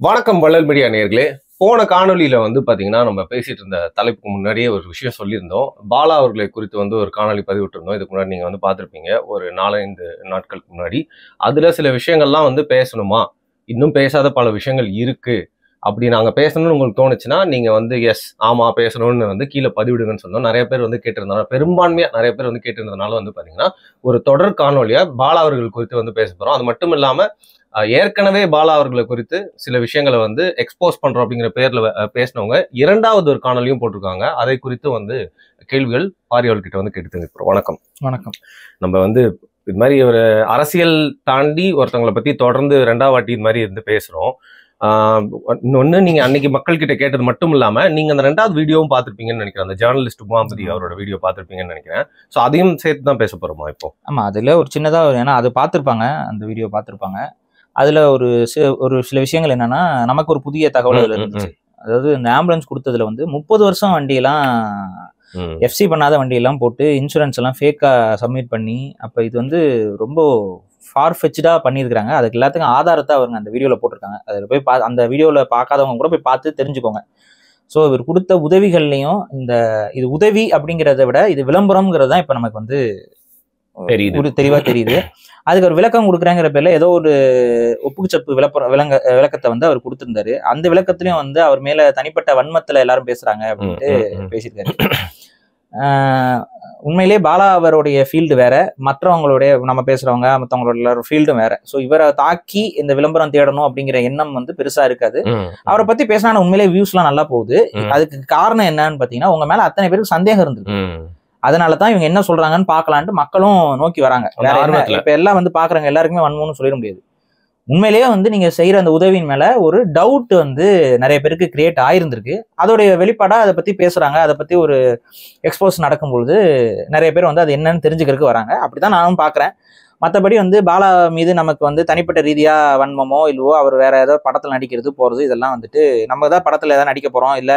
வணக்கம் வள்ளல் மீடியா நேயர்களே. போன காணொலியில பாத்தீங்கன்னா நம்ம பேசிட்டு இருந்த தலைப்புக்கு முன்னாடியே ஒரு விஷயம் சொல்லியிருந்தோம். பாலா அவர்களை குறித்து ஒரு காணொலி பதிவிட்டிருந்தோம். இதுக்கு முன்னாடி நீங்க பார்த்திருப்பீங்க ஒரு 4-5 நாட்களுக்கு முன்னாடி. அதுல சில விஷயங்கள்லாம் பேசணுமா, இன்னும் பேசாத பல விஷயங்கள் இருக்கு, அப்படி நாங்க பேசணும்னு உங்களுக்கு தோணுச்சுன்னா நீங்க எஸ் ஆமா பேசணும்னு கீழே பதிவிடுங்கன்னு சொன்னோம். நிறைய பேர் கேட்டிருந்தாங்க. பெரும்பான்மையா நிறைய பேர் கேட்டிருந்ததுனால பாத்தீங்கன்னா ஒரு தொடர் காணொலியா பாலா அவர்கள் குறித்து பேச போறோம். அது மட்டும் இல்லாம ஏற்கனவே பாலா அவர்களை குறித்து சில விஷயங்களை எக்ஸ்போஸ் பண்றோம் அப்படிங்கிற பேர்ல பேசினவங்க இரண்டாவது ஒரு காணொலியும் போட்டிருக்காங்க. அதை குறித்து கேள்விகள் பாரியவர்கிட்ட கேட்டு தெரிஞ்சுக்கிறோம். வணக்கம். வணக்கம். நம்ம இது மாதிரி ஒரு அரசியல் தாண்டி ஒருத்தவங்களை பத்தி தொடர்ந்து ரெண்டாவது வாட்டி இது மாதிரி பேசுறோம். இன்னொன்னு, நீங்க அன்னைக்கு மக்கள் கிட்ட கேட்டது மட்டும் இல்லாம நீங்க அந்த ரெண்டாவது வீடியோவும் பார்த்திருப்பீங்கன்னு நினைக்கிறேன். அந்த ஜேர்னலிஸ்ட் முகாமதி அவரோட வீடியோ பார்த்திருப்பீங்கன்னு நினைக்கிறேன். ஸோ அதையும் சேர்த்து தான் பேச போறோமா இப்போ? ஆமா, அதுல ஒரு சின்னதா, ஏன்னா அது பார்த்திருப்பாங்க, அந்த வீடியோ பார்த்திருப்பாங்க. அதுல ஒரு சில விஷயங்கள் என்னன்னா, நமக்கு ஒரு புதிய தகவல் அதுல இருந்துச்சு. அதாவது இந்த ஆம்புலன்ஸ் கொடுத்ததுல 30 வருஷம் வண்டியெல்லாம் எஃப்சி பண்ணாத வண்டியெல்லாம் போட்டு இன்சூரன்ஸ் எல்லாம் ஃபேக்கா சப்மிட் பண்ணி, அப்ப இது ரொம்ப ஃபார்ஃபெச்சா பண்ணியிருக்காங்க. அதுக்கு எல்லாத்துக்கும் ஆதாரத்தை அவங்க அந்த வீடியோல போட்டிருக்காங்க. அதில் போய் அந்த வீடியோல பார்க்காதவங்க கூட போய் பார்த்து தெரிஞ்சுக்கோங்க. ஸோ இவர் கொடுத்த உதவிகள்லையும் இது உதவி அப்படிங்கிறத விட இது விளம்பரம்ங்கிறது தான் இப்ப நமக்கு தெளிவா தெரியுது. அதுக்கு ஒரு விளக்கம் கொடுக்குறேங்கிற பேர்ல ஏதோ ஒரு ஒப்புக்குச்சப்பு விளக்கத்தை அவர் கொடுத்திருந்தாரு. அந்த விளக்கத்திலையும் அவர் மேல தனிப்பட்ட வன்மத்துல எல்லாரும் பேசுறாங்க அப்படின்ட்டு பேசியிருக்காரு. உண்மையிலேயே பாலா அவருடைய ஃபீல்டு வேற, மற்றவங்களுடைய நம்ம பேசுறவங்க மற்றவங்களோட எல்லாரும் ஃபீல்டும் வேற. ஸோ இவரை தாக்கி இந்த விளம்பரம் தேடணும் அப்படிங்கிற எண்ணம் பெருசா இருக்காது. அவரை பத்தி பேசினா உண்மையிலேயே வியூஸ் எல்லாம் நல்லா போகுது. அதுக்கு காரணம் என்னன்னு பாத்தீங்கன்னா, உங்க மேல அத்தனை பேருக்கு சந்தேகம் இருந்தது. அதனாலதான் இவங்க என்ன சொல்றாங்கன்னு பாக்கலான்ட்டு மக்களும் நோக்கி வராங்க. இப்ப எல்லாம் பாக்குறாங்க, எல்லாருக்குமே வன்மம்னு சொல்லிட முடியாது. உண்மையிலேயே நீங்க செய்யற அந்த உதவியின் மேல ஒரு டவுட் நிறைய பேருக்கு கிரியேட் ஆயிருந்திருக்கு. அதோடைய வெளிப்பாடா அதை பத்தி பேசுறாங்க. அதை பத்தி ஒரு எக்ஸ்போஸ் நடக்கும்பொழுது நிறைய பேர் அது என்னன்னு தெரிஞ்சுக்கிறதுக்கு வராங்க. அப்படிதான் நானும் பாக்குறேன். மற்றபடி பாலா மீது நமக்கு தனிப்பட்ட ரீதியா வன்மமோ இல்லவோ, அவர் வேற ஏதோ படத்துல நடிக்கிறது போறது, இதெல்லாம் நம்ம தான் படத்துல ஏதாவது நடிக்க போறோம், இல்ல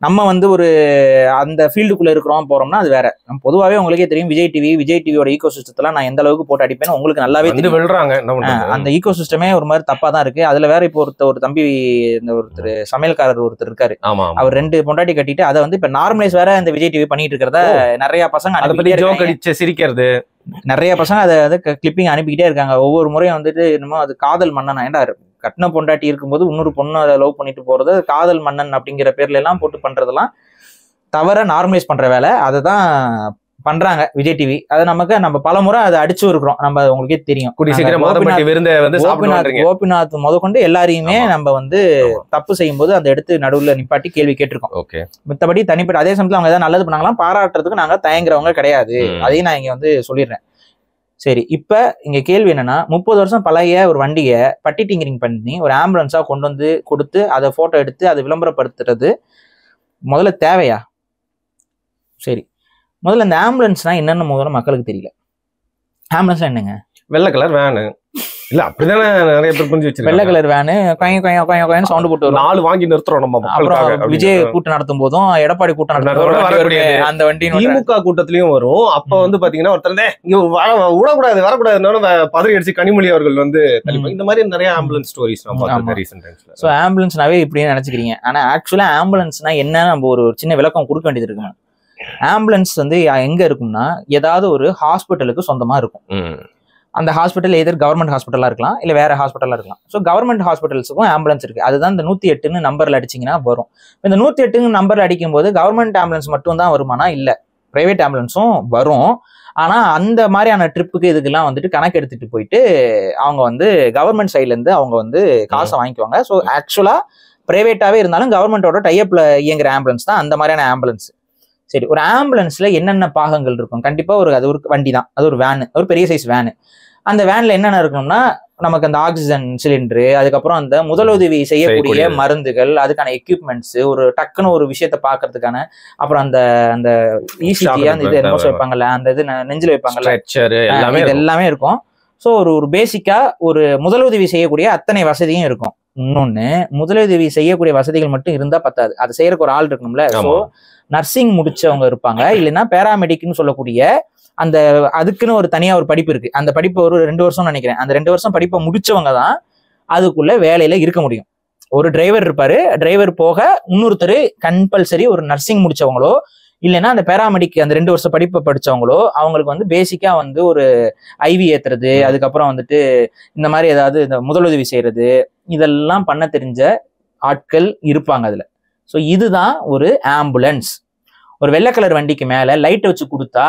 நம்ம ஒரு அந்த ஃபீல்டுக்குள்ள இருக்கிறோம் போறோம்னா அது வேற. நம்ம பொதுவாகவே உங்களுக்கே தெரியும், விஜய் டிவியோட ஈகோ சிஸ்டத்தெல்லாம் நான் எந்த அளவுக்கு போட்டு அடிப்பேன்னு உங்களுக்கு நல்லாவே தெரியும். அந்த ஈகோ சிஸ்டமே ஒரு மாதிரி தப்பா தான் இருக்கு. அதுல வேற இப்போ ஒரு தம்பி, ஒருத்தர் சமையல்காரர் ஒருத்தர் இருக்காரு, அவர் 2 பொண்டாட்டி கட்டிட்டு அதை இப்ப நார்மலைஸ் வேற இந்த விஜய் டிவி பண்ணிட்டு இருக்கிறத நிறைய பசங்க சிரிக்கிறது, நிறைய பசங்க அதை கிளிப்பிங் அனுப்பிக்கிட்டே இருக்காங்க. ஒவ்வொரு முறையும் என்னமோ அது காதல் மன்னனா, ஏன்டா கட்டின பொண்டாட்டி இருக்கும்போது இன்னொரு பொண்ணு அதை லவ் பண்ணிட்டு போறது காதல் மன்னன் அப்படிங்கிற பேர்ல எல்லாம் போட்டு பண்றதெல்லாம் தவிர நார்மலைஸ் பண்ற வேலை. அதை தான் பண்றாங்க விஜய் டிவி. அதை நம்ம பல முறை அதை அடிச்சு இருக்கிறோம். நம்ம உங்களுக்கே தெரியும், கோபிநாத் முதற்கொண்டு எல்லாரையுமே நம்ம தப்பு செய்யும் போது அதை எடுத்து நடுவுல நிப்பாட்டி கேள்வி கேட்டிருக்கோம். மித்தபடி தனிப்பட்ட அதே சமயத்துல அவங்க ஏதாவது நல்லது பண்ணாங்களாம் பாராட்டுறதுக்கு நாங்க தயங்குறவங்க கிடையாது. அதையும் நான் இங்க சொல்லிடுறேன். சரி, இப்ப இங்க கேள்வி என்னன்னா, 30 வருஷம் பழைய ஒரு வண்டியை பட்டி டிங்கரிங் பண்ணி ஒரு ஆம்புலன்ஸா கொண்டு கொடுத்து அதை போட்டோ எடுத்து அதை விளம்பரப்படுத்துறது முதல்ல தேவையா? சரி, முதல்ல இந்த ஆம்புலன்ஸ்னா என்னன்னு முதல்ல மக்களுக்கு தெரியல. ஆம்புலன்ஸ்னா என்னங்க? வெள்ளை கலர் வேனு இல்ல, அப்படிதானே நிறைய பேர் புரிஞ்சு வச்சிருக்காங்க. வெள்ளை கலர் வேனு கொயன்னு சவுண்ட் போட்டு 4 வாங்கி நிறுத்துறோம் நம்ம. அப்புறம் விஜய் கூட்டம் நடத்தும் போதும், எடப்பாடி கூட்டம் நடத்தும் அந்த வண்டி திமுக கூட்டத்திலயும் வரும். அப்ப பாத்தீங்கன்னா ஒருத்தர் விடக்கூடாது வரக்கூடாதுன்னு பதவி அடிச்சு கனிமொழி அவர்கள் இந்த மாதிரி நிறைய ஆம்புலன்ஸ் ஸ்டோரிஸ் சோ ஆம்புலன்ஸ்னாவே இப்படின்னு நினைச்சுக்கிறீங்க. ஆனா ஆக்சுவலா ஆம்புலன்ஸ்னா என்ன, நம்ம ஒரு சின்ன விளக்கம் கொடுக்க வேண்டியது இருக்கு. ஆம்புலன்ஸ் எங்க இருக்கும்னா, ஏதாவது ஒரு ஹாஸ்பிட்டலுக்கு சொந்தமா இருக்கும். அந்த ஹாஸ்பிட்டல் எதர் கவர்மெண்ட் ஹாஸ்பிட்டலா இருக்கலாம், இல்ல வேற ஹாஸ்பிட்டலா இருக்கலாம். ஸோ கவர்மெண்ட் ஹாஸ்பிட்டல்ஸுக்கும் ஆம்புலன்ஸ் இருக்கு. அதுதான் இந்த 108ன்னு நம்பர்ல அடிச்சிங்கன்னா வரும். இந்த 108ன்னு நம்பர்ல அடிக்கும் போது கவர்மெண்ட் ஆம்புலன்ஸ் மட்டும் தான் வருமானா? இல்ல, பிரைவேட் ஆம்புலன்ஸும் வரும். ஆனா அந்த மாதிரியான ட்ரிப்புக்கு இதுக்கெல்லாம் கணக்கு எடுத்துட்டு போயிட்டு அவங்க கவர்மெண்ட் சைட்ல இருந்து அவங்க காசை வாங்கிக்குவாங்க. ஸோ ஆக்சுவலா பிரைவேட்டாவே இருந்தாலும் கவர்மெண்டோட டைப்ல இயங்குற ஆம்புலன்ஸ் தான் அந்த மாதிரியான ஆம்புலன்ஸ். சரி, ஒரு ஆம்புலன்ஸ்ல என்னென்ன பாகங்கள் இருக்கும்? கண்டிப்பா அது ஒரு வண்டி தான், அது ஒரு வேனு, ஒரு பெரிய சைஸ் வேனு. அந்த வேன்ல என்னென்ன இருக்கணும்னா, நமக்கு அந்த ஆக்சிஜன் சிலிண்டரு, அதுக்கப்புறம் அந்த முதலுதவி செய்யக்கூடிய மருந்துகள், அதுக்கான எக்யூப்மெண்ட்ஸ், ஒரு டக்குன்னு ஒரு விஷயத்த பாக்குறதுக்கான, அப்புறம் அந்த அந்த இசிஜி அந்த இது என்னமோ வைப்பாங்கல்ல, அந்த இது நெஞ்சில் வைப்பாங்கல்ல, இது எல்லாமே இருக்கும். ஸோ ஒரு பேசிக்கா ஒரு முதலுதவி செய்யக்கூடிய அத்தனை வசதியும் இருக்கும். இன்னொன்னு, முதலுதவி செய்யக்கூடிய வசதிகள் மட்டும் இருந்தா பத்தாது, அதை செய்யறதுக்கு ஒரு ஆள் இருக்கணும்ல. ஸோ நர்சிங் முடிச்சவங்க இருப்பாங்க, இல்லைன்னா பேராமெடிக்னு சொல்லக்கூடிய அந்த அதுக்குன்னு ஒரு தனியா ஒரு படிப்பு இருக்கு. அந்த படிப்பு ஒரு 2 வருஷம் நினைக்கிறேன். அந்த 2 வருஷம் படிப்பை முடிச்சவங்க தான் அதுக்குள்ள வேலையில இருக்க முடியும். ஒரு டிரைவர் இருப்பாரு, டிரைவர் போக இன்னொருத்தர் கம்பல்சரி ஒரு நர்சிங் முடிச்சவங்களோ இல்லைன்னா அந்த பேராமெடிக் அந்த 2 வருஷம் படிப்பை படிச்சவங்களோ அவங்களுக்கு வந்து பேசிக்கா வந்து ஒரு ஐவி ஏத்துறது, அதுக்கப்புறம் வந்துட்டு இந்த மாதிரி ஏதாவது இந்த முதலுதவி செய்யறது, இதெல்லாம் பண்ண தெரிஞ்ச ஆட்கள் இருப்பாங்க அதுல. ஸோ இதுதான் ஒரு ஆம்புலன்ஸ். ஒரு வெள்ளை கலர் வண்டிக்கு மேல லைட் வச்சு கொடுத்தா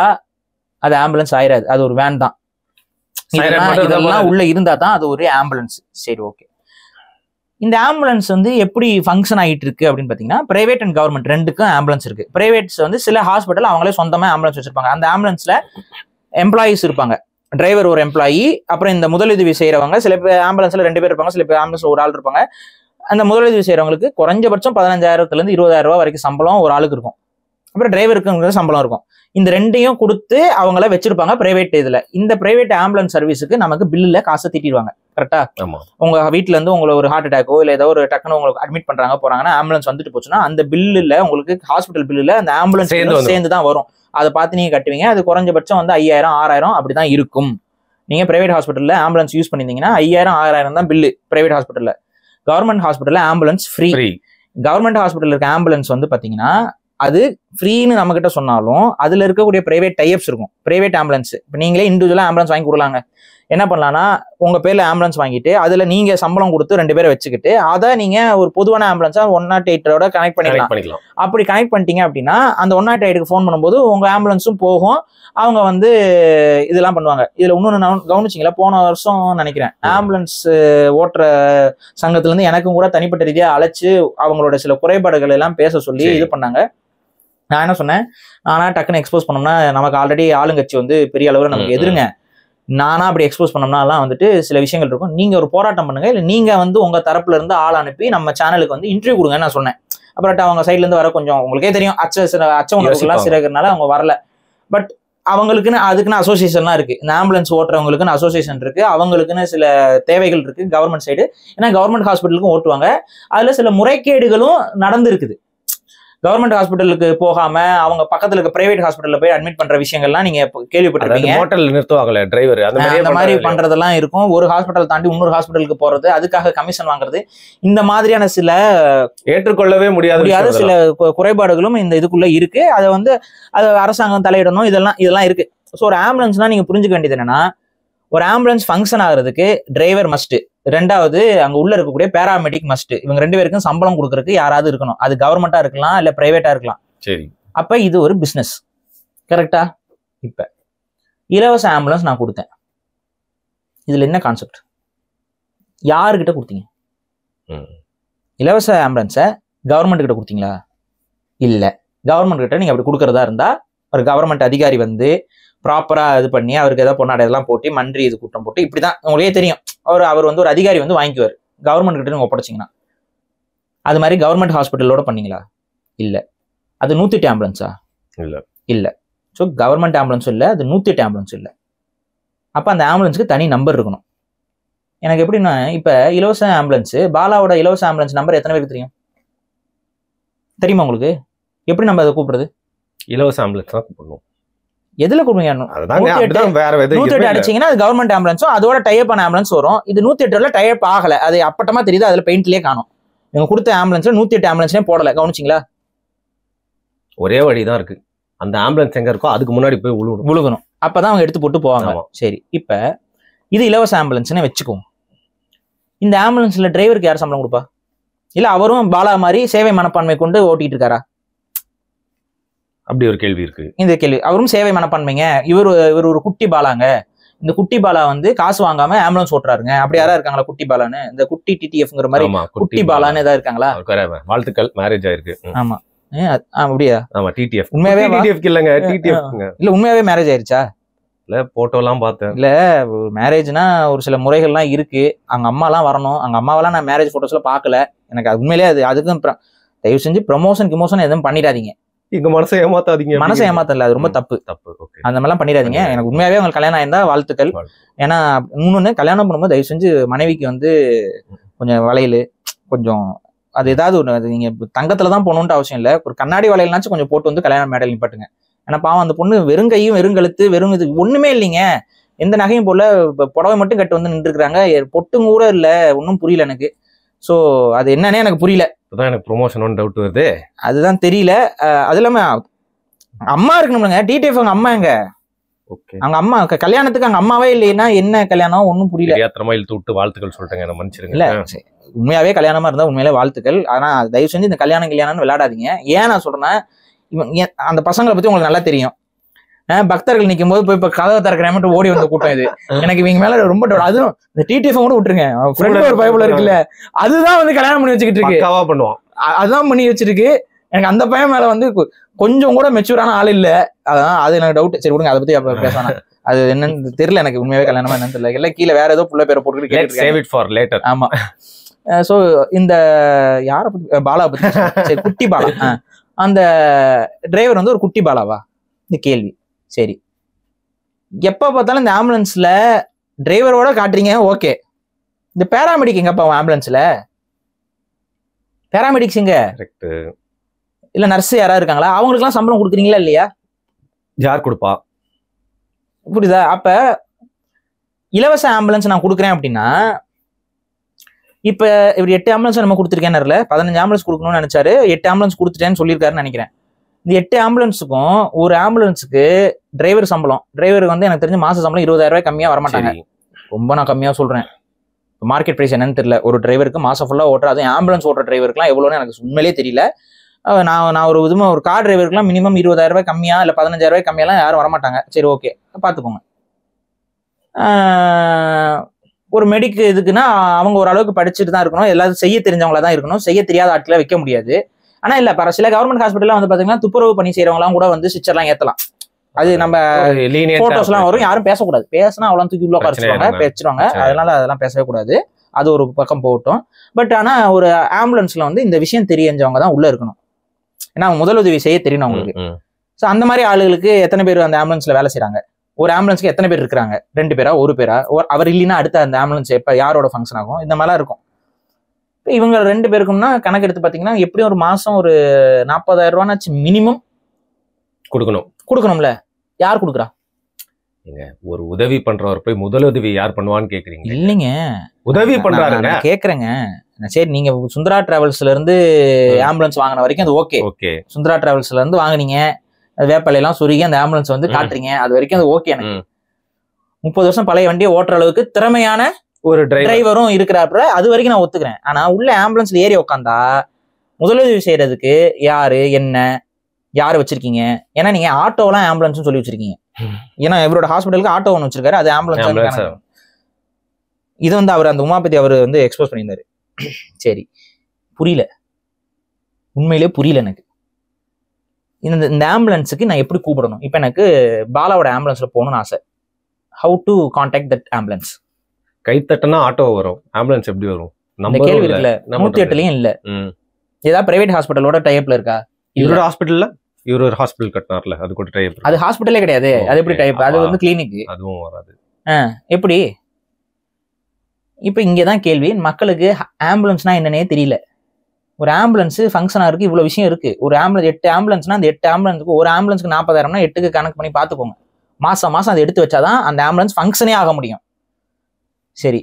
அது ஆம்புலன்ஸ் ஆயிராது, அது ஒரு வேன் தான். இதெல்லாம் உள்ள இருந்தா தான் அது ஒரு ஆம்புலன்ஸ். சரி, ஓகே. இந்த ஆம்புலன்ஸ் வந்து எப்படி ஃபங்க்ஷன் ஆகிட்டு இருக்கு அப்படின்னு பாத்தீங்கன்னா, பிரைவேட் அண்ட் கவர்மெண்ட் ரெண்டுக்கும் ஆம்புலன்ஸ் இருக்கு. பிரைவேட்ஸ் வந்து சில ஹாஸ்பிட்டல் அவங்களே சொந்தமா ஆம்புலன்ஸ் வச்சிருப்பாங்க. அந்த ஆம்புலன்ஸ்ல எம்ப்ளாயிஸ் இருப்பாங்க, டிரைவர் ஒரு எம்ப்ளாயி, அப்புறம் இந்த முதலுதவி செய்யறவங்க. சில பேர் ஆம்புலன்ஸ்ல 2 பேர் இருப்பாங்க, சில பேர் ஆம்புலன்ஸ்ல ஒரு ஆள் இருப்பாங்க. அந்த முதலுதவி செய்யறவங்களுக்கு குறைஞ்சபட்சம் 15,000 20,000 ரூபாய் வரைக்கும் சம்பளம் ஒரு ஆளுக்கு இருக்கும். அப்புறம் டிரைவருக்கு சம்பளம் இருக்கும். இந்த ரெண்டையும் கொடுத்து அவங்கள வச்சிருப்பாங்க பிரைவேட் இதுல. இந்த பிரைவேட் ஆம்புலன்ஸ் சர்வீஸுக்கு நமக்கு பில்லுல காசை தீட்டிடுவாங்க. கரெக்டா? உங்க வீட்டுல இருந்து உங்களை ஒரு ஹார்ட் அட்டாக்கோ இல்ல ஏதோ ஒரு டக்குன்னு உங்களுக்கு அட்மிட் பண்றாங்க போறாங்கன்னா ஆம்புலன்ஸ் வந்துட்டு போச்சுன்னா அந்த பில்லுல உங்களுக்கு ஹாஸ்பிட்டல் பில்லுல அந்த ஆம்புலன்ஸ் சேர்ந்து தான் வரும். அதை பார்த்து நீங்க கட்டுவீங்க. அது குறைஞ்சபட்சம் வந்து 5,000 6,000 அப்படிதான் இருக்கும். நீங்க பிரைவேட் ஹாஸ்பிட்டல்ல ஆம்புலன்ஸ் யூஸ் பண்ணிருந்தீங்கன்னா 5,000 6,000 தான் பில்லு பிரைவேட் ஹாஸ்பிட்டல்ல. கவர்மெண்ட் ஹாஸ்பிட்டல்ல ஆம்புலன்ஸ் ஃப்ரீ. கவர்மெண்ட் ஹாஸ்பிட்டல் இருக்க ஆம்புலன்ஸ் வந்து பாத்தீங்கன்னா அது ஃப்ரீன்னு நம்ம கிட்ட சொன்னாலும் அதுல இருக்கக்கூடிய பிரைவேட் டைப்ஸ் இருக்கும். பிரைவேட் ஆம்புலன்ஸ் இப்போ நீங்களே இண்டிவிஜுவலா ஆம்புலன்ஸ் வாங்கி கொடுக்கலாங்க. என்ன பண்ணலாம்னா உங்க பேர்ல ஆம்புலன்ஸ் வாங்கிட்டு அதுல நீங்க சம்பளம் கொடுத்து 2 பேரை வச்சுக்கிட்டு அதை நீங்க ஒரு பொதுவான ஆம்புலன்ஸா 108ஓட கனெக்ட் பண்ணிக்கலாம். அப்படி கனெக்ட் பண்ணிட்டீங்க அப்படின்னா அந்த 108க்கு ஃபோன் பண்ணும்போது உங்க ஆம்புலன்ஸும் போகும். அவங்க வந்து இதெல்லாம் பண்ணுவாங்க. இதுல இன்னொன்னு கவனிச்சிங்களா, போன வருஷம் நினைக்கிறேன் ஆம்புலன்ஸ் ஓட்டுற சங்கத்துல இருந்து எனக்கும் கூட தனிப்பட்ட ரீதியா அழைச்சு அவங்களோட சில குறைபாடுகள் எல்லாம் பேச சொல்லி இது பண்ணாங்க. நான் என்ன சொன்னேன், நானா டக்குன்னு எக்ஸ்போஸ் பண்ணோம்னா நமக்கு ஆல்ரெடி ஆளுங்கட்சி வந்து பெரிய அளவில் நமக்கு எதிருங்க. நானா அப்படி எக்ஸ்போஸ் பண்ணோம்னாலாம் வந்துட்டு சில விஷயங்கள் இருக்கும். நீங்க ஒரு போராட்டம் பண்ணுங்க, இல்லை நீங்க வந்து உங்க தரப்புல இருந்து ஆள் அனுப்பி நம்ம சேனலுக்கு வந்து இன்டர்வியூ கொடுங்கன்னு நான் சொன்னேன். அப்புறம் அவங்க சைட்ல இருந்து வர கொஞ்சம் உங்களுக்கே தெரியும் அச்ச உணர்வுகள்லாம் சிறகுறதுனால அவங்க வரல. பட் அவங்களுக்குன்னு அதுக்குன்னு அசோசியேஷன்லாம் இருக்கு. இந்த ஆம்புலன்ஸ் ஓட்டுறவங்களுக்குன்னு அசோசியேஷன் இருக்கு, அவங்களுக்குன்னு சில தேவைகள் இருக்கு கவர்மெண்ட் சைடு. ஏன்னா கவர்மெண்ட் ஹாஸ்பிட்டலுக்கும் ஓட்டுவாங்க. அதுல சில முறைகேடுகளும் நடந்திருக்குது. கவர்மெண்ட் ஹாஸ்பிட்டலுக்கு போகாம அவங்க பக்கத்துல இருக்க பிரைவேட் ஹாஸ்பிட்டல்ல போய் அட்மிட் பண்ற விஷயங்கள்லாம் நீங்க கேள்விப்பட்டிருப்பீங்க. ஹோட்டல்ல நிறுத்துவாங்கல டிரைவர், அந்த மாதிரி பண்றதெல்லாம் இருக்கும். ஒரு ஹாஸ்பிட்டல் தாண்டி இன்னொரு ஹாஸ்பிட்டலுக்கு போறது, அதுக்காக கமிஷன் வாங்குறது, இந்த மாதிரியான சில ஏற்றுக்கொள்ளவே முடியாத சில குறைபாடுகளும் இந்த இதுக்குள்ள இருக்கு. அதை வந்து அது அரசாங்கம் தலையிடணும், இதெல்லாம் இருக்கு. ஸோ ஒரு ஆம்புலன்ஸ்னா நீங்க புரிஞ்சுக்க வேண்டியது என்னன்னா, ஒரு ஆம்புலன்ஸ் ஃபங்க்ஷன் ஆகுறதுக்கு டிரைவர் மஸ்ட், ரெண்டாவது அங்க உள்ள இருக்கக்கூடிய பேராமெடிக் மஸ்ட். இவங்க 2 பேருக்கும் சம்பளம் கொடுக்கறதுக்கு யாராவது இருக்கணும். அது கவர்மெண்டா இருக்கலாம் இல்ல பிரைவேட்டா இருக்கலாம். சரி, அப்ப இது ஒரு பிசினஸ். கரெக்டா? இப்ப இலவச ஆம்புலன்ஸ் நான் கொடுத்தேன். இதுல என்ன கான்செப்ட்? யாருக்கிட்ட கொடுத்தீங்க? இலவச ஆம்புலன்ஸை கவர்மெண்ட் கிட்ட கொடுத்தீங்களா? இல்ல. கவர்மெண்ட் கிட்ட நீங்க அப்படி கொடுக்கறதா இருந்தா ஒரு கவர்மெண்ட் அதிகாரி வந்து ப்ராப்பரா இது பண்ணி அவருக்கு ஏதாவது பொன்னாடை எல்லாம் போட்டு மன்றி இது கூட்டம் போட்டு இப்படிதான் உங்களுக்கே தெரியும். அவர் வந்து ஒரு அதிகாரி வந்து வாங்கிக்குவார் கவர்மெண்ட் கிட்ட நீங்க ஒப்படைச்சிங்கன்னா. அது மாதிரி கவர்மெண்ட் ஹாஸ்பிட்டலோட பண்ணீங்களா? இல்ல. அது 108 ஆம்புலன்ஸா? இல்ல. ஸோ கவர்மெண்ட் ஆம்புலன்ஸும் இல்லை, அது 108 ஆம்புலன்ஸும் இல்லை. அப்ப அந்த ஆம்புலன்ஸுக்கு தனி நம்பர் இருக்கணும். எனக்கு எப்படின்னா, இப்ப இலவச ஆம்புலன்ஸ், பாலாவோட இலவச ஆம்புலன்ஸ் நம்பர் எத்தனை பேருக்கு தெரியும்? தெரியுமா உங்களுக்கு? எப்படி நம்ம அதை கூப்பிடுறது? இலவச ஆம்புலன்ஸ் தான் கூப்பிடணும். எதுல கூப்பிடுங்க? 108 அடிச்சீங்கன்னா அது கவர்மெண்ட் ஆம்புலன்ஸும் அதோட டைப் ஆன ஆம்புலன்ஸ் வரும். இது 108 டைப் ஆகல, அது அப்பட்டமா தெரியுது, அதுல பெயிண்ட்லயே காணும். இவங்க கொடுத்த ஆம்புலன்ஸ்ல 108 ஆம்புலன்ஸ்லயே போடல. கவனிச்சிங்களா? ஒரே வழிதான் இருக்கு. அந்த ஆம்புலன்ஸ் எங்க இருக்கோ அதுக்கு முன்னாடி போய் விழுகணும். அப்பதான் அவங்க எடுத்து போட்டு போவாங்க. சரி, இப்ப இது இலவச ஆம்புலன்ஸ்னு வச்சுக்கோங்க. இந்த ஆம்புலன்ஸ்ல டிரைவருக்கு யார் சம்பளம் கொடுப்பா? இல்ல அவரும் பாலா மாதிரி சேவை மனப்பான்மை கொண்டு ஓட்டிட்டு இருக்காரா? அப்படி ஒரு கேள்வி இருக்கு. இந்த கேள்வி, அவரும் சேவை மனப்பான்மைங்க, இவர் ஒரு குட்டி பாலாங்க, இந்த குட்டி பாலா வந்து காசு வாங்காம ஆம்புலன்ஸ் ஓட்டுறாருங்க, அப்படி யாரா இருக்காங்களா குட்டி பாலான்னு? இந்த குட்டி டிடிஎஃப்ங்கிற மாதிரி குட்டி பாலான்னு ஏதாவது இருக்காங்களா? வாழ்த்துக்கள், மேரேஜ் ஆயிருக்கு. ஆமா, அப்படியா? ஆமா, டிடிஎஃப். உண்மையாவே இல்லங்க, டிடிஎஃப் இல்ல, உண்மையாவே மேரேஜ் ஆயிருச்சா? இல்ல, போட்டோலாம் பார்த்தேன். இல்ல, மேரேஜ்னா ஒரு சில முறைகள்லாம் இருக்கு. அவங்க அம்மாலாம் வரணும். அவங்க அம்மாவெல்லாம் நான் மேரேஜ் போட்டோஸ்ல பாக்கல. எனக்கு அது உண்மையிலே அதுக்கும் தயவு செஞ்சு ப்ரமோஷன் எதுவும் பண்ணிடாதீங்க. எங்க மனசை ஏமாத்தாதீங்க. மனசை ஏமாத்தல, அது ரொம்ப தப்பு. அந்த மாதிரிலாம் பண்ணிடாதீங்க. எனக்கு உண்மையாவே உங்களுக்கு கல்யாணம் ஆயிருந்தா வாழ்த்துக்கள். ஏன்னா இன்னொன்னு, கல்யாணம் பண்ணும்போது தயவு செஞ்சு மனைவிக்கு வந்து கொஞ்சம் வளையல், கொஞ்சம் அது ஏதாவது ஒன்று, நீங்க தங்கத்துலதான் போகணுன்ட்டு அவசியம் இல்லை, ஒரு கண்ணாடி வளையல்னாச்சும் கொஞ்சம் போட்டு வந்து கல்யாணம் மேடையில் நிப்பாட்டுங்க. ஏன்னா பாவம் அந்த பொண்ணு வெறும் கையும் வெறுங்கழுத்து வெறும் இது ஒண்ணுமே இல்லைங்க, எந்த நகையும் போல புடவை மட்டும் கட்டு வந்து நின்றுருக்காங்க, பொட்டும் கூட இல்லை. ஒன்றும் புரியல எனக்கு. ஸோ அது என்னன்னே எனக்கு புரியல. இப்பதான் எனக்கு ப்ரொமோஷன் டவுட் வருது. அதுதான் தெரியல. அது இல்லாம அம்மா இருக்கணும்லங்க. டிடிஎஃப் அவங்க அம்மா எங்க? அவங்க அம்மா கல்யாணத்துக்கு அங்க அம்மாவே இல்லைன்னா என்ன கல்யாணம் ஒன்னும் புரியல. ஏத்திரமா இழுத்து விட்டு வாழ்த்துக்கள் சொல்லிட்டேங்க, மன்னிச்சிருங்க. இல்ல உண்மையாவே கல்யாணமா இருந்தா உண்மையிலே வாழ்த்துக்கள். ஆனா தயவு செஞ்சு இந்த கல்யாணம்னு விளையாடாதீங்க. ஏன் நான் சொல்றேன்னா, அந்த பசங்களை பத்தி உங்களுக்கு நல்லா தெரியும். பக்தர்கள் நிற்கும் போது போய் இப்ப கதவை திறக்கிறேன் ஓடி வந்த கூட்டம் இது. எனக்கு இவங்க மேல ரொம்ப அதுவும் இந்த டிடிஎஃப் கூட விட்டுருங்க. ஃப்ரெண்ட் ஒரு பைபிள் இருக்குல்ல, அதுதான் வந்து கல்யாணம் பண்ணி வச்சுக்கிட்டு இருக்கு. பண்ணுவான், அதுதான் பண்ணி வச்சிருக்கு. எனக்கு அந்த பையன் மேல வந்து கொஞ்சம் கூட மெச்சூரான ஆள் இல்ல. அதான் அது எனக்கு டவுட். சரி விடுங்க, அதை பத்தி பேசணும். அது என்னன்னு தெரியல எனக்கு, உண்மையாவே கல்யாணமா என்னன்னு தெரியல. எல்லாம் கீழே வேற ஏதோ புள்ள பேரை போட்டு. ஆமா. சோ இந்த யார பத்தி, பாலா பத்தி. சரி, குட்டி பாலா. அந்த டிரைவர் வந்து ஒரு குட்டி பாலாவா? இந்த கேள்வி. சரி, எப்ப பார்த்தாலும் இந்த ஆம்புலன்ஸ்ல டிரைவரோட காட்டுறீங்க, ஓகே. இந்த பேராமெடிக் எங்கப்பா ஆம்புலன்ஸ்ல? பேராமெடிக்ஸ் எங்க? இல்ல நர்ஸ் யாராவது இருக்காங்களா? அவங்களுக்கு எல்லாம் சம்பளம் கொடுக்குறீங்களா இல்லையா? யார் கொடுப்பா? புரியுதா? அப்ப இலவச ஆம்புலன்ஸ் நான் கொடுக்குறேன் அப்படின்னா, இப்ப இவர் 8 ஆம்புலன்ஸ் நம்ம கொடுத்துருக்கேன்னு 15 ஆம்புலன்ஸ் கொடுக்கணும்னு நினைச்சாரு. 8 ஆம்புலன்ஸ் கொடுத்துட்டேன்னு சொல்லியிருக்காருன்னு நினைக்கிறேன். இந்த 8 ஆம்புலன்ஸுக்கும் ஒரு ஆம்புலன்ஸுக்கு டிரைவர் சம்பளம், டிரைவருக்கு வந்து எனக்கு தெரிஞ்ச மாச சம்பளம் 20,000 ரூபாய் கம்மியா வரமாட்டாங்க. ரொம்ப நான் கம்மியா சொல்றேன். மார்க்கெட் பிரைஸ் என்னன்னு தெரியல. ஒரு டிரைவருக்கு மாசம் ஃபுல்லா ஓட்டுற, அதுவும் ஆம்புலன்ஸ் ஓட்டுற டிரைவருக்குலாம் எவ்வளோன்னு எனக்கு உண்மையிலே தெரியல. நான் ஒரு விதமா ஒரு கார் டிரைவருக்குலாம் மினிமம் 20,000 ரூபாய் கம்மியா இல்ல 15,000 ரூபாய் கம்மியெல்லாம் யாரும் வரமாட்டாங்க. சரி, ஓகே, பாத்துக்கோங்க. ஒரு மெடிக்கு இதுக்குன்னா அவங்க ஓரளவுக்கு படிச்சுட்டு தான் இருக்கணும், எல்லாரும் செய்ய தெரிஞ்சவங்களா தான் இருக்கணும். செய்ய தெரியாத ஆட்களை வைக்க முடியாது. ஆனா இல்ல, சில கவர்மெண்ட் ஹாஸ்பிட்டல்ல வந்து பாத்தீங்கன்னா துப்புரவு பணி செய்யறவங்களாம் கூட வந்து ஸ்டிச்சர்லாம் ஏத்தலாம். அது நம்ம போட்டோஸ் எல்லாம் வரும், யாரும் பேசக்கூடாது. பேசினா அவ்வளவு தூக்கி உள்ள உட்காந்துருவாங்க, பேசிடுவாங்க. அதனால அதெல்லாம் பேசவே கூடாது. அது ஒரு பக்கம் போகட்டும். பட் ஆனா ஒரு ஆம்புலன்ஸ்ல வந்து இந்த விஷயம் தெரிஞ்சவங்க தான் உள்ள இருக்கணும். ஏன்னா முதலுதவி செய்ய தெரியணும் அவங்களுக்கு. ஸோ அந்த மாதிரி ஆளுகளுக்கு எத்தனை பேர் அந்த ஆம்புலன்ஸ்ல வேலை செய்யறாங்க? ஒரு ஆம்புலன்ஸ்க்கு எத்தனை பேர் இருக்கிறாங்க? 2 பேரா, 1 பேரா? அவர் இல்லைன்னா அடுத்த அந்த ஆம்புலன்ஸ் எப்ப யாரோட ஃபங்க்ஷன் ஆகும்? இந்த மாதிரிலாம் இருக்கும். இவங்க 2 பேருக்கும்னா கணக்கு எடுத்து பாத்தீங்கன்னா எப்படியும் ஒரு மாசம் ஒரு 40,000 ரூபாய்னாச்சு மினிமம் கொடுக்கணும்ல. யார் கொடுக்குறா? ஒரு உதவி பண்றவர் போய் முதலுதவி யார் பண்ணுவான்னு கேக்குறீங்க? இல்லைங்க, உதவி பண்றாருங்க கேக்குறேங்க. சரி, நீங்க சுந்தரா டிராவல்ஸ்ல இருந்து ஆம்புலன்ஸ் வாங்கின வரைக்கும் அது ஓகே. சுந்தரா டிராவல்ஸ்ல இருந்து வாங்கினீங்க, வேப்பலையெல்லாம் சுருகி அந்த ஆம்புலன்ஸ் வந்து காட்டுறீங்க, அது வரைக்கும் அது ஓகே. எனக்கு 30 வருஷம் பழைய வண்டியை ஓட்டுற அளவுக்கு திறமையான ஒரு டிரைவரும் இருக்கிறாப்புல, அது வரைக்கும் நான் ஒத்துக்கிறேன். ஆனா உள்ள ஆம்புலன்ஸ்ல ஏறி உட்காந்தா முதலுதவி செய்யறதுக்கு யாரு என்ன யாரு வச்சிருக்கீங்க? ஏன்னா நீங்க ஆட்டோலாம் ஆம்புலன்ஸ் சொல்லி வச்சிருக்கீங்க. ஏன்னா இவரோட ஹாஸ்பிட்டலுக்கு ஆட்டோ ஒன்று வச்சிருக்காரு, அது ஆம்புலன்ஸ். இது வந்து அவர் அந்த உமாபதி அவர் வந்து எக்ஸ்போஸ் பண்ணியிருந்தாரு. சரி, புரியல, உண்மையிலே புரியல எனக்கு. இந்த ஆம்புலன்ஸுக்கு நான் எப்படி கூப்பிடணும்? இப்ப எனக்கு பாலாவோட ஆம்புலன்ஸ்ல போகணும்னு ஆசை. How to contact that ambulance? கைத்தட்டனா ஆட்டோ வரும், ஆம்புலன்ஸ் எப்படி வரும்? இந்த கேள்வி இருக்குல்ல. 108லயும் இல்ல. ஏதாவது பிரைவேட் ஹாஸ்பிட்டலோட டைப்ல இருக்கா? இவரோட ஹாஸ்பிட்டல்ல இவர் ஒரு ஹாஸ்பிட்டல் கட்டினார்ல, அது கூட டைப். அது ஹாஸ்பிட்டலே கிடையாது, அது எப்படி டைப்? அது வந்து கிளினிக், அதுவும் வராது. எப்படி? இப்ப இங்கதான் கேள்வி. மக்களுக்கு ஆம்புலன்ஸ்னா என்னன்னே தெரியல. ஒரு ஆம்புலன்ஸ் ஃபங்க்ஷன் ஆகுறதுக்கு இவ்வளவு விஷயம் இருக்கு. ஒரு ஆம்புலன்ஸ் 8 ஆம்புலன்ஸ்னா அந்த 8 ஆம்புலன்ஸுக்கு ஒரு ஆம்புலன்ஸ்க்கு 40,000னா 8க்கு கணக்கு பண்ணி பாத்துக்கோங்க. மாசம் அதை எடுத்து வச்சாதான் அந்த ஆம்புலன்ஸ் ஃபங்க்ஷனே ஆக முடியும். சரி,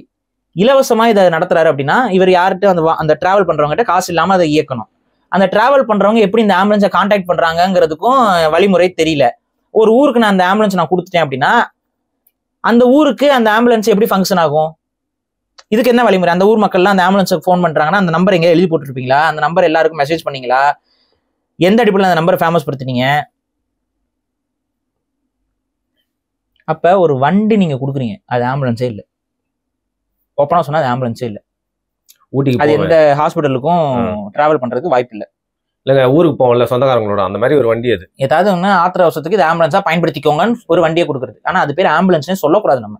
இலவசமா இதை நடத்துறாரு அப்படின்னா இவர் யார்கிட்ட அந்த டிராவல் பண்றவங்ககிட்ட காசு இல்லாம அதை இயக்கணும். அந்த டிராவல் பண்றவங்க எப்படி இந்த ஆம்புலன்ஸை கான்டாக்ட் பண்றாங்கிறதுக்கும் வழிமுறை தெரியல. ஒரு ஊருக்கு நான் அந்த ஆம்புலன்ஸ் நான் கொடுத்துட்டேன் அப்படின்னா அந்த ஊருக்கு அந்த ஆம்புலன்ஸ் எப்படி ஃபங்க்ஷன் ஆகும்? இதுக்கு என்ன வழிமுறை? அந்த ஊர் மக்கள்லாம் அந்த ஆம்புலன்ஸுக்கு ஃபோன் பண்றாங்கன்னா அந்த நம்பர் எங்க எழுதி போட்டுருப்பீங்களா? அந்த நம்பர் எல்லாருக்கும் மெசேஜ் பண்ணீங்களா? எந்த அடிப்படையில் அந்த நம்பரை ஃபேமஸ் படுத்துனீங்க? அப்ப ஒரு வண்டி நீங்க கொடுக்குறீங்க, அது ஆம்புலன்ஸே இல்லை. ஓப்பனா சொன்னா அது ஆம்புலன்ஸே இல்லை. ஊட்டிக்கு அது எந்த ஹாஸ்பிட்டலுக்கும் டிராவல் பண்றதுக்கு வாய்ப்பு இல்லை. இல்லைங்க, ஊருக்கு போவோம்ல சொந்தக்காரங்களோட, அந்த மாதிரி ஒரு வண்டி. அது ஏதாவது ஒன்று ஆத்திர அவசரத்துக்கு இது ஆம்புலன்ஸா பயன்படுத்திக்கோங்கன்னு ஒரு வண்டியை கொடுக்குறது. ஆனா அது பேர் ஆம்புலன்ஸ்னே சொல்லக்கூடாது. நம்ம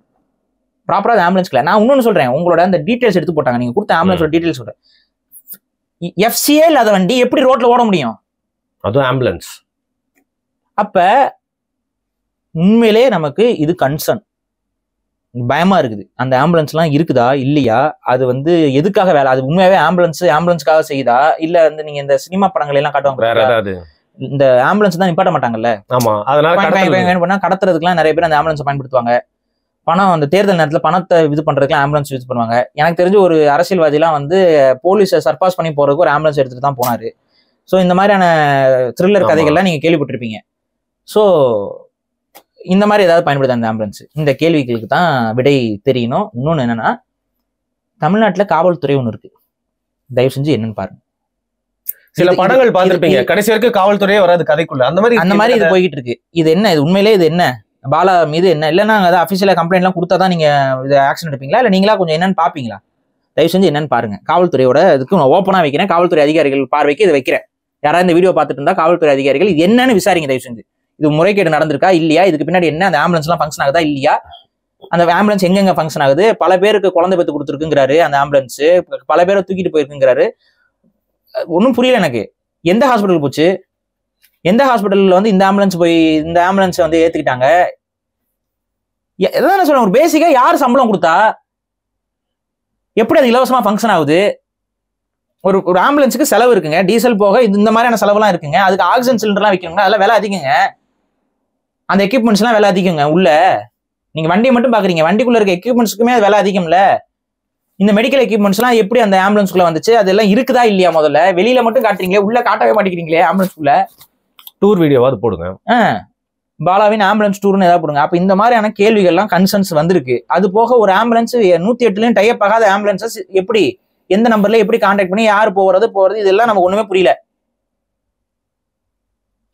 ப்ராப்பரா அது ஆம்புலன்ஸ்ல. நான் இன்னொன்னு சொல்றேன், உங்களோட அந்த டீடைல்ஸ் எடுத்து போட்டாங்க, நீங்க கொடுத்த ஆம்புலன்ஸோட டீடைல்ஸ் சொல்றேன். எஃப்சிஏ இல்லாத வண்டி எப்படி ரோட்ல ஓட முடியும்? அதுவும் ஆம்புலன்ஸ். அப்ப உண்மையிலே நமக்கு இது கன்சர்ன், பயமா இருக்குது. அந்த ஆம்புலன்ஸ் எல்லாம் இருக்குதா இல்லையா? அது வந்து எதுக்காக வேலை? அது உண்மையாவே ஆம்புலன்ஸ்க்காக செய்யுதா? இல்ல வந்து நீங்க இந்த சினிமா படங்கள் எல்லாம் காட்டுவாங்க, இந்த ஆம்புலன்ஸ் தான் நிப்பாட்ட மாட்டாங்கல்ல. ஆமா, அதனால கடத்துறதுக்கு எல்லாம் நிறைய பேர் அந்த ஆம்புலன்ஸ் பயன்படுத்துவாங்க. பணம் அந்த தேர்தல் நேரத்தில் பணத்தை இது பண்றதுக்குலாம் ஆம்புலன்ஸ் யூஸ் பண்ணுவாங்க. எனக்கு தெரிஞ்சு ஒரு அரசியல்வாதிலாம் வந்து போலீஸை சர்பாஸ் பண்ணி போறதுக்கு ஒரு ஆம்புலன்ஸ் எடுத்துட்டு தான் போனாரு. ஸோ இந்த மாதிரியான த்ரில்லர் கதைகள்லாம் நீங்க கேள்விப்பட்டிருப்பீங்க. ஸோ இந்த மாதிரி ஏதாவது பயன்படுத்த அந்த ஆம்புலன்ஸ், இந்த கேள்விகளுக்கு தான் விடை தெரியணும். இன்னொன்று என்னன்னா, தமிழ்நாட்டில் காவல்துறை ஒன்று இருக்கு, தயவு செஞ்சு என்னன்னு பாருங்க. சில படங்கள் பார்த்திருப்பீங்க, கடைசி வரைக்கும் காவல்துறையே வராது கதைக்குள்ள, அந்த மாதிரி இது போய்கிட்டு இருக்கு. இது என்ன, இது உண்மையிலே இது என்ன, பாலா மீது என்ன, இல்லைன்னா அதாவது அஃபிஷியலா கம்ப்ளைண்ட்லாம் கொடுத்தா தான் நீங்க இது ஆக்ஷன் எடுப்பீங்களா, இல்லை நீங்களா கொஞ்சம் என்னன்னு பாப்பீங்களா? தயவு செஞ்சு என்னன்னு பாருங்க. காவல்துறையோட இதுக்கு நான் ஓப்பனா வைக்கிறேன், காவல்துறை அதிகாரிகள் பார்வைக்கு இதை வைக்கிறேன். யாராவது இந்த வீடியோ பார்த்துட்டு இருந்தா காவல்துறை அதிகாரிகள் இது என்னன்னு விசாரிங்க தயவு செஞ்சு. இது முறைகேடு நடந்திருக்கா இல்லையா, இதுக்கு பின்னாடி என்ன, அந்த ஆம்புலன்ஸ் எல்லாம் ஃபங்க்ஷன் ஆகுதா இல்லையா, அந்த ஆம்புலன்ஸ் எங்கெங்க ஃபங்க்ஷன் ஆகுது, பல பேருக்கு குழந்தை பெற்று கொடுத்துருக்குங்கிறாரு அந்த ஆம்புலன்ஸ், பல பேரை தூக்கிட்டு போயிருக்குங்கிறாரு. ஒன்றும் புரியல எனக்கு. எந்த ஹாஸ்பிட்டல் போச்சு, எந்த ஹாஸ்பிட்டல்ல வந்து இந்த ஆம்புலன்ஸ் போய் இந்த ஆம்புலன்ஸை வந்து ஏத்துக்கிட்டாங்க? எதாவது சொல்றேன், ஒரு பேசிக்கா யார் சம்பளம் கொடுத்தா, எப்படி அது இலவசமா ஃபங்க்ஷன் ஆகுது? ஒரு ஆம்புலன்ஸுக்கு செலவு இருக்குங்க, டீசல் போக இந்த மாதிரியான செலவுலாம் இருக்குங்க, அதுக்கு ஆக்சிஜன் சிலிண்டர்லாம் வைக்கணுங்க, அதெல்லாம் விலை அதிகங்க, அந்த எக்யூப்மெண்ட்ஸ்லாம் விலை அதிகங்க. உள்ள நீங்க வண்டியை மட்டும் பாக்குறீங்க, வண்டிக்குள்ள இருக்க எக்யூப்மெண்ட்ஸுக்குமே அது விலை அதிகம்ல. இந்த மெடிக்கல் எக்யூப்மெண்ட்ஸ்லாம் எப்படி அந்த ஆம்புலன்ஸ்குள்ள வந்துச்சு, அதெல்லாம் இருக்குதா இல்லையா? முதல்ல வெளியில மட்டும் காட்டுறீங்களே, உள்ள காட்டவே மாட்டேங்கிறீங்களே ஆம்புலன்ஸ்குள்ள. டூர் வீடியோவாது போடுங்க, பாலாவின் ஆம்புலன்ஸ் டூர்னு ஏதாவது போடுங்க. அப்ப இந்த மாதிரியான கேள்விகள்லாம் கன்சர்ன்ஸ் வந்திருக்கு. அது போக ஒரு ஆம்புலன்ஸ் 108லயும் டைப் ஆகாத ஆம்புலன்சஸ் எப்படி, எந்த நம்பர்ல எப்படி கான்டாக்ட் பண்ணி யார் போறது இதெல்லாம் நமக்கு ஒண்ணுமே புரியல.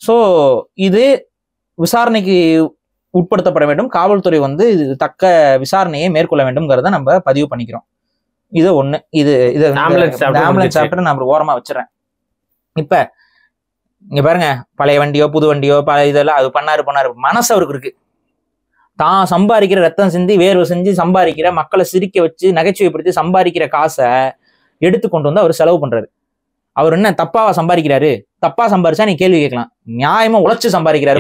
சோ இது விசாரணைக்கு உட்படுத்தப்பட வேண்டும். காவல்துறை வந்து இது தக்க விசாரணையை மேற்கொள்ள வேண்டும்ங்கிறத நம்ம பதிவு பண்ணிக்கிறோம். இது ஒண்ணு. இது ஆம்புலன்ஸ் சாப்டர் நான் ஓரமா வச்சிடறேன். இப்ப இங்க பாருங்க, பழைய வண்டியோ புது வண்டியோ இதெல்லாம் அது பண்ணாரு மனசு அவருக்கு இருக்கு. தான் சம்பாதிக்கிற, ரத்தம் சிந்தி வேர்வை செஞ்சு சம்பாதிக்கிற, மக்களை சிரிக்க வச்சு நகைச்சுவைப்படுத்தி சம்பாதிக்கிற காசை எடுத்து கொண்டு வந்து அவர் செலவு பண்றாரு. அவர் என்ன தப்பாவா சம்பாதிக்கிறாரு? தப்பா சம்பாரிச்சா நீ கேள்வி கேட்கலாம். நியாயமா உழைச்சு சம்பாதிக்கிறாரு,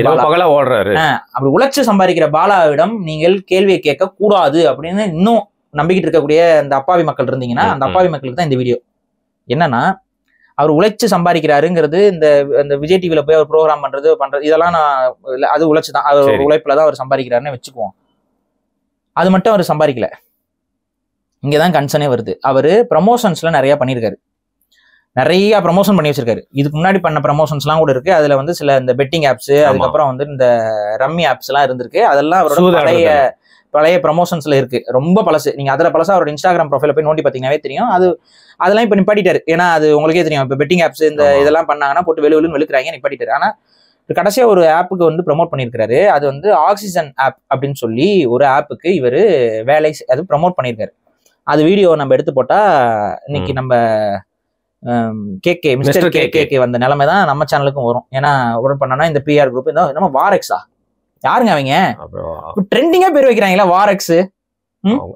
ஓடுறாரு. அப்படி உழைச்சு சம்பாதிக்கிற பாலாவிடம் நீங்கள் கேள்வியை கேட்க கூடாது அப்படின்னு இன்னும் நம்பிக்கிட்டு இருக்கக்கூடிய அந்த அப்பாவி மக்கள் இருந்தீங்கன்னா, அந்த அப்பாவி மக்களுக்கு தான் இந்த வீடியோ. என்னன்னா, அவர் உழைச்சு சம்பாதிக்கிறாருங்கிறது, இந்த விஜய் டிவில போய் அவர் ப்ரோக்ராம் பண்றது இதெல்லாம் நான் அது உழைச்சுதான், அவர் உழைப்புலதான் அவர் சம்பாதிக்கிறாருன்னு வச்சுக்குவோம். அது மட்டும் அவர் சம்பாதிக்கல, இங்கதான் கன்சர்னே வருது. அவரு ப்ரமோஷன்ஸ்ல நிறைய பண்ணியிருக்காரு, நிறைய ப்ரமோஷன் பண்ணி வச்சிருக்காரு. இதுக்கு முன்னாடி பண்ண ப்ரமோஷன்ஸ் எல்லாம் கூட இருக்கு. அதுல வந்து சில இந்த பெட்டிங் ஆப்ஸ், அதுக்கப்புறம் வந்து இந்த ரம்மி ஆப்ஸ் எல்லாம் இருந்திருக்கு. அதெல்லாம் அவரோட பழைய ப்ரமோஷன்ஸ்ல இருக்கு, ரொம்ப பழசு. நீங்க அதுல பழசா அவரோட இன்ஸ்டாகிராம் ப்ரொஃபைல போய் நோண்டி பாத்தீங்கன்னாவே தெரியும். அதெல்லாம் இப்ப நிப்பாட்டிட்டாரு. ஏன்னா அது உங்களுக்கே தெரியும், இப்ப பெட்டிங் ஆப்ஸ் இந்த இதெல்லாம் பண்ணாங்கன்னா போட்டு வெளுன்னு வெளுக்குறாங்க, நிப்பாட்டிட்டாரு. ஆனா கடைசியா ஒரு ஆப்புக்கு வந்து ப்ரமோட் பண்ணியிருக்காரு. அது வந்து ஆக்சிஜன் ஆப் அப்படின்னு சொல்லி ஒரு ஆப்புக்கு இவர் அது ப்ரமோட் பண்ணியிருக்காரு. அது வீடியோ நம்ம எடுத்து போட்டா இன்னைக்கு நம்ம மிஸ்டர் கே வந்த நிலைமை தான் நம்ம சேனலுக்கும் வரும். ஏன்னா உடனே பண்ணோம்னா இந்த பிஆர் குரூப் நம்ம வாரெக்ஸா யாருங்க அவங்க, ட்ரெண்டிங்கா பேர் வைக்கிறாங்களா வாரெக்ஸ்.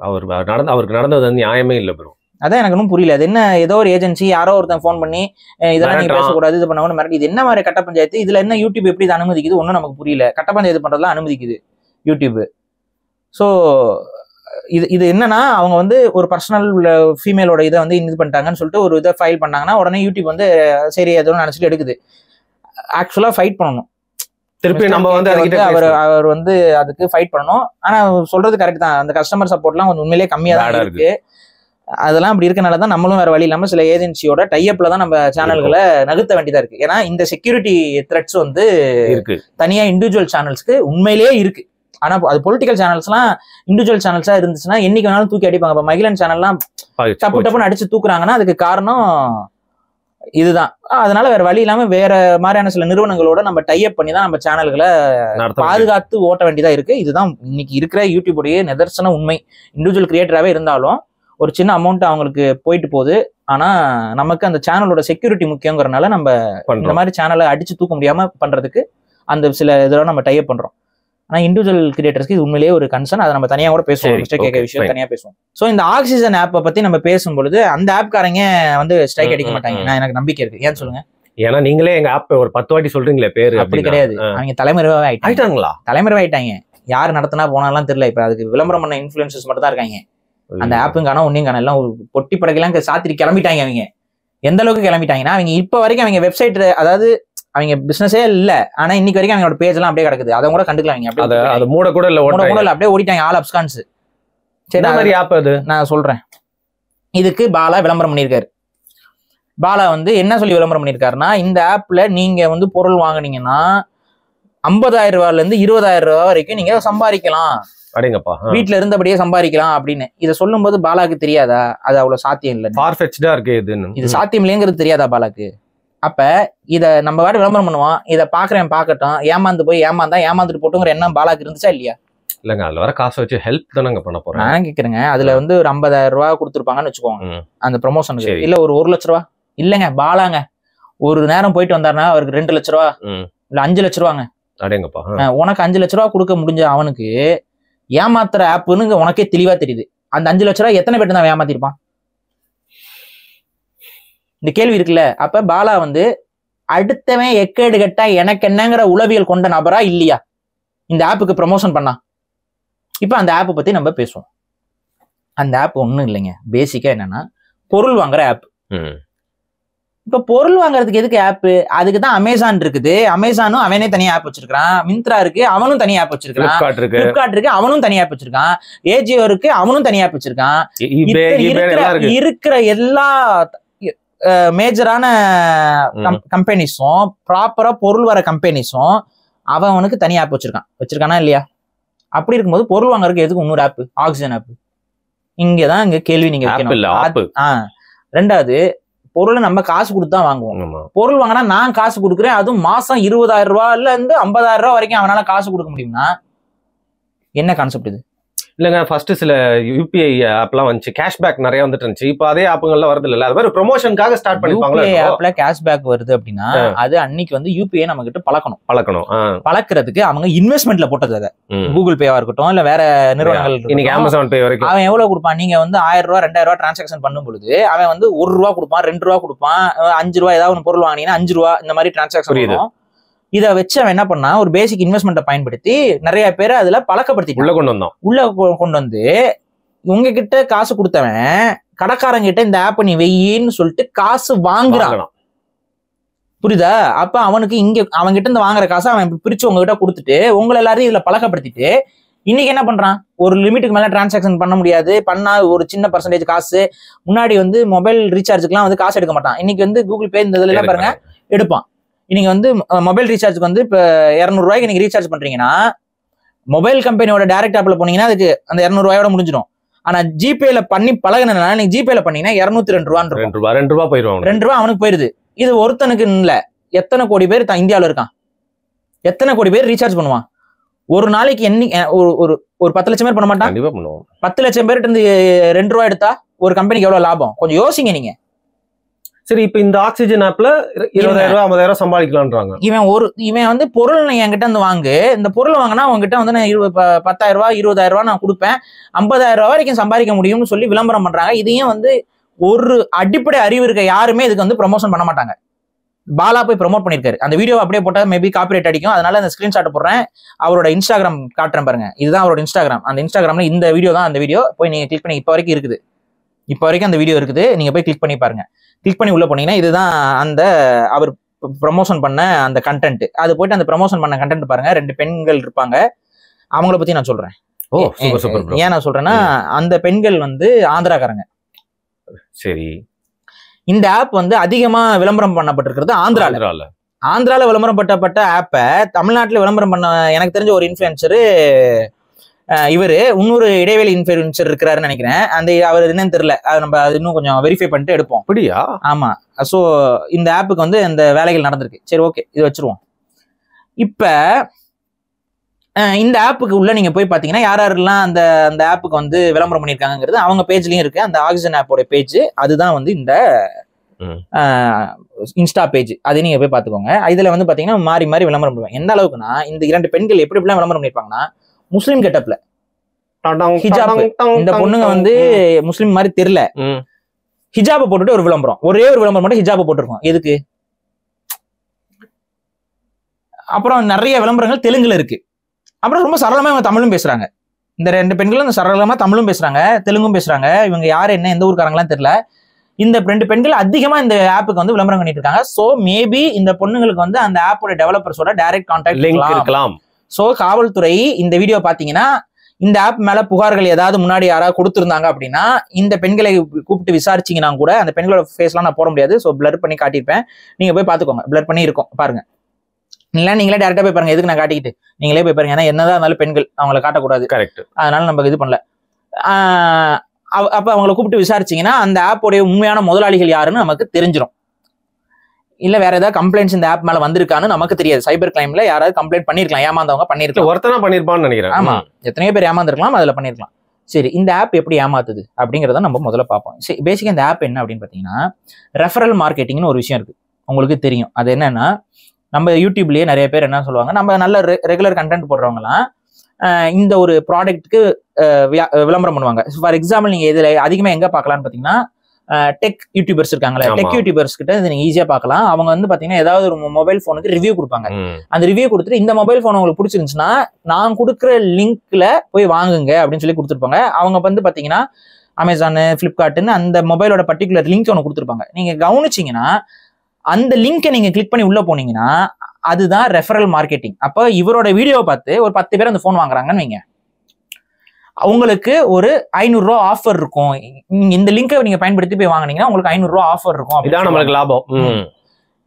அவருக்கு நடந்தது நியாயமே இல்லை ப்ரோ. அதான் எனக்கு ஒன்றும் புரியல. அது என்ன, ஏதோ ஒரு ஏஜென்சி யாரோ ஒருத்தன் ஃபோன் பண்ணி இதெல்லாம் நீங்க பேசக்கூடாது, இது பண்ண மிரட்டி, இது என்ன மாதிரி கட்ட பஞ்சாயத்து, இதுல என்ன யூடியூப் எப்படி இது அனுமதிக்குது ஒன்றும் நமக்கு புரியல. கட்ட பஞ்சாயத்து பண்றதுலாம் அனுமதிக்குது யூடியூப். ஸோ இது என்னன்னா, அவங்க வந்து ஒரு பர்சனல் ஃபீமேலோட இதை வந்து இது பண்ணிட்டாங்கன்னு சொல்லிட்டு ஒரு இதை ஃபைல் பண்ணாங்கன்னா உடனே யூடியூப் வந்து சரி எதுவும் நினைச்சிட்டு எடுக்குது. ஆக்சுவலா ஃபைட் பண்ணணும், திருப்பி நம்ம வந்து அவர் வந்து அதுக்கு ஃபைட் பண்ணணும். ஆனா சொல்றது கரெக்ட் தான், அந்த கஸ்டமர் சப்போர்ட்லாம் கொஞ்சம் உண்மையிலேயே கம்மியா தான் இருக்கு. அதெல்லாம் அப்படி இருக்கனால தான் நம்மளும் வேற வழி இல்லாம சில ஏஜென்சியோட டைப்ல தான் நம்ம சேனல்களை நகர்த்த வேண்டியதா இருக்கு. ஏன்னா இந்த செக்யூரிட்டி த்ரெட்ஸ் வந்து தனியா இண்டிவிஜுவல் சேனல்ஸ்க்கு உண்மையிலேயே இருக்கு. ஆனா அது பொலிட்டிக்கல் சேனல்ஸ்லாம் இண்டிவிஜுவல் சேனல்ஸா இருந்துச்சுன்னா என்னைக்கு வேணாலும் தூக்கி அடிப்பாங்க. இப்ப மகிழன் சேனல்லாம் டப்பு டப்புன்னு அடிச்சு தூக்குறாங்கன்னா அதுக்கு காரணம் இதுதான். அதனால வேற வழி இல்லாம வேற மாதிரியான சில நிறுவனங்களோட நம்ம டைப் பண்ணி தான் நம்ம சேனல்களை பாதுகாத்து ஓட்ட வேண்டியதா இருக்கு. இதுதான் இன்னைக்கு இருக்கிற யூடியூபுடைய நிதர்சன உண்மை. இண்டிவிஜுவல் கிரியேட்டராகவே இருந்தாலும் ஒரு சின்ன அமௌண்ட் அவங்களுக்கு போயிட்டு போகுது. ஆனா நமக்கு அந்த சேனலோட செக்யூரிட்டி முக்கியங்கிறனால நம்ம இந்த மாதிரி சேனலை அடிச்சு தூக்க முடியாம பண்றதுக்கு அந்த சில இதெல்லாம் நம்ம டைப் பண்றோம். ஆனா இண்டிவிஜுவல் கிரியேட்டர்ஸ்க்கு இது உண்மையிலேயே ஒரு கன்சர்ன். அதை நம்ம தனியா கூட பேசுவோம், மிஸ்டர் கேட்க விஷயம் தனியா பேசுவோம். ஸோ இந்த ஆக்சிஜன் ஆப்பை பத்தி நம்ம பேசும்பொழுது அந்த ஆப்காரங்க வந்து ஸ்ட்ரைக் அடிக்க மாட்டாங்க, நான் எனக்கு நம்பிக்கை இருக்கு. ஏன்னு சொல்லுங்க? ஏன்னா நீங்களே எங்க ஆப் ஒரு 10 வாட்டி சொல்றீங்களே பேரு. அப்படி கிடையாது, அவங்க தலைமறைவாக ஆயிட்டாங்களா? தலைமறைவாயிட்டாங்க. யார் நடத்தினா போனாலாம் தெரியல. இப்ப அதுக்கு விளம்பரம் பண்ண இன்ஃபுளுசர்ஸ் மட்டும் தான் இருக்காங்க. அந்த ஆப்பும் காணோம், ஒன்னையும் காணோம். எல்லாம் பொட்டி படக்கெல்லாம் சாத்திரி கிளம்பிட்டாங்க. அவங்க எந்த அளவுக்கு கிளம்பிட்டாங்கன்னா அவங்க இப்ப வரைக்கும் அவங்க வெப்சைட், அதாவது அவங்க பிசினஸே இல்ல, ஆனா இன்னைக்கு வரைக்கும் அவங்களோட பேஜ் எல்லாம் அப்படியே கிடக்குது. அதை கூட கண்டுக்கலாம். நீங்க அப்படியே அது மூட கூட இல்ல, அப்படியே ஓடிட்டாங்க ஆல் அப்ஸ்கான்ஸ். சரி, மாதிரி ஆப் அது நான் சொல்றேன். இதுக்கு பாலா விளம்பரம் பண்ணியிருக்காரு. பாலா வந்து என்ன சொல்லி விளம்பரம் பண்ணியிருக்காருன்னா, இந்த ஆப்ல நீங்க வந்து பொருள் வாங்குனீங்கன்னா 50,000 ரூபாயில இருந்து 20,000 ரூபாய் வரைக்கும் நீங்க சம்பாதிக்கலாம், அடேங்கப்பா, வீட்டுல இருந்தபடியே சம்பாதிக்கலாம் அப்படின்னு. இதை சொல்லும் போது பாலாக்கு தெரியாதா அது அவ்வளவு சாத்தியம் இல்லை, ஃபார்ஃபெட்ச்டா இருக்கு இது சாத்தியம் இல்லைங்கிறது தெரியாதா பாலாக்கு? அப்ப இத நம்ம வாட்டி விளம்பரம் பண்ணுவோம், இதை பாக்குறேன் பாக்கட்டும், ஏமாந்து போய் ஏமாந்துட்டு போட்டுங்கிற எண்ணம் பாலாக்கு இருந்துச்சா இல்லையா? இல்லங்க, அதுல வர காசை வச்சு ஹெல்ப் தானங்க பண்ண போறேன். நான் கேக்குறேங்க, அதுல வந்து ஒரு 50,000 ரூபாய் கொடுத்துருப்பாங்கன்னு வச்சுக்கோங்க அந்த ப்ரொமோஷனுக்கு, இல்ல ஒரு 1 லட்ச ரூபா. இல்லங்க, பாலாங்க ஒரு நேரம் போயிட்டு வந்தாருன்னா அவருக்கு 2 லட்ச ரூபா இல்ல 5 லட்ச ரூபாங்க. அடேங்கப்பா, உனக்கு 5 லட்ச ரூபா கொடுக்க முடிஞ்ச அவனுக்கு ஏமாத்துற ஆப்புன்னு உனக்கே தெளிவா தெரியுது. அந்த 5 லட்ச ரூபாய் எத்தனை பேர் தான் ஏமாத்திருப்பான்? இந்த கேள்வி இருக்குல்ல. அப்ப பாலா வந்து அடுத்தவன் எக்கேடு கட்டா எனக்கு என்னங்கிற உளவியல் கொண்ட நபரா இல்லையா இந்த ஆப்புக்கு ப்ரமோஷன் பண்ணா? இப்ப அந்த ஆப்பை பத்தி நம்ம பேசுவோம். அந்த ஆப் ஒண்ணும் இல்லைங்க, பேசிக்கா என்னன்னா பொருள் வாங்குற ஆப். இப்ப பொருள் வாங்குறதுக்கு எதுக்கு ஆப்? அதுக்கு தான் அமேசான் இருக்குது, அமேசானும் அவனே தனியா ஆப் வச்சிருக்கான். மிந்த்ரா இருக்கு, அவனும் தனியா ஆப் வச்சிருக்கான். பிளிப்கார்ட் இருக்கு, அவனும் தனியா ஆப் வச்சிருக்கான். ஏஜியோ இருக்கு, அவனும் தனியா ஆப் வச்சிருக்கான். இருக்கிற எல்லா மேஜரான கம்பெனிஸும் ப்ராப்பரா பொருள் வர கம்பெனிஸும் அவனுக்கு தனியா ஆப் வச்சிருக்கானா இல்லையா? அப்படி இருக்கும்போது பொருள் வாங்குறதுக்கு எதுக்கு இன்னொரு ஆப்? Oxygen app. இங்கதான் இங்க கேள்வி நீங்க வைக்கணும். ரெண்டாவது, பொருளை நம்ம காசு கொடுத்து தான் வாங்குவோம். பொருள் வாங்கினா நான் காசு கொடுக்குறேன், அதுவும் மாசம் 20,000 ரூபாயில இருந்து 50,000 ரூபாய் வரைக்கும் அவனால காசு கொடுக்க முடியும்னா என்ன கான்செப்ட் இது? இல்லங்க, ஃபர்ஸ்ட் சில யூபிஐ ஆப்லாம் வந்துச்சு, கேஷ்பேக் நிறைய வந்துட்டு இருந்துச்சு. இப்போ அதே ஆப்புகள்லாம் வருது இல்ல, அது மாதிரி ப்ரொமோஷனுக்காக ஸ்டார்ட் பண்ணிப்பாங்க. யூபிஐ ஆப்ல கேஷ்பேக் வருது அப்படின்னா அது அன்னைக்கு வந்து யூபிஐ நம்ம கிட்ட பழக்கிறதுக்கு அவங்க இன்வெஸ்ட்மெண்ட்ல போட்டது. அதை கூகுள் பேவா இருக்கட்டும் இல்ல வேற நிறுவனங்கள், இன்னைக்கு அமேசான் பே வரைக்கும் அவன் எவ்வளவு கொடுப்பான்? நீங்க வந்து 1000 ரூபாய் 2000 ரூபாய் டிரான்சாக்ஷன் பண்ணும் பொழுது அவன் வந்து 1 ரூபா கொடுப்பான், 2 ரூபா கொடுப்பான், 5 ரூபாய் ஏதாவது ஒரு பொருள் வாங்கினீங்கன்னா 5 ரூபா, இந்த மாதிரி டிரான்சாக்ஷன் வரும். இதை வச்சு அவன் என்ன பண்ணா, ஒரு பேசிக் இன்வெஸ்ட்மெண்ட்டை பயன்படுத்தி நிறைய பேரை அதுல பழக்கப்படுத்தி உள்ள கொண்டு வந்து உங்ககிட்ட காசு கொடுத்தவன் கடைக்காரங்க கிட்ட இந்த ஆப் நீ வெயின்னு சொல்லிட்டு காசு வாங்குறான். புரியுதா? அப்ப அவனுக்கு இங்க அவன்கிட்ட இருந்து வாங்குற காசை அவன் பிரிச்சு உங்ககிட்ட கொடுத்துட்டு உங்களை எல்லாரையும் இதுல பழக்கப்படுத்திட்டு இன்னைக்கு என்ன பண்றான்? ஒரு லிமிட்டுக்கு மேல டிரான்சாக்ஷன் பண்ண முடியாது, பண்ணா ஒரு சின்ன பர்சன்டேஜ் காசு. முன்னாடி வந்து மொபைல் ரீசார்ஜுக்குலாம் வந்து காசு எடுக்க மாட்டான். இன்னைக்கு வந்து கூகுள் பே இந்த இதுல எல்லாம் பாருங்க எடுப்பான். இன்னைக்கு வந்து மொபைல் ரீசார்ஜுக்கு வந்து இப்போ 200 ரூபாய்க்கு நீங்க ரீசார்ஜ் பண்றீங்கன்னா மொபைல் கம்பெனியோட டைரக்ட் ஆப்ல போனீங்கன்னா அதுக்கு அந்த 200 ரூபாயோட முடிஞ்சிடும். ஆனா ஜிபேல பண்ணி பழகினா நீங்க ஜிபேல பண்ணீங்கன்னா 202 ரூபான்னு இருக்கும். 2 ரூபா போயிடும், 2 ரூபா அவனுக்கு போயிருது. இது ஒருத்தனுக்கு இல்ல, எத்தனை கோடி பேர் இந்தியாவில இருக்கான், எத்தனை கோடி பேர் ரீசார்ஜ் பண்ணுவான் ஒரு நாளைக்கு? ஒரு 10 லட்சம் பேர் பண்ண மாட்டான். 10 லட்சம் பேர்கிட்ட இருந்து 2 ரூபா எடுத்தா ஒரு கம்பெனிக்கு எவ்வளவு லாபம்? கொஞ்சம் யோசிங்க நீங்க. சரி, இப்ப இந்த ஆக்சிஜன் ஆப்ல 20,000 ரூபாய் 50,000 சம்பாதிக்கலாம்ன்றாங்க. இவன் வந்து பொருள் என்கிட்ட வந்து வாங்கு, இந்த பொருள் வாங்கினா உங்ககிட்ட வந்து நான் 10,000 ரூபாய் 20,000 ரூபாய் நான் கொடுப்பேன், 50,000 ரூபாய் வரைக்கும் சம்பாதிக்க முடியும்னு சொல்லி விளம்பரம் பண்றாங்க. இதையும் வந்து ஒரு அடிப்படை அறிவு இருக்க யாருமே இதுக்கு வந்து ப்ரொமோஷன் பண்ண மாட்டாங்க. பாலா போய் ப்ரொமோட் பண்ணிருக்காரு. அந்த வீடியோ அப்படியே போட்டா மேபி காப்பிரைட் அடிக்கும், அதனால அந்த ஸ்கிரீன்ஷாட் போடுறேன். அவரோட இன்ஸ்டாகிராம் காட்டுறேன் பாருங்க, இதுதான் அவரோட இன்ஸ்டாகிராம். அந்த இன்ஸ்டாகிராம்ல இந்த வீடியோ தான், அந்த வீடியோ போய் நீங்க கிளிக் பண்ணி இப்போ வரைக்கும் இருக்குது, இப்போ வரைக்கும் அந்த வீடியோ இருக்குது, நீங்க போய் கிளிக் பண்ணி பாருங்க. கிளிக் பண்ணி உள்ள போனீங்கன்னா இதுதான் அந்த அவர் ப்ரமோஷன் பண்ண அந்த கண்டென்ட். அது போயிட்டு அந்த ப்ரமோஷன் பண்ண கண்டென்ட் பாருங்க. 2 பெண்கள் இருப்பாங்க, அவங்கள பத்தி நான் சொல்றேன். ஏன் நான் சொல்றேன்னா அந்த பெண்கள் வந்து ஆந்திராக்காரங்க. சரி, இந்த ஆப் வந்து அதிகமா விளம்பரம் பண்ணப்பட்டிருக்கிறது ஆந்திரால விளம்பரம் பண்ணப்பட்ட ஆப்பை தமிழ்நாட்டுல விளம்பரம் பண்ண எனக்கு தெரிஞ்ச ஒரு இன்ஃபுளுசரு இவரு இன்னொரு இடைவெளி இன்ஃபுளுசர் இருக்கிறாருன்னு நினைக்கிறேன். அந்த அவர் என்னன்னு தெரியல, அது நம்ம அது இன்னும் கொஞ்சம் வெரிஃபை பண்ணிட்டு எடுப்போம். அப்படியா? ஆமா. ஸோ இந்த ஆப்புக்கு வந்து இந்த வேலைகள் நடந்திருக்கு. சரி, ஓகே, இது வச்சிருவோம். இப்ப இந்த ஆப்புக்கு உள்ள நீங்க போய் பாத்தீங்கன்னா யாரெல்லாம் அந்த அந்த ஆப்புக்கு வந்து விளம்பரம் பண்ணியிருக்காங்கிறது அவங்க பேஜ்லயும் இருக்கு. அந்த ஆக்சிஜன் ஆப்போட பேஜ் அதுதான் வந்து இந்த இன்ஸ்டா பேஜ், அதை நீங்க போய் பாத்துக்கோங்க. இதுல வந்து பாத்தீங்கன்னா மாறி மாறி விளம்பரம் பண்ணுவாங்க. எந்த அளவுக்குன்னா இந்த 2 பெண்கள் எப்படி எப்படிலாம் விளம்பரம் பண்ணிருப்பாங்கன்னா முஸ்லீம் கெட்டப்ல ஹிஜாப். இந்த பொண்ணுங்க வந்து முஸ்லீம் மாதிரி தெரியல, ஹிஜாபை போட்டுட்டு ஒரு விளம்பரம், ஒரே ஒரு விளம்பரம் மட்டும் ஹிஜாபை போட்டிருக்கோம். எதுக்கு? அப்புறம் நிறைய விளம்பரங்கள் தெலுங்குல இருக்கு. அப்புறம் ரொம்ப சரளமா இவங்க தமிழும் பேசுறாங்க. இந்த 2 பெண்களும் சரளமா தமிழும் பேசுறாங்க, தெலுங்கும் பேசுறாங்க. இவங்க யாரு என்ன எந்த ஊருக்காரங்களாம் தெரியல. இந்த 2 பெண்கள் அதிகமா இந்த ஆப்புக்கு வந்து விளம்பரம் பண்ணிட்டு இருக்காங்க. சோ மேபி இந்த பொண்ணுங்களுக்கு வந்து அந்த ஆப்போட டெவலப்பர்ஸோட டைரக்ட் கான்டாக்ட் லிங்க் இருக்கலாம். சோ காவல்துறை இந்த வீடியோ பாத்தீங்கன்னா இந்த ஆப் மேல புகார்கள் ஏதாவது முன்னாடி யாராவது கொடுத்திருந்தாங்க அப்படின்னா இந்த பெண்களை கூப்பிட்டு விசாரிச்சீங்கன்னா கூட அந்த பெண்களோட ஃபேஸ்லாம் நான் போட முடியாது. ஸோ பிளர் பண்ணி காட்டியிருப்பேன், நீங்க போய் பாத்துக்கோங்க. பிளர் பண்ணி இருக்கும் பாருங்க, நீங்களே டேரக்டா போய் பாருங்க. எதுக்கு நான் காட்டிக்கிட்டு நீங்களே போய் பாருங்க. ஏன்னா என்னதான் இருந்தாலும் பெண்கள் அவங்களை காட்டக்கூடாது. கரெக்ட். அதனால நம்ம இது பண்ணல. அப்ப அவங்களை கூப்பிட்டு விசாரிச்சீங்கன்னா அந்த ஆப்போடைய உண்மையான முதலாளிகள் யாருன்னு நமக்கு தெரிஞ்சிடும். இல்ல வேற ஏதாவது கம்ப்ளைண்ட்ஸ் இந்த ஆப் மேல வந்திருக்கான்னு நமக்கு தெரியாது. சைபர் கிரைம்ல யாராவது கம்ப்ளைண்ட் பண்ணிருக்கலாம், ஏமாந்தவங்க பண்ணிருக்கலாம். ஒருத்தனா பண்ணிருப்பான்னு நினைக்கிறேன். ஆமா, எத்தனையோ பேர் ஏமாந்துருக்கலாம், அதுல பண்ணிருக்கலாம். சரி, இந்த ஆப் எப்படி ஏமாத்துது அப்படிங்கிறத நம்ம முதல்ல பார்ப்போம். சரி, பேசிக்கா இந்த ஆப் என்ன அப்படின்னு பாத்தீங்கன்னா ரெஃபரல் மார்க்கெட்டிங்னு ஒரு விஷயம் இருக்கு, உங்களுக்கு தெரியும். அது என்னன்னா நம்ம யூடியூப்லயே நிறைய பேர் என்ன சொல்லுவாங்க, நம்ம நல்ல ரெகுலர் கண்டென்ட் போடுறவங்கலாம் இந்த ஒரு ப்ராடக்ட்டுக்கு விளம்பரம் பண்ணுவாங்க. ஃபார் எக்ஸாம்பிள் நீங்க இதுல அதிகமா எங்க பார்க்கலாம்னு பாத்தீங்கன்னா டெக் யூடியூபர்ஸ் இருக்காங்களே, டெக் யூடியூபர்ஸ் கிட்ட நீங்க ஈஸியா பார்க்கலாம். அவங்க வந்து பாத்தீங்கன்னா ஏதாவது ஒரு மொபைல் போனுக்கு ரிவ்யூ கொடுப்பாங்க. அந்த ரிவ்யூ கொடுத்துட்டு இந்த மொபைல் போன் உங்களுக்கு பிடிச்சிருந்துச்சுன்னா நான் கொடுக்குற லிங்க்ல போய் வாங்குங்க அப்படின்னு சொல்லி கொடுத்துருப்பாங்க. அவங்க வந்து பாத்தீங்கன்னா அமேசான், பிளிப்கார்ட்னு அந்த மொபைலோட பர்டிகுலர் லிங்க் ஒன்று கொடுத்துருப்பாங்க. நீங்க கவனிச்சீங்கன்னா அந்த லிங்கை நீங்க கிளிக் பண்ணி உள்ள போனீங்கன்னா அதுதான் ரெஃபரல் மார்க்கெட்டிங். அப்போ இவரோட வீடியோவை பார்த்து ஒரு 10 பேர் அந்த போன் வாங்குறாங்கன்னு வைங்க, உங்களுக்கு ஒரு 500 ரூபா ஆஃபர் இருக்கும். இந்த லிங்கை நீங்க பயன்படுத்தி போய் வாங்கினீங்கன்னா உங்களுக்கு 500 ரூபா ஆஃபர் இருக்கும். இதான் நம்மளுக்கு லாபம்.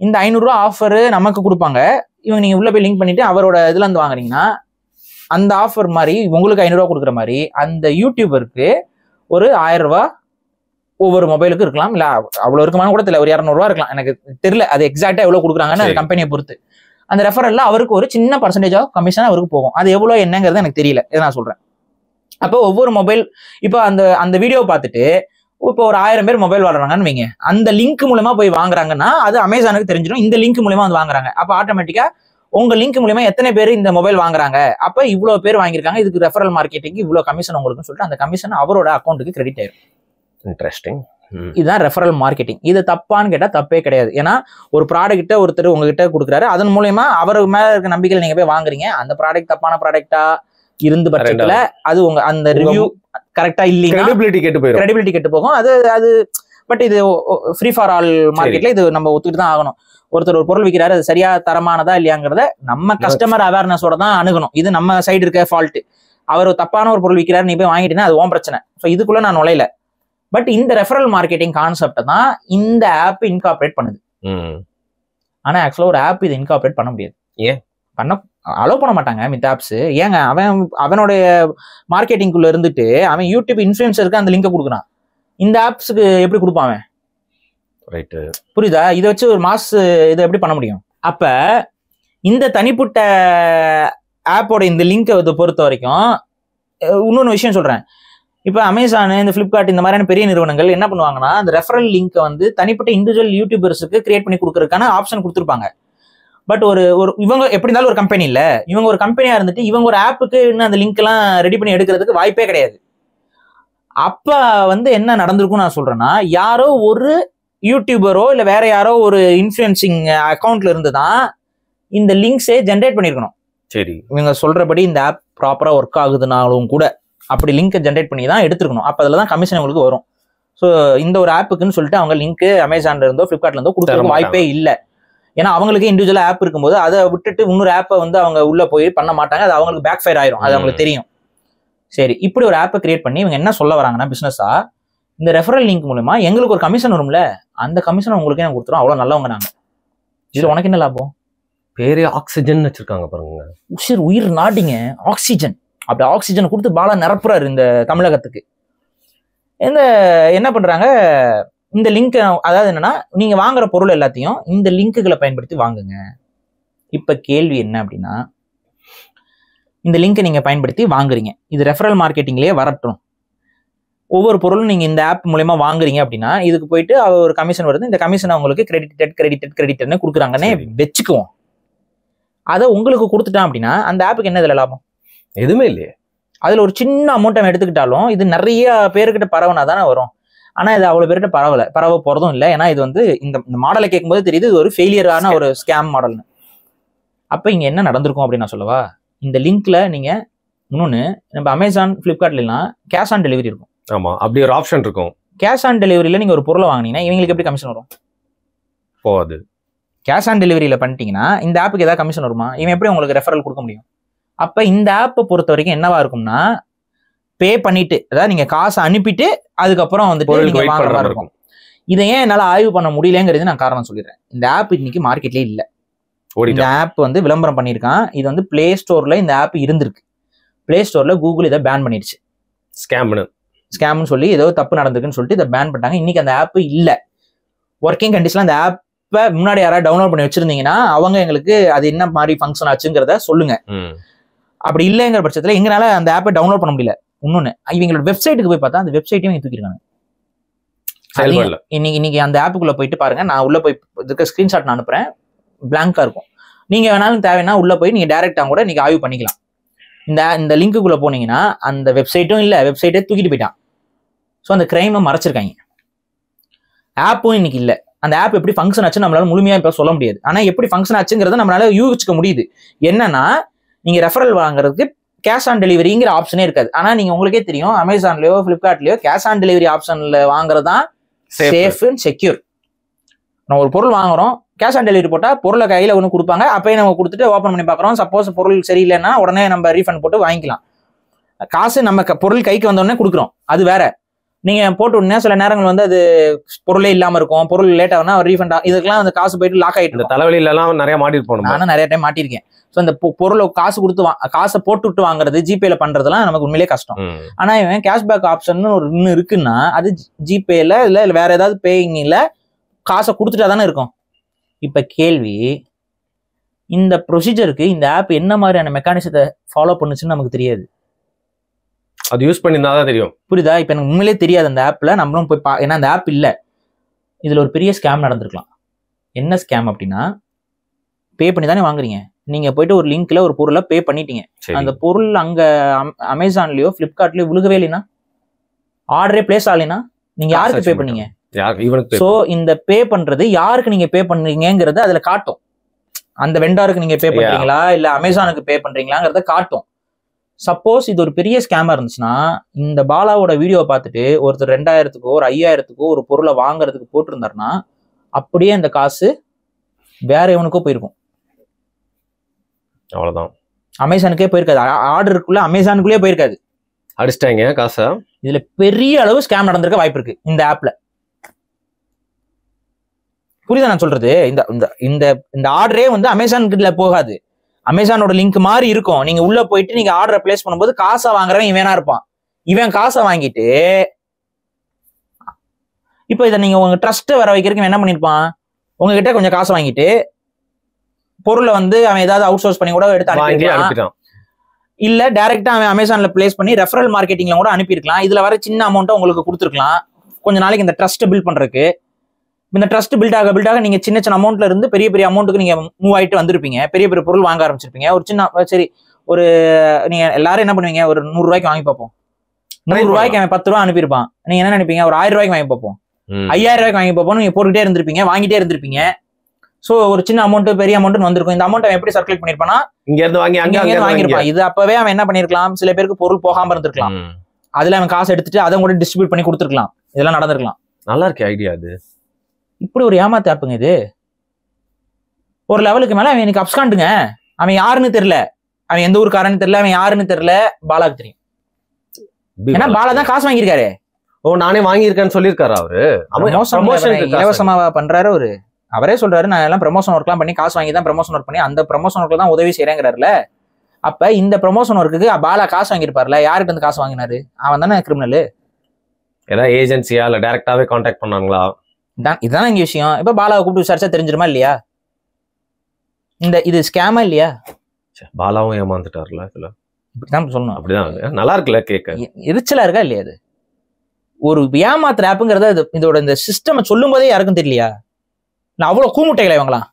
இந்த 500 ரூபா ஆஃபர் நமக்கு கொடுப்பாங்க. இவங்க நீங்க உள்ள போய் லிங்க் பண்ணிட்டு அவரோட இதுல இருந்து வாங்குறீங்கன்னா அந்த ஆஃபர் மாதிரி உங்களுக்கு 500 ரூபா கொடுக்குற மாதிரி அந்த யூடியூபருக்கு ஒரு 1000 ரூபா ஒவ்வொரு மொபைலுக்கு இருக்கலாம். இல்ல அவ்வளவு இருக்குமான்னு கூட தெரியல, ஒரு 200 ரூபா இருக்கலாம், எனக்கு தெரியல அது எக்ஸாக்டா எவ்வளவு கொடுக்குறாங்கன்னு அந்த கம்பெனியை பொறுத்து. அந்த ரெஃபரல்ல அவருக்கு ஒரு சின்ன பர்சன்டேஜ் ஆஃப் கமிஷன் அவருக்கு போகும். அது எவ்வளவு என்னங்கிறது எனக்கு தெரியல, இதை நான் சொல்றேன். அப்போ ஒவ்வொரு மொபைல் இப்போ அந்த வீடியோ பார்த்துட்டு இப்போ ஒரு 1000 பேர் மொபைல் வாங்குறாங்கன்னு வைங்க, அந்த லிங்க் மூலமா போய் வாங்குறாங்கன்னா அது அமேசானுக்கு தெரிஞ்சிடும். இந்த லிங்க் மூலமா வந்து வாங்குறாங்க. அப்போ ஆட்டோமேட்டிக்கா உங்க லிங்க் மூலமா எத்தனை பேர் இந்த மொபைல் வாங்குறாங்க, அப்ப இவ்வளவு பேர் வாங்கியிருக்காங்க, இதுக்கு ரெஃபரல் மார்க்கெட்டிங் இவ்வளவு கமிஷன் உங்களுக்கு சொல்லிட்டு அந்த கமிஷன் அவரோட அக்கௌண்ட்டுக்கு கிரெடிட் ஆயிடும். இன்ட்ரெஸ்டிங். இதுதான் ரெஃபரல் மார்க்கெட்டிங். இது தப்பான்னு கேட்டா தப்பே கிடையாது. ஏன்னா ஒரு ப்ராடக்ட்ட ஒருத்தர் உங்ககிட்ட கொடுக்குறாரு, அதன் மூலயமா அவர் மேல இருக்க நம்பிக்கையில நீங்க போய் வாங்குறீங்க. அந்த ப்ராடக்ட் தப்பான ப்ராடக்டா இருந்து பட்சத்துல அது உங்க அந்த ரிவ்யூ கரெக்டா இல்லைங்க, கிரெடிபிலிட்டி கெட்டு போகும். அது பட் இது ஃப்ரீ ஃபார் ஆல் மார்க்கெட்ல இது நம்ம ஒத்துக்கிட்டு தான் ஆகணும். ஒருத்தர் ஒரு பொருள் விற்கிறாரு, அது சரியா தரமானதா இல்லையாங்கிறத நம்ம கஸ்டமர் அவேர்னஸோட தான் அணுகணும். இது நம்ம சைடு இருக்க ஃபால்ட். அவர் தப்பான ஒரு பொருள் விற்கிறாரு, நீ போய் வாங்கிட்டீங்கன்னா அது ஓன் பிரச்சனை. ஸோ இதுக்குள்ள நான் நுழையல. பட் இந்த ரெஃபரல் மார்க்கெட்டிங் கான்செப்டை தான் இந்த ஆப் இன்கார்பரேட் பண்ணுது. ஆனா ஆக்சுவலா ஒரு ஆப் இதை இன்கார்பரேட் பண்ண முடியாது. ஏன் அலோவ் பண்ண மாட்டாங்க மித்த ஆப்ஸ். ஏங்க அவனுடைய மார்க்கெட்டிங்குள்ள இருந்துட்டு அவன் யூடியூப் இன்ஃபுளுசருக்கு அந்த லிங்கை கொடுக்குறான், இந்த ஆப்ஸுக்கு எப்படி கொடுப்பான்? புரியுதா? இதை வச்சு ஒரு மாஸ் இதை எப்படி பண்ண முடியும்? அப்ப இந்த தனிப்பட்ட ஆப்போட இந்த லிங்கை பொறுத்த வரைக்கும் இன்னொன்று விஷயம் சொல்றேன். இப்போ அமேசான், இந்த பிளிப்கார்ட், இந்த மாதிரியான பெரிய நிறுவனங்கள் என்ன பண்ணுவாங்கன்னா அந்த ரெஃபரல் லிங்கை வந்து தனிப்பட்ட இண்டிவிஜுவல் யூடியூபர்ஸுக்கு கிரியேட் பண்ணி கொடுக்கறதுக்கான ஆப்ஷன் கொடுத்துருப்பாங்க. பட் ஒரு இவங்க எப்படி இருந்தாலும் ஒரு கம்பெனி இல்ல, இவங்க ஒரு கம்பெனியா இருந்துட்டு இவங்க ஒரு ஆப்புக்கு இன்னும் அந்த லிங்க் எல்லாம் ரெடி பண்ணி எடுக்கிறதுக்கு வாய்ப்பே கிடையாது. அப்ப வந்து என்ன நடந்திருக்கும் நான் சொல்றேன்னா, யாரோ ஒரு யூடியூபரோ இல்ல வேற யாரோ ஒரு இன்ஃபுளுன்சிங் அக்கௌண்ட்ல இருந்து தான் இந்த லிங்க்ஸே ஜென்ரேட் பண்ணிருக்கணும். சரி, இவங்க சொல்றபடி இந்த ஆப் ப்ராப்பரா ஒர்க் ஆகுதுனாலும் கூட அப்படி லிங்கை ஜென்ரேட் பண்ணி தான் எடுத்துருக்கணும். அப்ப அதுல தான் கமிஷன் உங்களுக்கு வரும். ஸோ இந்த ஒரு ஆப்புக்குன்னு சொல்லிட்டு அவங்க லிங்க் அமேசான்ல இருந்தோ பிளிப்கார்ட்ல இருந்தோ கொடுக்கறதுக்கு வாய்ப்பே இல்லை. ஏன்னா அவங்களுக்கு இண்டிவிஜுவலா ஆப் இருக்கும்போது அதை விட்டுட்டு இன்னொரு ஆப்பை வந்து அவங்க உள்ள போய் பண்ண மாட்டாங்க. அது அவங்களுக்கு பேக் ஃபயர் ஆயிரும், அது அவங்களுக்கு தெரியும். சரி, இப்படி ஒரு ஆப்பை கிரியேட் பண்ணி இவங்க என்ன சொல்ல வராங்கன்னா, பிசினஸா இந்த ரெஃபரல் லிங்க் மூலமா எங்களுக்கு ஒரு கமிஷன் வரும்ல, அந்த கமிஷன் உங்களுக்கு என்ன கொடுத்துரும், அவ்வளவு நல்லவங்க நாங்க, இதுல உனக்கு என்ன லாபம்? பேரே ஆக்சிஜன் வச்சிருக்காங்க பாருங்க. உயிர் நாட்டிங்க ஆக்சிஜன். அப்படி ஆக்சிஜனை கொடுத்து பாலா நிரப்புறாரு இந்த தமிழகத்துக்கு. என்ன பண்றாங்க, இந்த லிங்க், அதாவது என்னன்னா நீங்க வாங்குற பொருள் எல்லாத்தையும் இந்த லிங்குகளை பயன்படுத்தி வாங்குங்க. இப்ப கேள்வி என்ன அப்படின்னா, இந்த லிங்கை நீங்க பயன்படுத்தி வாங்குறீங்க, இது ரெஃபரல் மார்க்கெட்டிங்லயே வரட்டும். ஒவ்வொரு பொருளும் நீங்க இந்த ஆப் மூலமா வாங்குறீங்க அப்படின்னா இதுக்கு போயிட்டு ஒரு கமிஷன் வருது. இந்த கமிஷன் அவங்களுக்கு கிரெடிட்டட்னு கொடுக்குறாங்கன்னே வச்சுக்குவோம். அதை உங்களுக்கு கொடுத்துட்டான் அப்படின்னா அந்த ஆப்புக்கு என்ன இதுல லாபம்? எதுவுமே இல்லையே. அதுல ஒரு சின்ன அமௌண்ட் அவன் எடுத்துக்கிட்டாலும் இது நிறைய பேருக்கிட்ட பரவனா தானே வரும். ஆனா இது அவ்வளவு பேர்கிட்ட பரவ போறதும் இல்லை. ஏன்னா இது வந்து இந்த மாடலை கேட்கும்போது தெரியுது இது ஒரு ஃபெயிலியரான ஒரு ஸ்கேம் மாடல்னு. அப்ப இங்க என்ன நடந்திருக்கும் அப்படின்னு நான் சொல்லவா? இந்த லிங்க்ல நீங்க இன்னொன்னு, நம்ம அமேசான், பிளிப்கார்ட்லாம் கேஷ் ஆன் டெலிவரி இருக்கும். ஆமா, அப்படி ஒரு ஆப்ஷன் இருக்கும். கேஷ் ஆன் டெலிவரியில நீங்க ஒரு பொருளை வாங்கினீங்கன்னா இவங்களுக்கு எப்படி கமிஷன் வரும்? போகுது. கேஷ் ஆன் டெலிவரியில பண்ணிட்டீங்கன்னா இந்த ஆப்புக்கு ஏதாவது கமிஷன் வருமா? இவன் எப்படி உங்களுக்கு ரெஃபரல் கொடுக்க முடியும்? அப்ப இந்த ஆப்பை பொறுத்த வரைக்கும் என்னவா இருக்கும்னா, பே பண்ணிட்டு, அதாவது நீங்க காசை அனுப்பிட்டு அதுக்கப்புறம் வந்துட்டு நீங்க வாங்குற மாதிரி இருக்கும். இதை ஏன் என்னால ஆய்வு பண்ண முடியலங்கிறது நான் காரணம் சொல்லிடுறேன். இந்த ஆப் இன்னைக்கு மார்க்கெட்லயே இல்ல. இந்த ஆப் வந்து விளம்பரம் பண்ணியிருக்கான். இது வந்து பிளே ஸ்டோர்ல இந்த ஆப் இருந்திருக்கு. பிளே ஸ்டோர்ல கூகுள் இதை பேன் பண்ணிடுச்சு. ஸ்கேம்னு சொல்லி ஏதோ தப்பு நடந்திருக்குன்னு சொல்லிட்டு இதை பேன் பண்ணிட்டாங்க. இன்னைக்கு அந்த ஆப் இல்ல. ஒர்க்கிங் கண்டிஷன்ல அந்த ஆப்பை முன்னாடி யாராவது டவுன்லோட் பண்ணி வச்சிருந்தீங்கன்னா அவங்க எங்களுக்கு அது என்ன மாதிரி ஃபங்க்ஷன் ஆச்சுங்கிறத சொல்லுங்க. அப்படி இல்லைங்கிற பட்சத்துல எங்களால அந்த ஆப்பை டவுன்லோட் பண்ண முடியல. இன்னொன்னு, இவங்களோட வெப்சைட்டுக்கு போய் பார்த்தா அந்த வெப்சைட்டையும் இவங்க தூக்கிருக்காங்க. இன்னைக்கு அந்த ஆப்புக்குள்ள போயிட்டு பாருங்க. நான் உள்ள போய் இருக்க ஸ்கிரீன்ஷாட் நான் அனுப்புறேன். பிளாங்கா இருக்கும். நீங்க வேணாலும் தேவைன்னா உள்ள போய் நீங்க டைரக்டா கூட நீங்க ஆய்வு பண்ணிக்கலாம். இந்த லிங்க்குள்ள போனீங்கன்னா அந்த வெப்சைட்டும் இல்ல, வெப்சைட்டே தூக்கிட்டு போயிட்டான். ஸோ அந்த கிரைமை மறைச்சிருக்காங்க. ஆப்பும் இன்னைக்கு இல்ல. அந்த ஆப் எப்படி ஃபங்க்ஷன் ஆச்சு நம்மளால முழுமையா இப்ப சொல்ல முடியாது. ஆனா எப்படி ஃபங்க்ஷன் ஆச்சுங்கிறத நம்மளால யூகிச்சுக்க முடியுது. என்னன்னா, நீங்க ரெஃபரல் வாங்குறதுக்கு கேஷ் ஆன் டெலிவரிங்கிற ஆப்ஷனே இருக்காது. ஆனா நீங்க உங்களுக்கே தெரியும், அமேசான்லயோ பிளிப்கார்ட்லயோ கேஷ் ஆன் டெலிவரி ஆப்ஷன்ல வாங்குறதுதான் சேஃப் அண்ட் செக்யூர். நம்ம ஒரு பொருள் வாங்குறோம், கேஷ் ஆன் டெலிவரி போட்டா பொருளை கையில ஒன்று கொடுப்பாங்க. அப்பயே நம்ம கொடுத்துட்டு ஓப்பன் பண்ணி பார்க்குறோம். சப்போஸ் பொருள் சரியில்லைன்னா உடனே நம்ம ரீஃபண்ட் போட்டு வாங்கிக்கலாம். காசு நம்ம பொருள் கைக்கு வந்தோடனே கொடுக்குறோம், அது வேற. நீங்க போட்டு உடனே சில நேரங்கள் வந்து அது பொருளே இல்லாம இருக்கும், பொருள் லேட் ஆகுனா ரீஃபண்ட் இதுக்கெல்லாம் அந்த காசு போயிட்டு லாக் ஆயிட்டு இருக்கும். தலைவலியில எல்லாம் நிறைய மாட்டிருப்போம். நானும் நிறைய டைம் மாட்டிருக்கேன். ஸோ அந்த பொருளை காசு கொடுத்து காசை போட்டு விட்டு வாங்குறது, ஜிபேல பண்றதுலாம் நமக்கு உண்மையிலே கஷ்டம். ஆனா இவன் கேஷ்பேக் ஆப்ஷன் ஒரு இன்னும் இருக்குன்னா அது ஜிபேல இல்ல வேற ஏதாவது பேயிங்ல காசை கொடுத்துட்டா தானே இருக்கும். இப்ப கேள்வி, இந்த ப்ரொசீஜருக்கு இந்த ஆப் என்ன மாதிரியான மெக்கானிசத்தை ஃபாலோ பண்ணுச்சுன்னு நமக்கு தெரியாது. அது யூஸ் பண்ணியிருந்தா தான் தெரியும். புரியுதா? இப்ப எனக்கு உண்மையிலே தெரியாது அந்த ஆப்ல. நம்மளும் போய் ஏன்னா அந்த ஆப் இல்ல. இதுல ஒரு பெரிய ஸ்கேம் நடந்திருக்கலாம். என்ன ஸ்கேம் அப்படின்னா, பே பண்ணி தானே வாங்குறீங்க. நீங்க போயிட்டு ஒரு லிங்க்ல ஒரு பொருளை பே பண்ணிட்டீங்க. அந்த பொருள் அங்க அமேசான்லயோ பிளிப்கார்ட்லயோ விழுகவே இல்லைன்னா, ஆர்டரே பிளேஸ் ஆகலைன்னா நீங்க யாருக்கு பே பண்ணீங்க? சோ இந்த பே பண்றது யாருக்கு நீங்க பே பண்றீங்கிறத அதுல காட்டும். அந்த வெண்டாருக்கு நீங்க பே பண்றீங்களா இல்ல அமேசானுக்கு பே பண்றீங்களாங்கிறத காட்டும். சப்போஸ் இது ஒரு பெரிய ஸ்கேமா இருந்துச்சுன்னா, இந்த பாலாவோட வீடியோ பார்த்துட்டு ஒருத்தர் 2000க்கோ ஒரு 5000க்கோ ஒரு பொருளை வாங்குறதுக்கு போட்டிருந்தாருன்னா அப்படியே அந்த காசு வேற எவனுக்கோ போயிருக்கும். அவ்வளவுதான். அமேசானுக்கே போயிருக்காது. ஆர்டருக்குள்ள அமேசானுக்குள்ளே போயிருக்காது. அடிச்சிட்டாங்க காசை. இதுல பெரிய அளவு ஸ்கேம் நடந்திருக்க வாய்ப்பு இருக்கு இந்த ஆப்ல. புரியுதா நான் சொல்றது? இந்த ஆர்டரே வந்து அமேசான் கிட்ட போகாது. அமேசானோட லிங்க் மாதிரி இருக்கும். நீங்க உள்ள போயிட்டு நீங்க ஆர்டரை பிளேஸ் பண்ணும்போது காசை வாங்குறவன் இவனா இருப்பான். இவன் காசை வாங்கிட்டு இப்போ இதை நீங்க உங்க ட்ரஸ்ட் வர வைக்கிறதுக்கு என்ன பண்ணிருப்பான், உங்ககிட்ட கொஞ்சம் காசை வாங்கிட்டு பொருளை வந்து அவன் ஏதாவது அவுட் சோர்ஸ் பண்ணி கூட எடுத்து அனுப்பிடுவான். இல்ல டைரக்டா அவன் அமேசான்ல பிளேஸ் பண்ணி ரெஃபரல் மார்க்கெட்டிங்ல கூட அனுப்பியிருக்கலாம். இதுல வர சின்ன அமௌண்ட்டை உங்களுக்கு கொடுத்துருக்கலாம் கொஞ்ச நாளைக்கு இந்த ட்ரஸ்ட் பில்ட் பண்றதுக்கு. இந்த ட்ரஸ்ட் பில்ட் ஆக நீங்க சின்ன சின்ன அமௌண்ட்ல இருந்து பெரிய பெரிய அமௌண்ட்டுக்கு நீங்க மூவ் ஆயிட்டு வந்திருப்பீங்க. பெரிய பெரிய பொருள் வாங்க ஆரம்பிச்சிருப்பீங்க. ஒரு சின்ன சரி ஒரு நீங்க எல்லாரும் என்ன பண்ணுவீங்க, ஒரு 100 ரூபாய்க்கு வாங்கி பார்ப்போம். 100 ரூபாய்க்கு அவன் 10 ரூபா அனுப்பியிருப்பான். நீங்க என்ன நினைப்பீங்க, ஒரு 1000 ரூபாய்க்கு வாங்கி பார்ப்போம், 5000 ரூபாய்க்கு வாங்கி பார்ப்போம். நீங்க போட்டுக்கிட்டே இருந்திருப்பீங்க, வாங்கிட்டே இருந்திருப்பீங்க. சோ ஒரு சின்ன அமௌண்ட் பெரிய அமௌண்ட் வந்திருக்கும். இந்த அமௌண்ட் அவன் எப்படி சர்க்குலேட் பண்ணிருப்பானா, இங்க இருந்து வாங்கிருப்பான். இது அப்பவே அவன் என்ன பண்ணிருக்கலாம், சில பேருக்கு பொருள் போகாம இருந்திருக்கலாம். அதுல அவன் காசு எடுத்துட்டு அதை கூட டிஸ்ட்ரிபியூட் பண்ணி கொடுத்துருக்கலாம். இதெல்லாம் நடந்திருக்கலாம். நல்லா இருக்கு ஐடியா. அது இப்படி ஒரு ஏமாத்து ஆப்புங்க இது. ஒரு லெவலுக்கு மேல அவன் எனக்கு அப்ஸ்காண்டுங்க. அவன் யாருன்னு தெரியல, அவன் எந்த ஊருக்காரன்னு தெரியல, அவன் யாருன்னு தெரியல. பாலாக்கு தெரியும். ஏன்னா பாலா தான் காசு வாங்கியிருக்காரு. ஓ நானே வாங்கியிருக்கேன்னு சொல்லியிருக்காரு அவரு. இலவசமா பண்றாரு அவரு. அவரே சொல்றாரு, நான் எல்லாம் ப்ரமோஷன் ஒர்க்லாம் பண்ணி காசு வாங்கி தான் ப்ரமோஷன் ஒர்க் பண்ணி அந்த ப்ரமோஷன் ஒர்க்ல தான் உதவி செய்யறேங்கிறாருல. அப்ப இந்த ப்ரமோஷன் ஒர்க்குக்கு பாலா காசு வாங்கியிருப்பாருல, யார்கிட்ட இருந்து காசு வாங்கினாரு? அவன் தானே கிரிமினல். ஏதாவது ஏஜென்சியா இல்ல டைரக்டாவே கான்டாக்ட் பண்ணாங்களா? இதுதான் இங்க விஷயம். இப்ப பாலாவை கூப்பிட்டு விசாரிச்சா தெரிஞ்சிருமா இல்லையா இது ஸ்கேமா இல்லையா? பாலாவும் ஏமாந்துட்டாருல. இப்படிதான் சொல்லணும். அப்படிதான். நல்லா இருக்குல்ல கேட்க, எரிச்சலா இருக்கா இல்லையா? அது ஒரு ஏமாத்துற ஆப்புங்கிறத இதோட இந்த சிஸ்டம் சொல்லும் போதே யாருக்கும் தெரியலையா? நான் அவ்வளவு கூமுட்டைகளை இவங்களாம்,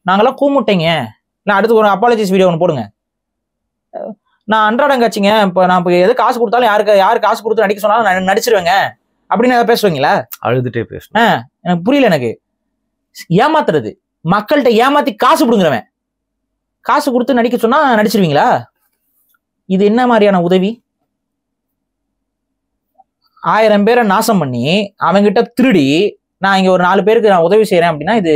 நாங்கெல்லாம் கூமுட்டைங்க. நான் அடுத்து ஒரு அப்பாலஜிஸ் வீடியோ ஒன்று போடுங்க. நான் அன்றாடம் காட்சிங்க. இப்போ நான் இப்போ எது காசு கொடுத்தாலும் யாரு காசு கொடுத்து நடிக்க சொன்னாலும் நான் நடிச்சிருவேங்க அப்படின்னு ஏதாவது பேசுவீங்களா? அழுதுட்டே பேசுவேன். எனக்கு புரியல. எனக்கு ஏமாத்துறது, மக்கள்கிட்ட ஏமாத்தி காசு கொடுங்குறவன் காசு கொடுத்து நடிக்க சொன்னா நடிச்சிருவீங்களா? இது என்ன மாதிரியான உதவி? 1000 பேரை நாசம் பண்ணி அவங்கிட்ட திருடி நான் இங்க ஒரு 4 பேருக்கு நான் உதவி செய்யறேன் அப்படின்னா இது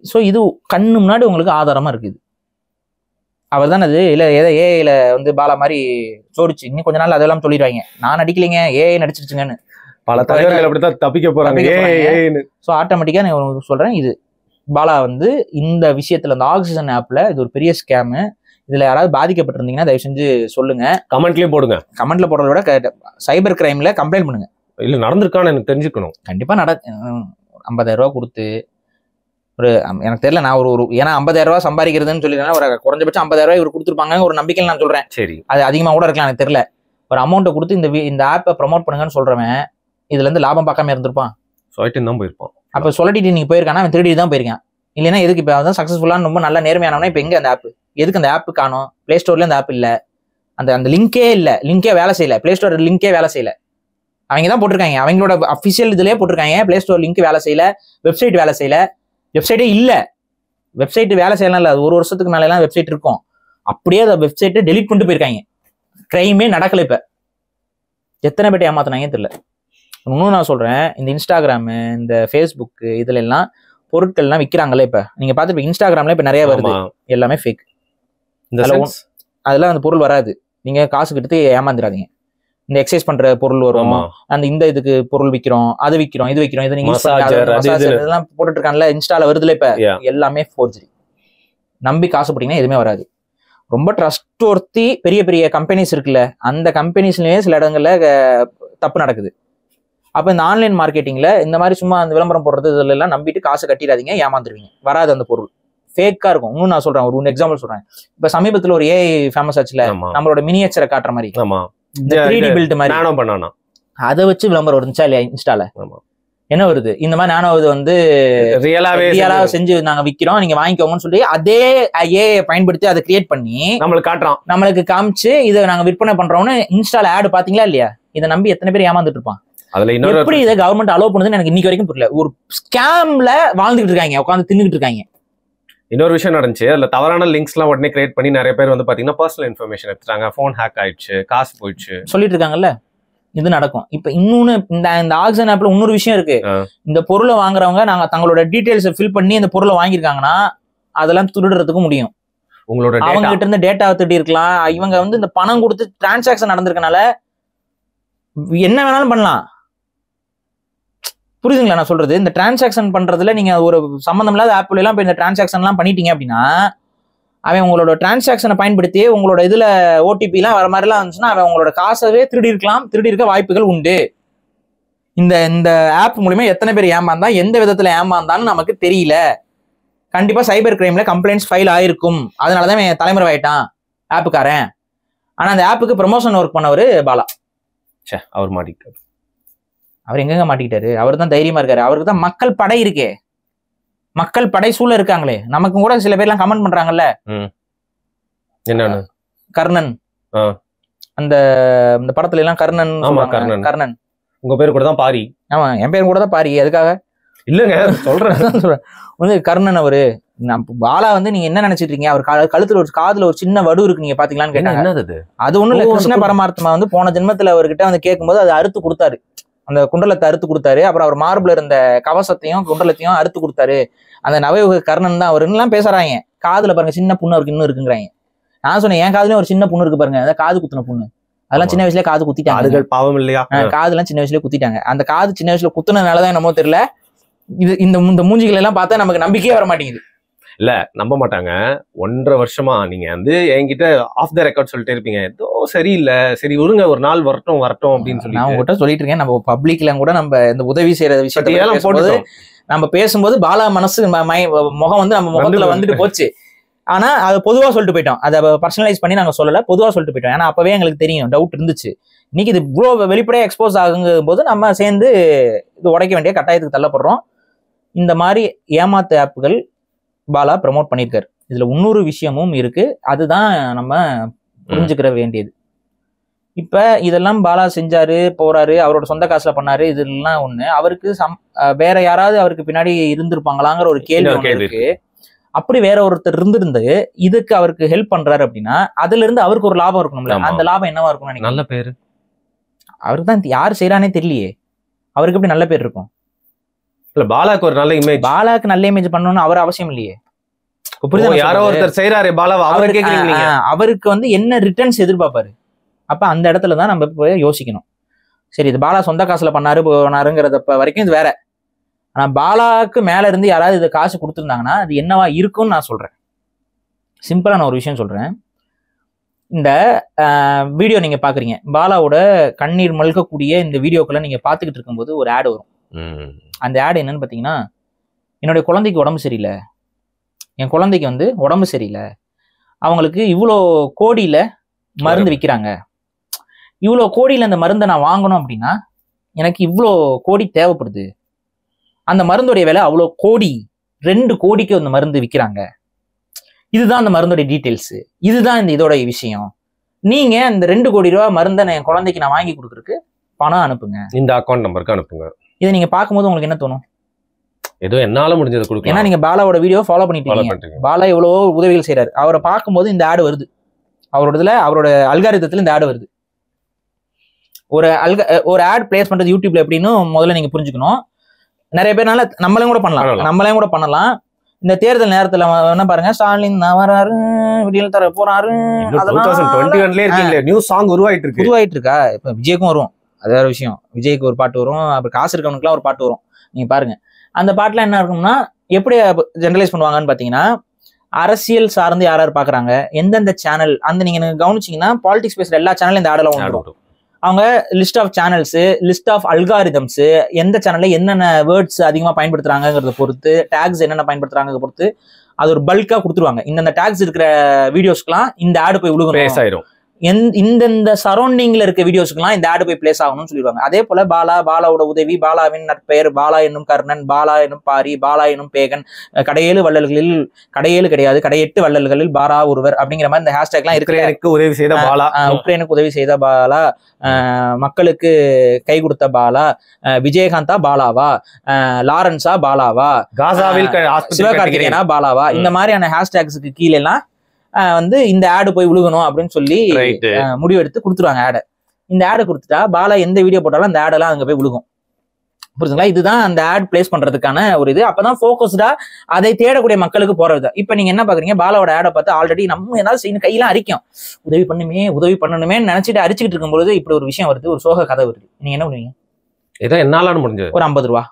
ஸோ இது கண்ணு முன்னாடி உங்களுக்கு ஆதாரமா இருக்குது. அவர் தான் அது இல்லை ஏதோ ஏஐல வந்து பாலா மாதிரி சோடிச்சு இன்னும் கொஞ்ச நாள் அதெல்லாம் சொல்லிடுவாங்க, நான் நடிக்கலைங்க ஏஐ நடிச்சிருச்சுங்கன்னு. பல தலைவர்கள் அப்படித்தான் தப்பிக்க போறாங்க. ஸோ ஆட்டோமேட்டிக்கா நான் சொல்றேன், இது பாலா வந்து இந்த விஷயத்துல இந்த ஆக்சிஜன் ஆப்ல இது ஒரு பெரிய ஸ்கேமு. இதுல யாராவது பாதிக்கப்பட்டிருந்தீங்கன்னா தயவு செஞ்சு சொல்லுங்க, கமெண்ட்லயும் போடுங்க. கமெண்ட்ல போடுறத விட சைபர் கிரைம்ல கம்ப்ளைண்ட் பண்ணுங்க. இல்ல நடந்திருக்கான்னு எனக்கு தெரிஞ்சுக்கணும். கண்டிப்பா 50,000 ரூபாய் கொடுத்து ஒரு எனக்கு தெரியல, நான் ஒரு ஏன்னா 50,000 ரூபாய் சம்பாதிக்கிறதுன்னு சொல்லிடுறேன், ஒரு குறைஞ்சபட்சம் 50,000 ரூபாய் இவர் கொடுத்துருப்பாங்க ஒரு நம்பிக்கையில் நான் சொல்றேன். சரி, அது அதிகமாக கூட இருக்கலாம் எனக்கு தெரியல. ஒரு அமௌண்ட்டை கொடுத்து இந்த ஆப்பை ப்ரொமோட் பண்ணுங்கன்னு சொல்றவன் இதுல இருந்து லாபம் பார்க்காம இருந்திருப்பான், சொல்லிட்டு தான் போயிருப்பான். அப்ப சொல்லிட்டு நீங்க போயிருக்கானா அவன் திருடி தான் போயிருக்கான். இல்லைன்னா எதுக்கு இப்போ வந்து சக்ஸஸ்ஃபுல்லான ரொம்ப நல்ல நேர்மையானவனா இப்போ எங்க அந்த ஆப், எதுக்கு அந்த ஆப் காணும்? பிளே ஸ்டோர்ல அந்த ஆப் இல்ல, அந்த லிங்கே இல்ல, லிங்கே வேலை செய்யல, பிளே ஸ்டோர் லிங்கே வேலை செய்யல. அவங்க தான் போட்டிருக்காங்க, அவங்களோட அஃபிஷியல் இதுலயே போட்டிருக்காங்க பிளே ஸ்டோர் லிங்க் வேலை செய்யல, வெப்சைட் வேலை செய்யல, வெப்சைட்டே இல்ல. வெப்சைட் வேலை செய்யலாம் இல்லை, அது 1 வருஷத்துக்கு மேலாம் வெப்சைட் இருக்கும். அப்படியே அந்த வெப்சைட்டை டெலிட் பண்ணிட்டு போயிருக்காங்க. க்ரைமே நடக்கல. இப்ப எத்தனை பேட்டை ஏமாத்தினாங்க தெரியல. இன்னும் நான் சொல்றேன், இந்த இன்ஸ்டாகிராமு இந்த ஃபேஸ்புக் இதுல எல்லாம் பொருட்கள்லாம் விற்கிறாங்கல்ல. இப்ப நீங்க பார்த்து இன்ஸ்டாகிராம்ல இப்ப நிறைய வருது, எல்லாமே ஃபேக். அதெல்லாம் அந்த பொருள் வராது, நீங்க காசு கிட்ட ஏமாந்துடாதீங்க. இந்த எக்ஸசைஸ் பண்ற பொருள் வரும், அந்த இந்த இதுக்கு பொருள் விற்கிறோம், அது விற்கிறோம், இது விற்கிறோம், இது நீங்க இதெல்லாம் போட்டுட்டு இருக்காங்கல்ல இன்ஸ்டால வருதுல, இப்ப எல்லாமே ஃபோர்ஜரி. நம்பி காசு போட்டீங்கன்னா எதுவுமே வராது. ரொம்ப ட்ரஸ்ட் ஒர்த்தி பெரிய பெரிய கம்பெனிஸ் இருக்குல்ல, அந்த கம்பெனிஸ்லயே சில இடங்கள்ல தப்பு நடக்குது. அப்ப இந்த ஆன்லைன் மார்க்கெட்டிங்ல இந்த மாதிரி சும்மா அந்த விளம்பரம் போடுறது இதுல எல்லாம் நம்பிட்டு காசு கட்டிடாதீங்க, ஏமாந்துருவீங்க. வராது அந்த பொருள், ஃபேக்கா இருக்கும். இன்னும் நான் சொல்றேன், ஒரு எக்ஸாம்பிள் சொல்றேன். இப்ப சமீபத்துல ஒரு ஏஐ ஃபேமஸ் ஆச்சுல, நம்மளோட மினியேச்சரை காட்டுற மாதிரி, 3D பில்ட் மாதிரி, அதை வச்சு விளம்பரம் வருந்துச்சா இல்லையா இன்ஸ்டால? என்ன வருது, இந்த மாதிரி நானோ இது வந்து ரியலா செஞ்சு நாங்க விக்கிறோம், நீங்க வாங்கிக்கோங்கன்னு சொல்லி அதே ஏஐ பயன்படுத்தி அதை கிரியேட் பண்ணி நம்மளுக்கு காமிச்சு இதை நாங்க விற்பனை பண்றோம்னு இன்ஸ்டால ஆட் பாத்தீங்களா இல்லையா? இதை நம்பி எத்தனை பேர் ஏமாந்துட்டு இருப்பான். எப்படி இதை கவர்மெண்ட் அலோவ் பண்ணுதுன்னு எனக்கு இன்னைக்கு வரைக்கும் புரியல. ஒரு ஸ்கேம்ல வாழ்ந்துகிட்டு இருக்காங்க, உட்காந்து தின்னுட்டு இருக்காங்க. இன்னொரு விஷயம் நடந்துச்சு, அதுல தவறான லிங்க்ஸ் எல்லாம் உடனே கிரியேட் பண்ணி நிறைய பேர் வந்து பாத்தீங்கன்னா பர்சனல் இன்ஃபர்மேஷன் எடுத்துட்டாங்க, போன் ஹேக் ஆயிடுச்சு, காசு போயிடுச்சு சொல்லிட்டு இருக்காங்கல்ல. இது நடக்கும். இப்ப இன்னொன்னு இந்த ஆக்சிஜன் ஆப்ல இன்னொரு விஷயம் இருக்கு. இந்த பொருளை வாங்குறவங்க நாங்க தங்களோட டீடைல்ஸ் ஃபில் பண்ணி இந்த பொருளை வாங்கியிருக்காங்கன்னா அதெல்லாம் திருடுறதுக்கு முடியும். உங்களோட அவங்க கிட்ட இருந்து டேட்டாவை திருடி இருக்கலாம். இவங்க வந்து இந்த பணம் கொடுத்து டிரான்சாக்சன் நடந்திருக்கனால என்ன வேணாலும் பண்ணலாம். புரியுதுங்களா நான் சொல்றது? இந்த டிரான்சாக்சன் பண்றதுல நீங்க ஒரு சம்பந்தம் இல்லாத ஆப்ல எல்லாம் இந்த டிரான்சாக்சன் எல்லாம் பண்ணிட்டீங்க அப்படின்னா அவன் உங்களோட டிரான்சாக்சனை பயன்படுத்தி உங்களோட இதுல ஓடிபி எல்லாம் வர மாதிரி எல்லாம் இருந்துச்சுன்னா அவன் உங்களோட காசவே திருடி இருக்க வாய்ப்புகள் உண்டு. இந்த ஆப் மூலியமா எத்தனை பேர் ஏமாந்தா, எந்த விதத்துல ஏமாந்தான்னு நமக்கு தெரியல. கண்டிப்பா சைபர் கிரைம்ல கம்ப்ளைண்ட்ஸ் ஃபைல் ஆயிருக்கும். அதனாலதான் தலைமுறை ஆயிட்டான் ஆப்புக்காரன். ஆனா அந்த ஆப்புக்கு ப்ரமோஷன் ஒர்க் பண்ணவரு பாலா. அவர் மாட்டிக்கிட்டாரு. அவர் எங்கெங்க மாட்டிக்கிட்டாரு? அவர் தான் தைரியமா இருக்காரு. அவருக்கு தான் மக்கள் படை இருக்கே, மக்கள் படை சூழ இருக்காங்களே. நமக்கு கூட சில பேர் எல்லாம் கமெண்ட் பண்றாங்கல்ல, என்னன்னு கர்ணன் அந்த படத்துல எல்லாம் கர்ணன் கர்ணன் உங்க பேரு கூட தான் பாரி. ஆமா, என் பேரு கூட தான் பாரி. அதுக்காக இல்லங்க சொல்றேன் வந்து கர்ணன் அவரு. பாலா வந்து நீங்க என்ன நினைச்சிட்டு இருக்கீங்க? அவர் கழுத்துல ஒரு காதுல ஒரு சின்ன வடு இருக்கு, நீங்க பாத்தீங்களான்னு கேட்டாங்க. அது ஒண்ணும் இல்ல, கிருஷ்ண பரமாத்மா வந்து போன ஜென்மத்துல அவர்கிட்ட வந்து கேட்கும்போது அது அறுத்து கொடுத்தாரு, அந்த குண்டலத்தை அறுத்து கொடுத்தாரு. அப்புறம் அவர் மார்புல இருந்த கவசத்தையும் குண்டலத்தையும் அறுத்து கொடுத்தாரு. அந்த நவயுக கர்ணன் தான் அவருலாம் பேசுறாங்க. காதுல பாருங்க சின்ன புண்ணு அவருக்கு இன்னும் இருக்குங்கிறாங்க. நான் சொன்னேன் என் காதுலயும் ஒரு சின்ன புண்ணு இருக்கு பாருங்க, அதாவது காது குத்துன புண்ணு. அதெல்லாம் சின்ன வயசுல காது குத்திட்டாங்க. பாவம் இல்லையா? காதுலாம் சின்ன வயசுல குத்திட்டாங்க. அந்த காது சின்ன வயசுல குத்துனதுனாலதான் என்னமோ தெரியல, இது இந்த மூஞ்சிகள் எல்லாம் பார்த்தா நமக்கு நம்பிக்கையே வர மாட்டேங்குது. இல்ல நம்ப மாட்டாங்க. 1.5 வருஷமா நீங்க வந்து என்கிட்ட ஆஃப் த ரெக்கார்ட் சொல்லிட்டு இருப்பீங்க, ஏதோ சரியில்லை, சரி விடுங்க ஒரு நாள் வரட்டும் அப்படின்னு சொல்லி. நான் உங்ககிட்ட சொல்லிட்டு இருக்கேன், நம்ம பப்ளிக்ல கூட நம்ம இந்த உதவி செய்யற விஷயத்தையெல்லாம் போட்டு நம்ம பேசும்போது பாலா மனசு முகம் வந்து நம்ம முகத்துல வந்துட்டு போச்சு. ஆனா அதை பொதுவா சொல்லிட்டு போயிட்டோம், அதை பர்சனலைஸ் பண்ணி நாங்க சொல்லல, பொதுவா சொல்லிட்டு போயிட்டோம். ஏன்னா அப்பவே எங்களுக்கு தெரியும், டவுட் இருந்துச்சு. இன்னைக்கு இது இவ்வளவு வெளிப்படையா எக்ஸ்போஸ் ஆகுங்கும் போது நம்ம சேர்ந்து இது உடைக்க வேண்டிய கட்டாயத்துக்கு தள்ளப்படுறோம். இந்த மாதிரி ஏமாத்து ஆப்புகள் பாலா ப்ரமோட் பண்ணியிருக்காரு. இதுல இன்னொரு விஷயமும் இருக்கு, அதுதான் நம்ம புரிஞ்சுக்கிற வேண்டியது. இப்ப இதெல்லாம் பாலா செஞ்சாரு, போறாரு, அவரோட சொந்த காசுல பண்ணாரு, இதெல்லாம் ஒண்ணு. அவருக்கு வேற யாராவது அவருக்கு பின்னாடி இருந்திருப்பாங்களாங்கிற ஒரு கேள்வி இருக்கு. அப்படி வேற ஒருத்தர் இருந்திருந்து இதுக்கு அவருக்கு ஹெல்ப் பண்றாரு அப்படின்னா அதுல இருந்து அவருக்கு ஒரு லாபம் இருக்கணும்ல. அந்த லாபம் என்னவா இருக்கும்? நல்ல பேரு. அவருக்கு தான் யார் செய்யறானே தெரியலையே, அவருக்கு எப்படி நல்ல பேர் இருக்கும்? இல்ல பாலாக்கு ஒரு நல்ல இமேஜ், பாலாக்கு நல்ல இமேஜ் பண்ணணும்னு அவர் அவசியம் இல்லையே. யாரோ ஒருத்தர் செய்யறாரு பாலாவை, அவரு கேக்குறீங்க, அவருக்கு வந்து என்ன ரிட்டர்ன்ஸ் எதிர்பார்ப்பாரு? அப்ப அந்த இடத்துல தான் நம்ம போய் யோசிக்கணும். சரி, இது பாலா சொந்த காசுல பண்ணாருங்கிறத வரைக்கும் இது வேற. ஆனா பாலாக்கு மேல இருந்து யாராவது இது காசு கொடுத்துருந்தாங்கன்னா அது என்னவா இருக்கும்னு நான் சொல்றேன். சிம்பிளா நான் ஒரு விஷயம் சொல்றேன். இந்த வீடியோ நீங்க பாக்குறீங்க, பாலாவோட கண்ணீர் மல்கக்கூடிய இந்த வீடியோக்களை நீங்க பாத்துக்கிட்டு இருக்கும்போது ஒரு ஆடு வரும். அந்த ஆடு என்னன்னு பாத்தீங்கன்னா, என்னுடைய குழந்தைக்கு உடம்பு சரியில்லை, என் குழந்தைக்கு வந்து உடம்பு சரியில்லை, அவங்களுக்கு இவ்வளோ கோடியில மருந்து விற்கிறாங்க, இவ்வளோ கோடியில அந்த மருந்தை நான் வாங்கணும் அப்படின்னா எனக்கு இவ்வளோ கோடி தேவைப்படுது, அந்த மருந்துடைய விலை அவ்வளோ கோடி, 2 கோடிக்கு அந்த மருந்து விற்கிறாங்க, இதுதான் அந்த மருந்துடைய டீட்டெயில்ஸ், இதுதான் இந்த இதோட விஷயம். நீங்க இந்த 2 கோடி ரூபாய் மருந்தை என் குழந்தைக்கு நான் வாங்கி கொடுக்குறதுக்கு பணம் அனுப்புங்க, இந்த அக்கௌண்ட் நம்பருக்கு அனுப்புங்க. இதை நீங்க பார்க்கும்போது உங்களுக்கு என்ன தோணும்? ஏதோ என்னால முடிஞ்சதை கொடுக்கலாம். ஏன்னா நீங்க பாலாவோட வீடியோ ஃபாலோ பண்ணிட்டு பாலா எவ்வளோ உதவிகள் செய்யறாரு, அவரை பார்க்கும்போது இந்த ஆடு வருது, அவரோட அல்காரிதத்துல இந்த ஆடு வருது. ஒரு ஆட் பிளேஸ் பண்றது யூடியூப்ல எப்படின்னு முதல்ல நீங்க புரிஞ்சுக்கணும். நிறைய பேர்னால நம்மளையும் கூட பண்ணலாம். இந்த தேர்தல் நேரத்துல என்ன பாருங்க, ஸ்டாலின் வராரு, விடியல் தர போறாரு, 2021 இருக்கீங்களே, நியூ சாங் உருவாயிட்டு இருக்கா? இப்ப விஜய்க்கும் வரும், அது வேற விஷயம். விஜய்க்கு ஒரு பாட்டு வரும், அப்புறம் காசு இருக்கவனுக்குலாம் ஒரு பாட்டு வரும். நீங்க பாருங்க, அந்த பாட்டுல என்ன இருக்கும்னா எப்படி ஜெனரலைஸ் பண்ணுவாங்கன்னு பாத்தீங்கன்னா, அரசியல் சார்ந்து யாராரு பாக்குறாங்க, எந்தெந்த சேனல், அந்த நீங்க கவனிச்சீங்கன்னா பாலிடிக்ஸ் பேசுற எல்லா சேனலும் இந்த ஆடெல்லாம் வந்துடும். அவங்க list of channels, list of algorithms, எந்த சேனல்ல என்னென்ன வேர்ட்ஸ் அதிகமா பயன்படுத்துறாங்கிறத பொறுத்து, டேக்ஸ் என்னென்ன பயன்படுத்துறாங்க பொறுத்து அது ஒரு பல்கா கொடுத்துருவாங்க. இந்த டேக்ஸ் இருக்கிற வீடியோஸ்க்குலாம் இந்த ஆடு போய் விழுகும், இந்த சரௌண்டிங்ல இருக்க வீடியோஸ்க்குலாம் இந்த ஆடு போய் பிளேஸ் ஆகணும்னு சொல்லிடுவாங்க. அதே போல பாலாவோட உதவி, பாலாவின் நற்பெயர், பாலா என்னும் கர்ணன், பாலா என்னும் பாரி, பாலா என்னும் பேகன், கடையேழு வள்ளல்களில் கடையேழு கிடையாது, கடையெட்டு வள்ளல்களில் பாலா ஒருவர் அப்படிங்கிற மாதிரி இந்த ஹேஷ்டேக்லாம் இருக்கு. உதவி செய்த பாலா, உக்ரைனுக்கு உதவி செய்த பாலா, மக்களுக்கு கை கொடுத்த பாலா, விஜயகாந்தா பாலாவா, லாரன்ஸா பாலாவா, காசாவில் சிவகார்த்திகேயனா பாலாவா, இந்த மாதிரியான ஹேஷ்டேக்ஸுக்கு கீழே எல்லாம் வந்து இந்த ஆடு போய் விழுகணும் அப்படின்னு சொல்லி முடிவெடுத்து கொடுத்துருவாங்க ஆடை. இந்த ஆடை கொடுத்துட்டா பாலா எந்த வீடியோ போட்டாலும் அந்த ஆடெல்லாம் அங்க போய் விழுகும். புரிஞ்சுங்களா? இதுதான் அந்த ஆட் பிளேஸ் பண்றதுக்கான ஒரு இது. அப்பதான் போக்கஸ்டா அதை தேடக்கூடிய மக்களுக்கு போறது. இப்ப நீங்க என்ன பாக்குறீங்க, பாலாவோட ஆடை பார்த்து ஆல்ரெடி நம்ம ஏதாவது செய்யணும், கையெல்லாம் அரிக்கும், உதவி பண்ணணுமே நினைச்சிட்டு அரிச்சுக்கிட்டு இருக்கும்போது இப்படி ஒரு விஷயம் வருது, ஒரு சோக கதை வருது. நீங்க என்ன பண்ணுவீங்க? ஏதோ என்னால முடிஞ்சது ஒரு 50 ரூபா,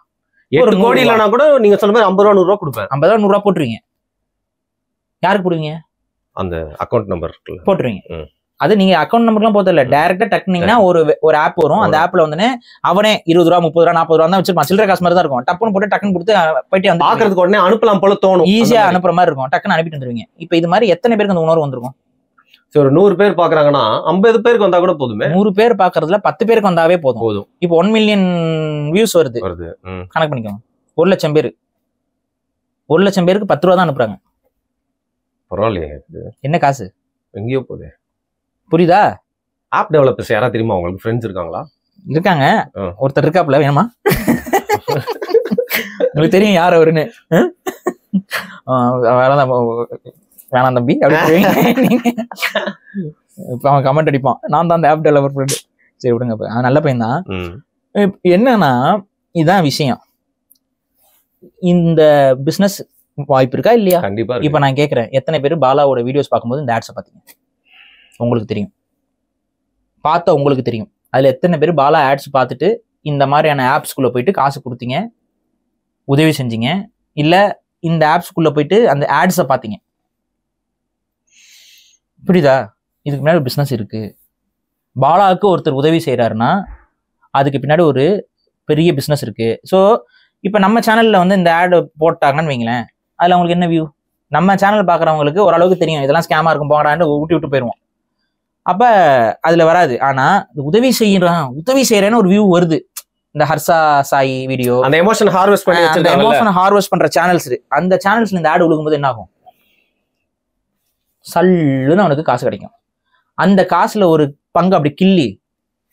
ஒரு கோடி இல்லைனா கூட நீங்க சொல்ற மாதிரி 50 ரூபா 100 ரூபா கொடுப்பேன். 50 ரூபா 100 ரூபா போட்டுருவீங்க. யாருக்கு போடுவீங்க? அந்த அக்கௌண்ட் நம்பர் போட்டுருவீங்க. அது நீங்க அக்கௌண்ட் நம்பர்லாம் போதில்ல, டைரக்டா டக்குனீங்கன்னா ஒரு ஆப் வரும். அந்த ஆப்ல வந்து அவனே 20 ரூபா 30 ரூபா 40 ரூபா தான் வச்சிருப்பான். சில்லறை காசு மாதிரி தான் இருக்கும். டப்புன்னு போட்டு டக்குன்னு கொடுத்து போயிட்டு வந்து பாக்குறதுக்கு உடனே அனுப்பலாம் போல தோணும். ஈஸியா அனுப்புற மாதிரி இருக்கும். டக்குன்னு அனுப்பிட்டு வந்துருவீங்க. இப்ப இது மாதிரி எத்தனை பேருக்கு அந்த உணர்வு வந்திருக்கும்? சரி, ஒரு 100 பேர் பாக்குறாங்கன்னா 50 பேருக்கு வந்தா கூட போதுமே. 100 பேர் பாக்குறதுல 10 பேருக்கு வந்தாவே போதும். இப்போ 1 மில்லியன் வியூஸ் வருது. கணக்கு பண்ணிக்கோங்க. 1 லட்சம் பேர், 1 லட்சம் பேருக்கு 10 ரூபா தான் அனுப்புறாங்க. பரவாயில்லையே. என்ன காசு எங்கேயோ போகுது. புரியுதா? ஆப் டெவலப்பர்ஸ் யாரா தெரியுமா உங்களுக்கு? ஃப்ரெண்ட்ஸ் இருக்காங்களா? இருக்காங்க. ஒருத்தர் இருக்காப்ல, வேணுமா? உங்களுக்கு தெரியும் யார் அவருன்னு? வேணாம் தம்பி அப்படி இப்ப அவன் கமெண்ட் அடிப்பான், நான் தான் அந்த ஆப் டெவலப்பர் ஃப்ரெண்டு. சரி விடுங்க, நல்ல பையன் தான். என்னன்னா இதுதான் விஷயம். இந்த பிசினஸ் வாய்ப்பு இருக்கா இல்லையா? கண்டிப்பா. இப்ப நான் கேட்கிறேன், எத்தனை பேர் பாலாவோட வீடியோஸ் பார்க்கும்போது இந்த ஆட்ஸை பாத்தீங்க? உங்களுக்கு தெரியும், பார்த்தா உங்களுக்கு தெரியும். அதுல எத்தனை பேர் பாலா ஆட்ஸ் பார்த்துட்டு இந்த மாதிரியான ஆப்ஸ்குள்ள போயிட்டு காசு கொடுத்தீங்க, உதவி செஞ்சீங்க, இல்ல இந்த ஆப்ஸ்குள்ள போயிட்டு அந்த ஆட்ஸை பார்த்தீங்க? புரியுதா? இதுக்கு முன்னாடி ஒரு பிசினஸ் இருக்கு. பாலாவுக்கு ஒருத்தர் உதவி செய்யறாருன்னா அதுக்கு பின்னாடி ஒரு பெரிய பிசினஸ் இருக்கு. ஸோ இப்ப நம்ம சேனல்ல வந்து இந்த ஆட் போட்டாங்கன்னு வைங்களேன், அதுல அவங்களுக்கு என்ன வியூ? நம்ம சேனல் பாக்குறவங்களுக்கு ஓரளவுக்கு தெரியும் இதெல்லாம் ஸ்கேமா இருக்கும், போங்கடான்னு விட்டு போயிடுவோம். அப்ப அதுல வராது. ஆனா உதவி செய்யறேன்னு ஒரு வியூ வருது. இந்த ஹர்ஷா சாய் வீடியோ, அந்த எமோஷன் ஹார்வெஸ்ட் பண்ற சேனல்ஸ், அந்த சேனல்ஸ்ல இந்த ஆடு விழுகும்போது என்ன ஆகும்? சல்லுன்னு அவனுக்கு காசு கிடைக்கும். அந்த காசுல ஒரு பங்கு அப்படி கிள்ளி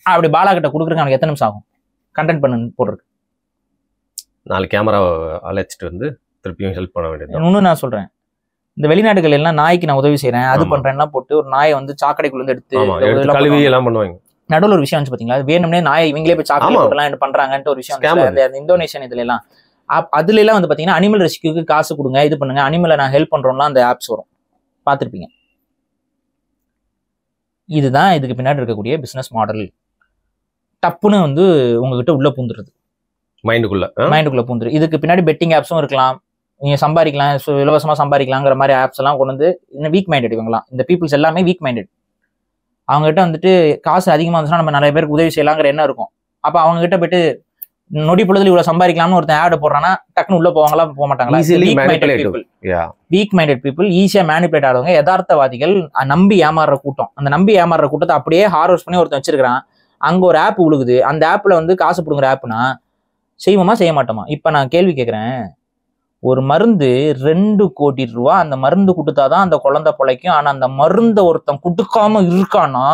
அப்படி பாலா கிட்ட கொடுக்குறதுக்கு அவனுக்கு எத்தனை நிமிஷம் ஆகும் கண்டென்ட் பண்ண போடுறது? 4 கேமரா அழைச்சிட்டு வந்து திருப்பியும் ஹெல்ப் பண்ண வேண்டியது. இன்னும் நான் சொல்றேன், இந்த வெளிநாடுகள் எல்லாம் நாய்க்கு நான் உதவி செய்யறேன், அது பண்றேன்னா போட்டு ஒரு நாயை வந்து சாக்கடைக்குள்ள இருந்து எடுத்து கழுவி எல்லாம் பண்ணுவாங்க. நடுவில் ஒரு விஷயம் வந்து பாத்தீங்களா, வேணும்னே நாயை இவங்களே போய் சாப்பிட்டு போட்டலாம் பண்றாங்கன்ட்டு ஒரு விஷயம் அந்த இந்தோனேஷியன் இதுல எல்லாம். அதுல எல்லாம் வந்து பாத்தீங்கன்னா அனிமல் ரெஸ்கியூக்கு காசு கொடுங்க, இது பண்ணுங்க, அனிமலை நான் ஹெல்ப் பண்றோம்லாம் அந்த ஆப்ஸ் வரும், பார்த்துருப்பீங்க. இதுதான் இதுக்கு பின்னாடி இருக்கக்கூடிய பிசினஸ் மாடல். டப்புன்னு வந்து உங்ககிட்ட உள்ள பூந்துருது, மைண்டுக்குள்ள பூந்துரு. இதுக்கு பின்னாடி பெட்டிங் ஆப்ஸும் இருக்கலாம், நீங்க சம்பாதிக்கலாம், இலவசமா சம்பாதிக்கலாங்கிற மாதிரி ஆப்ஸ் எல்லாம் கொண்டு வந்து இன்னும் வீக் மைண்டட் இவங்கலாம். இந்த பீப்புள்ஸ் எல்லாமே வீக் மைண்டட். அவங்ககிட்ட வந்துட்டு காசு அதிகமாக இருந்துச்சுன்னா நம்ம நிறைய பேருக்கு உதவி செய்யலாங்கிற எண்ணம் இருக்கும். அப்போ அவங்க கிட்ட போயிட்டு நொடி பொழுதுல இவ்வளவு சம்பாதிக்கலாம்னு ஒருத்தன் ஆட் போடுறான்னா டக்குன்னு உள்ள போவாங்களா, போக மாட்டாங்களா? வீக் மைண்டட் பீப்புள் ஈஸியா மேனிபுலேட் ஆடுவாங்க. யதார்த்தவாதிகள் நம்பி ஏமாறுற கூட்டம். அந்த நம்பி ஏமாறுற கூட்டத்தை அப்படியே ஹார்வெஸ்ட் பண்ணி ஒருத்தன் வச்சிருக்கான். அங்க ஒரு ஆப் உழுகுது, அந்த ஆப்ல வந்து காசு பிடுங்குற ஆப்னா செய்வோமா செய்ய மாட்டோமா? இப்ப நான் கேள்வி கேட்கிறேன், ஒரு மருந்து 2 கோடி ரூபா அந்த மருந்து கொடுத்தாதான் அந்த குழந்தை பிழைக்கும். ஆனா அந்த மருந்தை ஒருத்தன் கொடுக்காம இருக்கானா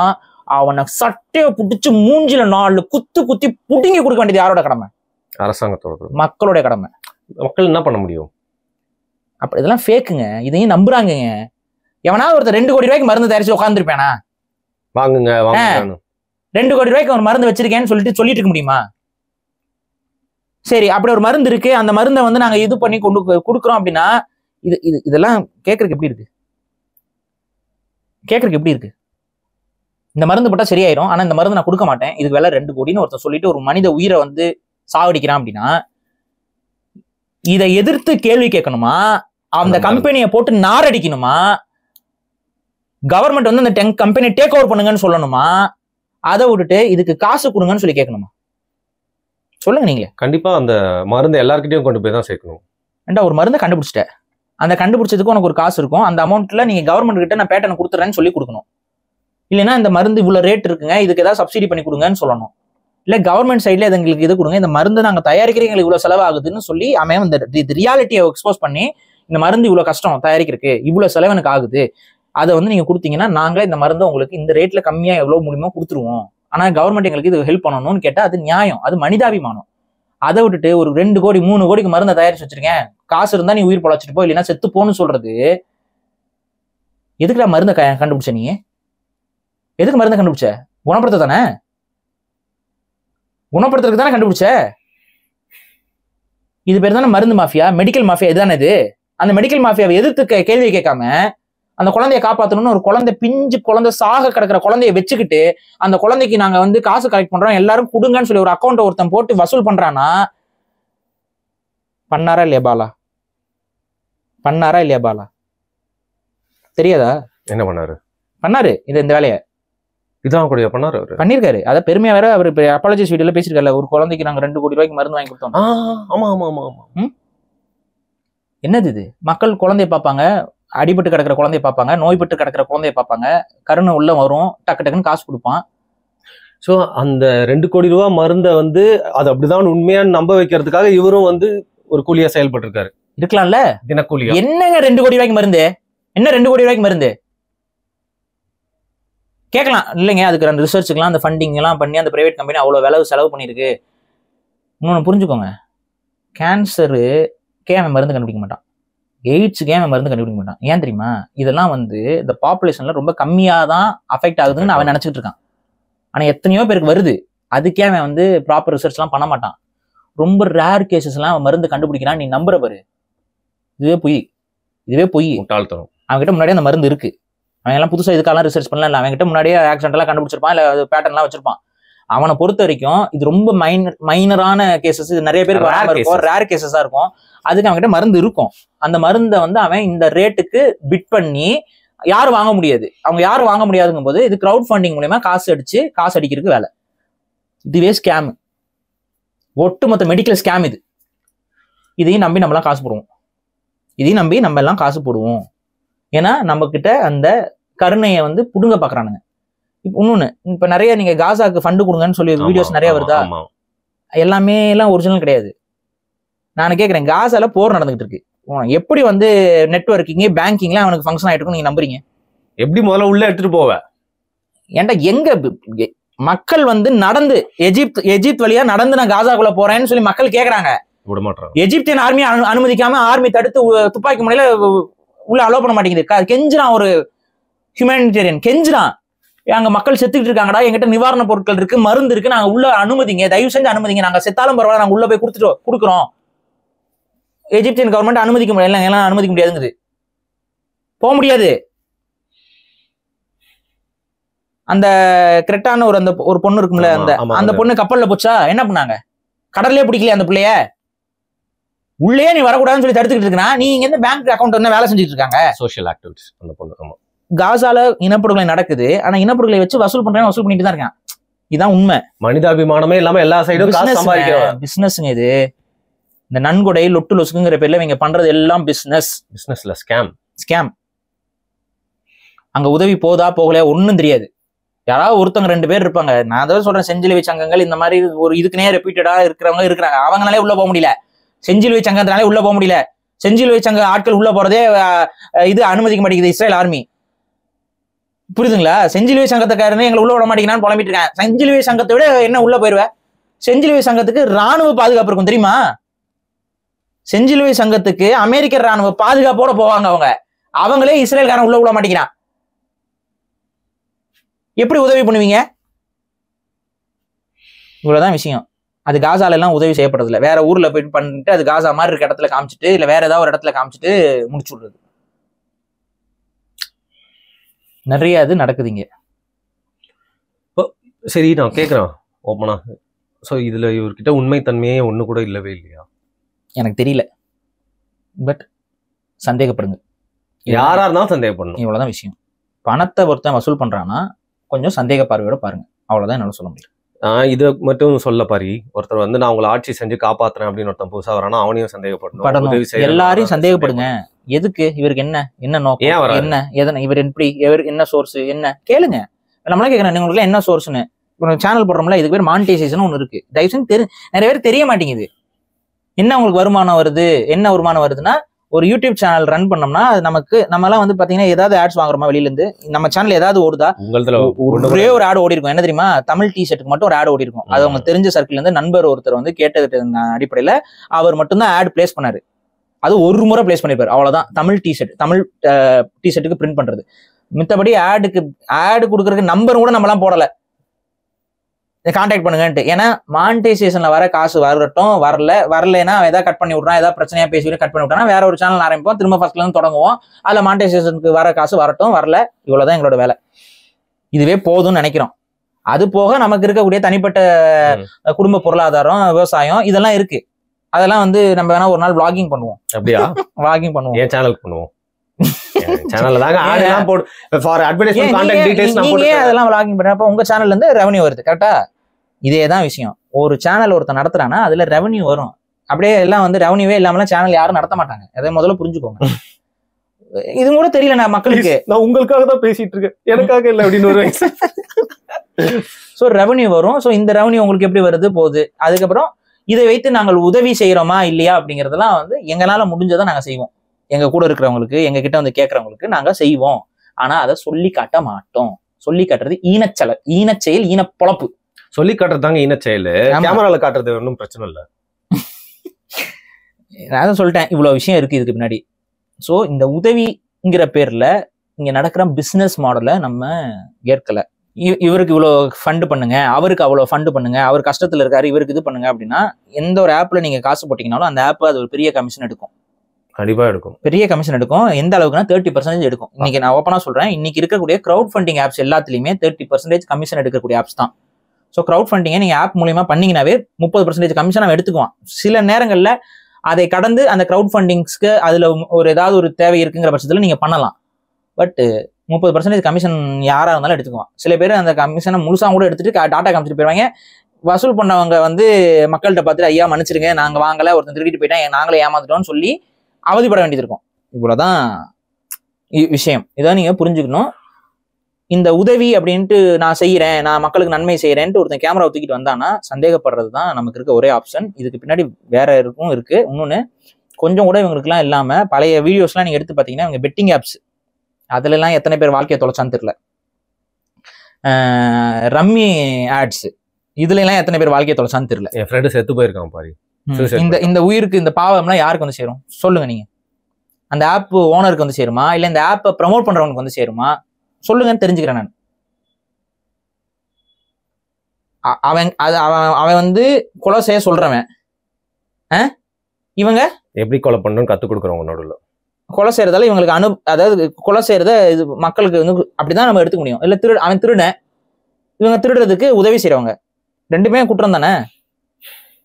அவனை சட்டையை பிடிச்சு மூஞ்சில 4 குத்தி புடுங்கி கொடுக்க வேண்டியது யாரோட கடமை? அரசாங்கத்தோட, மக்களுடைய கடமை. மக்கள் என்ன பண்ண முடியும்? அப்ப இதெல்லாம் ஃபேக்குங்க, இதையும் நம்புறாங்க. எவனாவது ஒருத்தர் 2 கோடி ரூபாய்க்கு மருந்து தயாரிச்சு உட்காந்துருப்பேனா? வாங்குங்க 2 கோடி ரூபாய்க்கு ஒரு மருந்து வச்சிருக்கேன்னு சொல்லிட்டு இருக்க முடியுமா? சரி, அப்படி ஒரு மருந்து இருக்கு, அந்த மருந்தை வந்து நாங்க இது பண்ணி கொடுக்குறோம் அப்படின்னா இதெல்லாம் கேட்கறதுக்கு எப்படி இருக்கு? கேட்கறதுக்கு எப்படி இருக்கு? இந்த மருந்து போட்டா சரியாயிரும், ஆனா இந்த மருந்து நான் கொடுக்க மாட்டேன், இதுக்கு வேலை 2 கோடின்னு ஒருத்தர் சொல்லிட்டு ஒரு மனித உயிரை வந்து சாவடிக்கிறான் அப்படின்னா இதை எதிர்த்து கேள்வி கேட்கணுமா? அந்த கம்பெனியை போட்டு நாரடிக்கணுமா? கவர்மெண்ட் வந்து அந்த கம்பெனியை டேக் ஓவர் பண்ணுங்கன்னு சொல்லணுமா? அதை விட்டுட்டு இதுக்கு காசு கொடுங்கன்னு சொல்லி கேட்கணுமா? சொல்லுங்க நீங்களே. கண்டிப்பா அந்த மருந்து எல்லார்கிட்டயும் கொண்டு போய் தான் சேர்க்கணும். ஏண்டா ஒரு மருந்தை கண்டுபிடிச்சிட்டேன், அந்த கண்டுபிடிச்சதுக்கு உனக்கு ஒரு காசு இருக்கும், அந்த அமௌண்ட்ல நீங்க கவர்மெண்ட் கிட்ட நான் பேட்டன் கொடுத்துறேன்னு சொல்லி கொடுக்கணும். இல்லைன்னா இந்த மருந்து இவ்வளவு ரேட் இருக்குங்க, இதுக்கு ஏதாவது சப்சிடி பண்ணி கொடுங்கன்னு சொல்லணும். இல்ல கவர்மெண்ட் சைட்ல எங்களுக்கு இது கொடுங்க, இந்த மருந்து நாங்க தயாரிக்கிறீங்க இவ்வளவு செலவாகுதுன்னு சொல்லி அவன் இந்த ரியாலிட்டியை எக்ஸ்போஸ் பண்ணி இந்த மருந்து இவ்வளவு கஷ்டம் தயாரிக்கிறதுக்கு, இவ்வளவு செலவு எனக்கு ஆகுது, அதை வந்து நீங்க கொடுத்தீங்கன்னா நாங்க இந்த மருந்தை உங்களுக்கு இந்த ரேட்ல கம்மியா எவ்வளவு முடியுமோ கொடுத்துருவோம், ஆனா கவர்மெண்ட் எங்களுக்கு இது ஹெல்ப் பண்ணணும்னு கேட்டா அது நியாயம், அது மனிதாபிமானம். அதை விட்டுட்டு ஒரு 2 கோடி 3 கோடிக்கு மருந்தை தயாரிச்சு வச்சிருக்கேன், காசு இருந்தா நீ உயிர் பொழைச்சிட்டு போ, இல்லைன்னா செத்து போன்னு சொல்றது எதுக்குடா? மருந்தை கண்டுபிடிச்ச நீ எதுக்கு மருந்தை கண்டுபிடிச்ச? குணப்படுத்த தானே, குணப்படுத்துறதுக்கு தானே கண்டுபிடிச்ச. இது பேர் தானே மருந்து மாஃபியா, மெடிக்கல் மாஃபியா. இதுதானே இது. அந்த மெடிக்கல் மாஃபியாவை எதிர்த்து கேள்வி கேட்காம அந்த குழந்தைய காப்பாற்றணும்னு ஒரு குழந்தை, பிஞ்சு குழந்தை, சாக கிடக்கிற குழந்தைய வச்சுக்கிட்டு அந்த குழந்தைக்கு நாங்க வந்து காசு கலெக்ட் பண்றோம் எல்லாரும் கொடுங்கன்னு சொல்லி ஒரு அக்கௌண்ட் ஒருத்தன் போட்டு வசூல் பண்றானா, பண்ணாரா இல்லையா பாலா? பண்ணாரா இல்லையா பாலா? தெரியாதா? என்ன பண்ணாரு? பண்ணாரு இந்த வேலையை. இதான் கூட பண்ணாரு, அவரு பண்ணிருக்காரு. அதை பெருமையா வேற அவர் அப்பாலஜிஸ் வீடியோல பேசிருக்காரு, ஒரு குழந்தைக்கு நாங்க 2 கோடி ரூபாய்க்கு மருந்து வாங்கி கொடுத்தோம். ஆமா ஆமா ஆமா ஆமா. என்னது இது? மக்கள் குழந்தைய பார்ப்பாங்க, அடிபட்டு கிடக்கிற குழந்தைய பார்ப்பாங்க, நோய்பட்டு கிடக்கிற குழந்தைய பார்ப்பாங்க, கருணை உள்ள வரும், டக்கு டக்குன்னு காசு கொடுப்பான். ஸோ அந்த 2 கோடி ரூபா மருந்தை வந்து அது அப்படிதான் உண்மையான்னு நம்ப வைக்கிறதுக்காக இவரும் வந்து ஒரு கூலியா செயல்பட்டு இருக்காரு. இருக்கலாம்ல, தினக்கூலியா. என்னங்க 2 கோடி ரூபாய்க்கு மருந்து? என்ன 2 கோடி ரூபாய்க்கு மருந்து கேட்கலாம் இல்லைங்க? அதுக்கு அந்த ரிசர்ச்சுக்கெல்லாம் அந்த ஃபண்டிங் எல்லாம் பண்ணி அந்த பிரைவேட் கம்பெனி அவ்வளவு விலை செலவு பண்ணிருக்கு. இன்னொன்னு புரிஞ்சுக்கோங்க, கேன்சருக்கே அவன் மருந்து கண்டுபிடிக்க மாட்டான், எய்ட்ஸுக்கே அவன் மருந்து கண்டுபிடிக்க மாட்டான். ஏன் தெரியுமா? இதெல்லாம் வந்து இந்த பாப்புலேஷன்ல ரொம்ப கம்மியா தான் அஃபெக்ட் ஆகுதுன்னு அவன் நினைச்சிட்டு இருக்கான். ஆனா எத்தனையோ பேருக்கு வருது, அதுக்கே அவன் வந்து ப்ராப்பர் ரிசர்ச் எல்லாம் பண்ண மாட்டான். ரொம்ப ரேர் கேசஸ் எல்லாம் அவன் மருந்து கண்டுபிடிக்கிறான். நீ நம்புற பாரு, இதுவே பொய், முட்டாள்தனம். அவன்கிட்ட முன்னாடியே அந்த மருந்து இருக்கு, அவன் எல்லாம் புதுசா இதுக்கெல்லாம் ரிசர்ச் பண்ணலாம் இல்லை, அவன்கிட்ட முன்னாடியே ஆக்சிடென்ட் எல்லாம் கண்டுபிடிச்சிருப்பான், இல்ல பேட்டர்ன் எல்லாம் வச்சிருப்பான். அவனை பொறுத்த வரைக்கும் இது ரொம்ப மைனரான கேசஸ், இது நிறைய பேருக்கு ரேர் கேசஸா இருக்கும், அதுக்கு அவன்கிட்ட மருந்து இருக்கும். அந்த மருந்தை வந்து அவன் இந்த ரேட்டுக்கு பிட் பண்ணி யாரும் வாங்க முடியாது. அவங்க யாரும் வாங்க முடியாதுங்கும் போது இது கிரவுட் ஃபண்டிங் மூலமா காசு அடிக்கிறதுக்கு வேலை. இதுவே ஸ்கேம், ஒட்டுமொத்த மெடிக்கல் ஸ்கேம் இது. இதையும் நம்பி நம்ம எல்லாம் காசு போடுவோம். ஏன்னா நம்ம கிட்ட அந்த கருணையை வந்து புடுங்க பாக்குறானுங்க. இன்னொன்னு, இப்ப நிறைய நீங்க காசாக்கு ஃபண்டு கொடுங்கன்னு சொல்லி வீடியோஸ் நிறைய வருதா? எல்லாமே எல்லாம் ஒரிஜினல் கிடையாது. நான் கேட்கிறேன், காசால போர் நடந்துகிட்டு இருக்கு, எப்படி வந்து நெட்வொர்க்கிங் பேங்கிங்ல அவனுக்கு ஃபங்க்ஷன் ஆயிட்டு இருக்கும் நீங்க நம்புறீங்க? எப்படி முதல்ல உள்ள எடுத்துட்டு போவ? ஏன்டா எங்க மக்கள் வந்து நடந்து எஜிப்த் வழியா நடந்து நான் காசாக்குள்ள போறேன்னு சொல்லி மக்கள் கேக்குறாங்க, எஜிப்தியன் ஆர்மி அனுமதிக்காம ஆர்மி தடுத்து துப்பாக்கி முனையில உள்ள அலோவ் பண்ண மாட்டேங்குது. கெஞ்சுறான், ஒரு ஹியூமனிடேரியன் கெஞ்சுறான், அங்க மக்கள் செத்துக்கிட்டு இருக்காங்கடா, எங்கிட்ட நிவாரண பொருட்கள் இருக்கு, மருந்து இருக்கு, நாங்க உள்ள அனுமதிங்க, தயவு செஞ்சு அனுமதிங்க, நாங்க செத்தாலும் பரவாயில்ல, நாங்க உள்ள போய் கொடுக்குறோம். எஜிப்தியன் கவர்மெண்ட் அனுமதிக்க முடியல, எல்லாம் அனுமதிக்க முடியாதுங்குது, போக முடியாது. அந்த கிரெட்டான ஒரு பொண்ணு இருக்கும்ல, அந்த பொண்ணு கப்பல்ல போச்சா, என்ன பண்ணாங்க? கடல்லே பிடிக்கலையா அந்த பிள்ளைய? உள்ளே நீ வரக்கூடாதுன்னு சொல்லி தடுத்துக்கிட்டு இருக்கா. நீ இங்க இருந்து பேங்க் அக்கௌண்ட் வந்து வேலை செஞ்சுட்டு இருக்காங்க. சோஷியல் ஆக்டிவிட்டிஸ் அந்த பொண்ணு. ஆமா, காசால இனப்படுகொலை நடக்குது, ஆனா இனப்படுகொலை வச்சு வசூல் பண்ணிட்டு தான் இருக்கான். இதுதான் உண்மை. மனிதாபிமானமே இல்லாம எல்லா சைடும் பிசினஸ்ங்க இது. இந்த நன்கொடை லொட்டு லொசுக்குங்கிற பேர்ல இவங்க பண்றது எல்லாம் பிசினஸ்ல ஸ்கேம். அங்க உதவி போதா போகலையா ஒன்னும் தெரியாது. யாராவது ஒருத்தவங்க 2 பேர் இருப்பாங்க. நான் அதாவது சொல்றேன், செஞ்சிலுவை சங்கங்கள் இந்த மாதிரி ஒரு இதுக்குனே ரெப்யூட்டடா இருக்கிறாங்க. அவங்களாலே உள்ள போக முடியல. செஞ்சிலுவை சங்கத்தினாலே உள்ள போக முடியல. செஞ்சிலுவை சங்க ஆட்கள் உள்ள போறதே இது அனுமதிக்க மாட்டேங்குது இஸ்ரேல் ஆர்மி. புரியுதுங்களா? செஞ்சிலுவை சங்கத்துக்காரனே எங்களை உள்ள விட மாட்டேங்கிறான்னு புலம்பிட்டு இருக்கேன். செஞ்சிலுவை சங்கத்தை விட என்ன உள்ள போயிருவேன்? செஞ்சிலுவை சங்கத்துக்கு ராணுவ பாதுகாப்பு இருக்கும் தெரியுமா? செஞ்சிலுவை சங்கத்துக்கு அமெரிக்க ராணுவ பாதுகாப்போட போவாங்க. அவங்களே இஸ்ரேல்காரன் உள்ள விட மாட்டேங்கிறான். எப்படி உதவி பண்ணுவீங்க? இவ்வளவுதான் விஷயம். அது காசால எல்லாம் உதவி செய்யப்படுறது இல்லை. வேற ஊர்ல போயிட்டு பண்ணிட்டு அது காசா மாதிரி இருக்க இடத்துல காமிச்சிட்டு இல்ல வேற ஏதாவது ஒரு இடத்துல காமிச்சிட்டு முடிச்சு விடுறது. நிறைய அது நடக்குதுங்க. சரி, நான் கேட்கிறேன் ஓப்பனா. ஸோ இதுல இவர்கிட்ட உண்மைத்தன்மையே ஒண்ணு கூட இல்லவே இல்லையா? எனக்கு தெரியல. பட் சந்தேகப்படுங்க. யாரா இருந்தாலும் சந்தேகப்படணும். இவ்வளவுதான் விஷயம். பணத்தை ஒருத்தன் வசூல் பண்றான்னா கொஞ்சம் சந்தேக பார்வையோட பாருங்க. அவ்வளவுதான் என்னால சொல்ல முடியும். இதை மட்டும் சொல்ல பாரி. ஒருத்தர் வந்து நான் உங்களை ஆட்சி செஞ்சு காப்பாத்துறேன் அப்படின்னு ஒருத்தன் புதுசா வரானா அவனையும் சந்தேகப்படணும். எல்லாரையும் சந்தேகப்படுங்க. எதுக்கு? இவருக்கு என்ன நோக்கம், என்ன எதனை, இவர் எப்படி, இவர் என்ன சோர்ஸ், என்ன கேளுங்க. நம்மளா கேட்கறேன், உங்களுக்கு என்ன சோர்ஸ்னு. சேனல் போடுறோம்ல, இதுக்கு பேர் மானிட்டைசேஷன் ஒன்று இருக்கு. தயவு செஞ்சு நிறைய பேர் தெரிய மாட்டேங்குது. என்ன உங்களுக்கு வருமானம் வருது? என்ன வருமானம் வருதுன்னா, ஒரு யூடியூப் சேனல் ரன் பண்ணோம்னா அது நம்மலாம் வந்து பாத்தீங்கன்னா ஏதாவது ஆட்ஸ் வாங்குறோமா வெளியில இருந்து? நம்ம சேனல் ஏதாவது ஓடுதா? ஒரே ஒரு ஆட் ஓடி இருக்கும். என்ன தெரியுமா? தமிழ் டிஷர்ட்டுக்கு மட்டும் ஒரு ஆட் ஓடி இருக்கும். அது அவங்க தெரிஞ்ச சர்க்கிள் இருந்து நண்பர் ஒருத்தர் வந்து கேட்டது அடிப்படையில அவர் மட்டும்தான் ஆட் பிளேஸ் பண்ணாரு. அது ஒரு முறை பிளேஸ் பண்ணிருப்பாரு, அவ்வளவுதான். தமிழ் டிஷர்ட்டுக்கு பிரிண்ட் பண்றது. மித்தபடி ஆடு கொடுக்கறதுக்கு நம்பர் கூட நம்மலாம் போடல. கான்டாக்ட் பண்ணுங்கன்ட்டு. ஏன்னா மானிட்டைசேஷன்ல வர காசு வரலைன்னா ஏதாவது கட் பண்ணி விட்றான், ஏதாவது பிரச்சனையா பேசி கட் பண்ணி விட்டானா வேற ஒரு சேனல் ஆரம்பிப்போம், திரும்ப ஃபர்ஸ்ட்ல இருந்து தொடங்குவோம். அதுல மானிட்டைசேஷனுக்கு வர காசு வரல. இவ்வளவுதான் எங்களோட வேலை. இதுவே போதும்னு நினைக்கிறோம். அது போக நமக்கு இருக்கக்கூடிய தனிப்பட்ட குடும்ப பொருளாதாரம், விவசாயம் இதெல்லாம் இருக்கு. அதெல்லாம் வந்து நம்ம வேணா ஒரு நாள் vlogging பண்ணுவோம். அப்படியா? vlogging பண்ணுவோம். ஏன் சேனலுக்கு பண்ணுவோம். சேனல்ல தாங்க ஆட் எல்லாம் போடு. ஃபார் அட்வர்டைஸ்மென்ட் கான்டென்ட் டீடைல்ஸ் நான் போடுறேன். நீங்க அதெல்லாம் vlogging பண்றப்ப உங்க சேனல்ல இருந்து ரெவென்யூ வருது. கரெக்ட்டா? இதேதான் விஷயம். ஒரு சேனல் ஒருத்தன் நடத்துறானா அதுல ரெவென்யூ வரும். அப்படியே எல்லாம் வந்து ரெவென்யூவே இல்லாம சேனல் யாரும் நடத்த மாட்டாங்க. அதை முதல்ல புரிஞ்சுக்கோங்க. இது கூட தெரியல நான் மக்களுக்கு. நான் உங்களுக்காக தான் பேசிட்டு இருக்கேன், எனக்காக இல்ல அப்படின்னு வருவேன். சோ ரெவென்யூ வரும். சோ இந்த ரெவென்யூ உங்களுக்கு எப்படி வருது போகுது. அதுக்கப்புறம் இதை வைத்து நாங்கள் உதவி செய்யறோமா இல்லையா அப்படிங்கறதெல்லாம் வந்து எங்களால முடிஞ்சதை நாங்க செய்வோம். எங்க கூட இருக்கிறவங்களுக்கு, எங்க கிட்ட வந்து கேட்கறவங்களுக்கு நாங்க செய்வோம். ஆனா அதை சொல்லி காட்ட மாட்டோம். சொல்லி காட்டுறது ஈனச்செயல், ஈனப்பொழப்பு. சொல்லி காட்டுறதாங்க ஈனச்செயல். கேமரால காட்டுறது ஒன்றும் பிரச்சனை இல்லை. நான் சொல்லிட்டேன், இவ்வளவு விஷயம் இருக்கு இதுக்கு பின்னாடி. ஸோ இந்த உதவிங்கிற பேர்ல இங்க நடக்கிற பிசினஸ் மாடலை நம்ம ஏற்கல. இவருக்கு இவ்வளோ ஃபண்டு பண்ணுங்க, அவருக்கு அவ்வளோ ஃபண்டு பண்ணுங்க, அவர் கஷ்டத்துல இருக்காரு, இவருக்கு இது பண்ணுங்க அப்படின்னா எந்த ஒரு ஆப்ல நீங்க காசு போட்டீங்கன்னாலும் அந்த ஆப் அது ஒரு பெரிய கமிஷன் எடுக்கும். கண்டிப்பா எடுக்கும். பெரிய கமிஷன் எடுக்கும். எந்த அளவுக்குன்னா 30% எடுக்கும். இன்னைக்கு நான் ஓப்பனா சொல்றேன், இன்னைக்கு இருக்கக்கூடிய கிரௌட் ஃபண்டிங் ஆப்ஸ் எல்லாத்துலயுமே 30% கமிஷன் எடுக்கக்கூடிய ஆப்ஸ் தான். ஸோ கிரௌட் ஃபண்டிங்கை நீங்க ஆப் மூலியமா பண்ணீங்கன்னாவே 30% கமிஷன் அவன் எடுத்துக்குவான். சில நேரங்கள்ல அதை கடந்து அந்த கிரௌட் ஃபண்டிங்ஸ்க்கு அதுல ஒரு ஏதாவது ஒரு தேவை இருக்குங்கிற பட்சத்துல நீங்க பண்ணலாம். பட் 30% கமிஷன் யாரா இருந்தாலும் எடுத்துக்குவான். சில பேர் அந்த கமிஷனை முழுசா கூட எடுத்துட்டு டாட்டா காமிச்சிட்டு போயிருவாங்க. வசூல் பண்ணவங்க வந்து மக்கள்கிட்ட பார்த்துட்டு ஐயா மன்னிச்சிருங்க, நாங்க வாங்கல, ஒருத்தன் திருடிட்டு போயிட்டா, நாங்களே ஏமாந்துட்டோம்னு சொல்லி அவதிப்பட வேண்டியது இருக்கும். இவ்வளவுதான் விஷயம். இதான் நீங்க புரிஞ்சுக்கணும். இந்த உதவி அப்படின்ட்டு நான் செய்யறேன், நான் மக்களுக்கு நன்மை செய்யறேன்ட்டு ஒருத்தன் கேமரா தூக்கிட்டு வந்தானா சந்தேகப்படுறது தான் நமக்கு இருக்க ஒரே ஆப்ஷன். இதுக்கு பின்னாடி வேற இருக்கு. இன்னொன்னு கொஞ்சம் கூட இவங்களுக்குலாம் இல்லாம பழைய வீடியோஸ்லாம் நீங்க எடுத்து பாத்தீங்கன்னா இவங்க பெட்டிங் ஆப்ஸ், அதுல எல்லாம் எத்தனை பேர் வாழ்க்கையை தொலைச்சான்னு தெரியல. ரம்மி ஆட்ஸ், இதுல எல்லாம் எத்தனை பேர் வாழ்க்கையை தொலைச்சான்னு தெரியல. என் ஃப்ரெண்டு செத்து போயிருக்கான் பாரு. இந்த உயிருக்கு இந்த பாவம்லாம் யாருக்கு வந்து சேரும் சொல்லுங்க நீங்க? அந்த ஆப் ஓனருக்கு வந்து சேருமா, இல்ல இந்த ஆப்பை ப்ரமோட் பண்றவனுக்கு வந்து சேருமா? சொல்லுங்கன்னு தெரிஞ்சுக்கிறேன் நான். அவன் வந்து கொலை செய்ய சொல்றவன், இவங்க எப்படி கொலை பண்ணணும்னு கத்துக் கொடுக்குறவங்க நடுவில் கொலை செய்யறதால இவங்களுக்கு அதாவது கொலை செய்யறத இது மக்களுக்கு வந்து அப்படிதான் நம்ம எடுத்துக்க முடியும். இல்ல அவன் திருட, இவங்க திருடுறதுக்கு உதவி செய்யறவங்க, ரெண்டுமே குற்றம் தானே,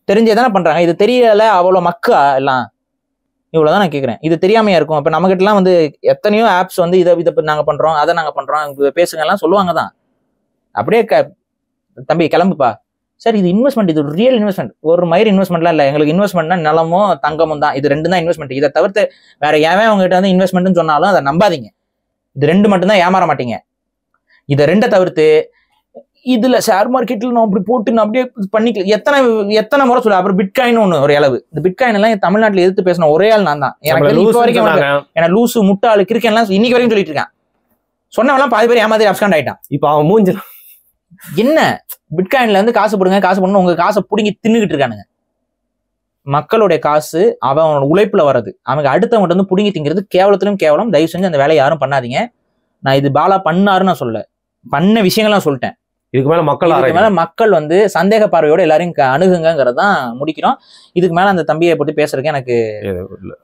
தெரிஞ்சேதானே பண்றாங்க. இது தெரியல அவ்வளோ மக்கா எல்லாம், இவ்வளவுதான் நான் கேட்கறேன். இது தெரியாமையா இருக்கும். இப்ப நம்ம கிட்ட எல்லாம் வந்து எத்தனையோ ஆப்ஸ் வந்து இதை நாங்க பண்றோம், அதை நாங்க பண்றோம், பேசுங்க எல்லாம் சொல்லுவாங்க தான். அப்படியே தம்பி கிளம்புப்பா சார், இது இன்வெஸ்ட்மெண்ட், இது ரியல் இன்வெஸ்ட்மெண்ட், ஒரு மாதிரி இன்வெஸ்ட்மெண்ட்லாம் இல்லை. எங்களுக்கு இன்வெஸ்ட்மெண்ட்னா நிலமும் தங்கமும் தான், இது 2 தான் இன்வெஸ்ட்மெண்ட். இதை தவிர்த்து வேற ஏன் உங்ககிட்ட வந்து இன்வெஸ்ட்மெண்ட்னு சொன்னாலும் அதை நம்பாதீங்க. இது 2 மட்டும்தான், ஏமாற மாட்டீங்க. இதை 2 தவிர்த்து இதுல ஷேர் மார்க்கெட்ல நான் அப்படி போட்டு நான் அப்படியே பண்ணிக்கல, எத்தனை முறை சொல்ல. அப்புறம் பிட்காயின் ஒண்ணு ஒரு அளவு, இந்த பிட்காயின் எல்லாம் தமிழ்நாட்டில் எதிர்த்து பேசின ஒரே ஆள் நான் தான். எனக்கு இப்போ வரைக்கும் ஏன்னா லூசு முட்டாளு கிரிக்கெட்லாம் இன்னைக்கு வரைக்கும் சொல்லிட்டு இருக்கேன். சொன்னவெல்லாம் பாதி பேர் ஏமாதிரி அப்ஸ்காண்ட் ஆயிட்டான். இப்போ அவன் மூஞ்சில என்ன பிட்காயின்ல இருந்து காசு போடுங்க, காசு போடணும், உங்க காசை பிடிங்கி தின்னுகிட்டு இருக்கானுங்க. மக்களுடைய காசு அவனோட உழைப்புல வர்றது, அவங்க அடுத்தவங்க வந்து பிடிங்கி திங்கிறது கேவலத்திலும் கேவலம். தயவு செஞ்சு அந்த வேலையை யாரும் பண்ணாதீங்க. நான் இது பாலா பண்ணாருன்னு நான் சொல்ல, பண்ண விஷயங்கள்லாம் சொல்லிட்டேன். இதுக்கு மேல மக்கள் வந்து சந்தேக பார்வையோட எல்லாரையும் அணுகுங்கிறதான் முடிக்கிறோம். இதுக்கு மேல அந்த தம்பியை பத்தி பேசுறதுக்கு எனக்கு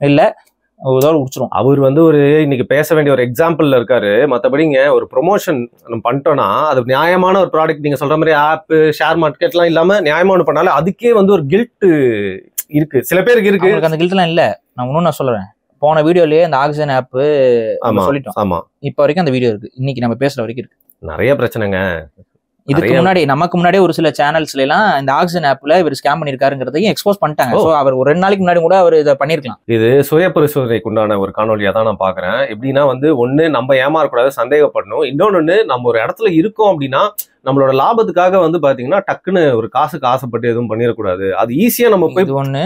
இல்ல, உடிச்சிரும். அவர் வந்து ஒரு இன்னைக்கு பேச வேண்டிய ஒரு எக்ஸாம்பிள்ல இருக்காரு. மற்றபடிங்க ஒரு ப்ரொமோஷன் நம்ம பண்ணிட்டோம்னா அது நியாயமான ஒரு ப்ராடக்ட், நீங்க சொல்ற மாதிரி ஆப் ஷேர் மார்க்கெட்லாம் இல்லாம நியாயமான பண்ணாலும் அதுக்கே வந்து ஒரு கில்ட் இருக்கு, சில பேருக்கு இருக்கு. அந்த கில்ட் எல்லாம் இல்ல. நான் இன்னும் நான் சொல்றேன், போன வீடியோலயே அந்த ஆக்சிஜன் ஆப் சொல்லிட்டோம். ஆமா, இப்ப வரைக்கும் அந்த வீடியோ இருக்கு, இன்னைக்கு நம்ம பேசுற வரைக்கும் இருக்கு. நிறைய பிரச்சனைங்க. இதுக்கு முன்னாடி நமக்கு முன்னாடி ஒரு சில சேனல்ஸ்ல எல்லாம் இந்த ஆக்சிஜன் ஆப்ல இவர் ஸ்கேம் பண்ணிருக்காருங்கிறதையும் எக்ஸ்போஸ் பண்ணிட்டாங்க. சோ அவர் ஒரு 2 நாளைக்கு முன்னாடி கூட அவர் இதை பண்ணிருக்கலாம். இது சுய பரிசோதனைக்கு உண்டான ஒரு காணொலியா தான் நான் பாக்குறேன். எப்படின்னா வந்து ஒண்ணு நம்ம ஏமாறக்கூடாது, சந்தேகப்படணும். இன்னொன்னு நம்ம ஒரு இடத்துல இருக்கோம் அப்படின்னா நம்மளோட லாபத்துக்காக வந்து பாத்தீங்கன்னா டக்குன்னு ஒரு காசுக்கு ஆசைப்பட்டு எதுவும் பண்ணிடக்கூடாது. அது ஈஸியா நம்ம போய் ஒண்ணு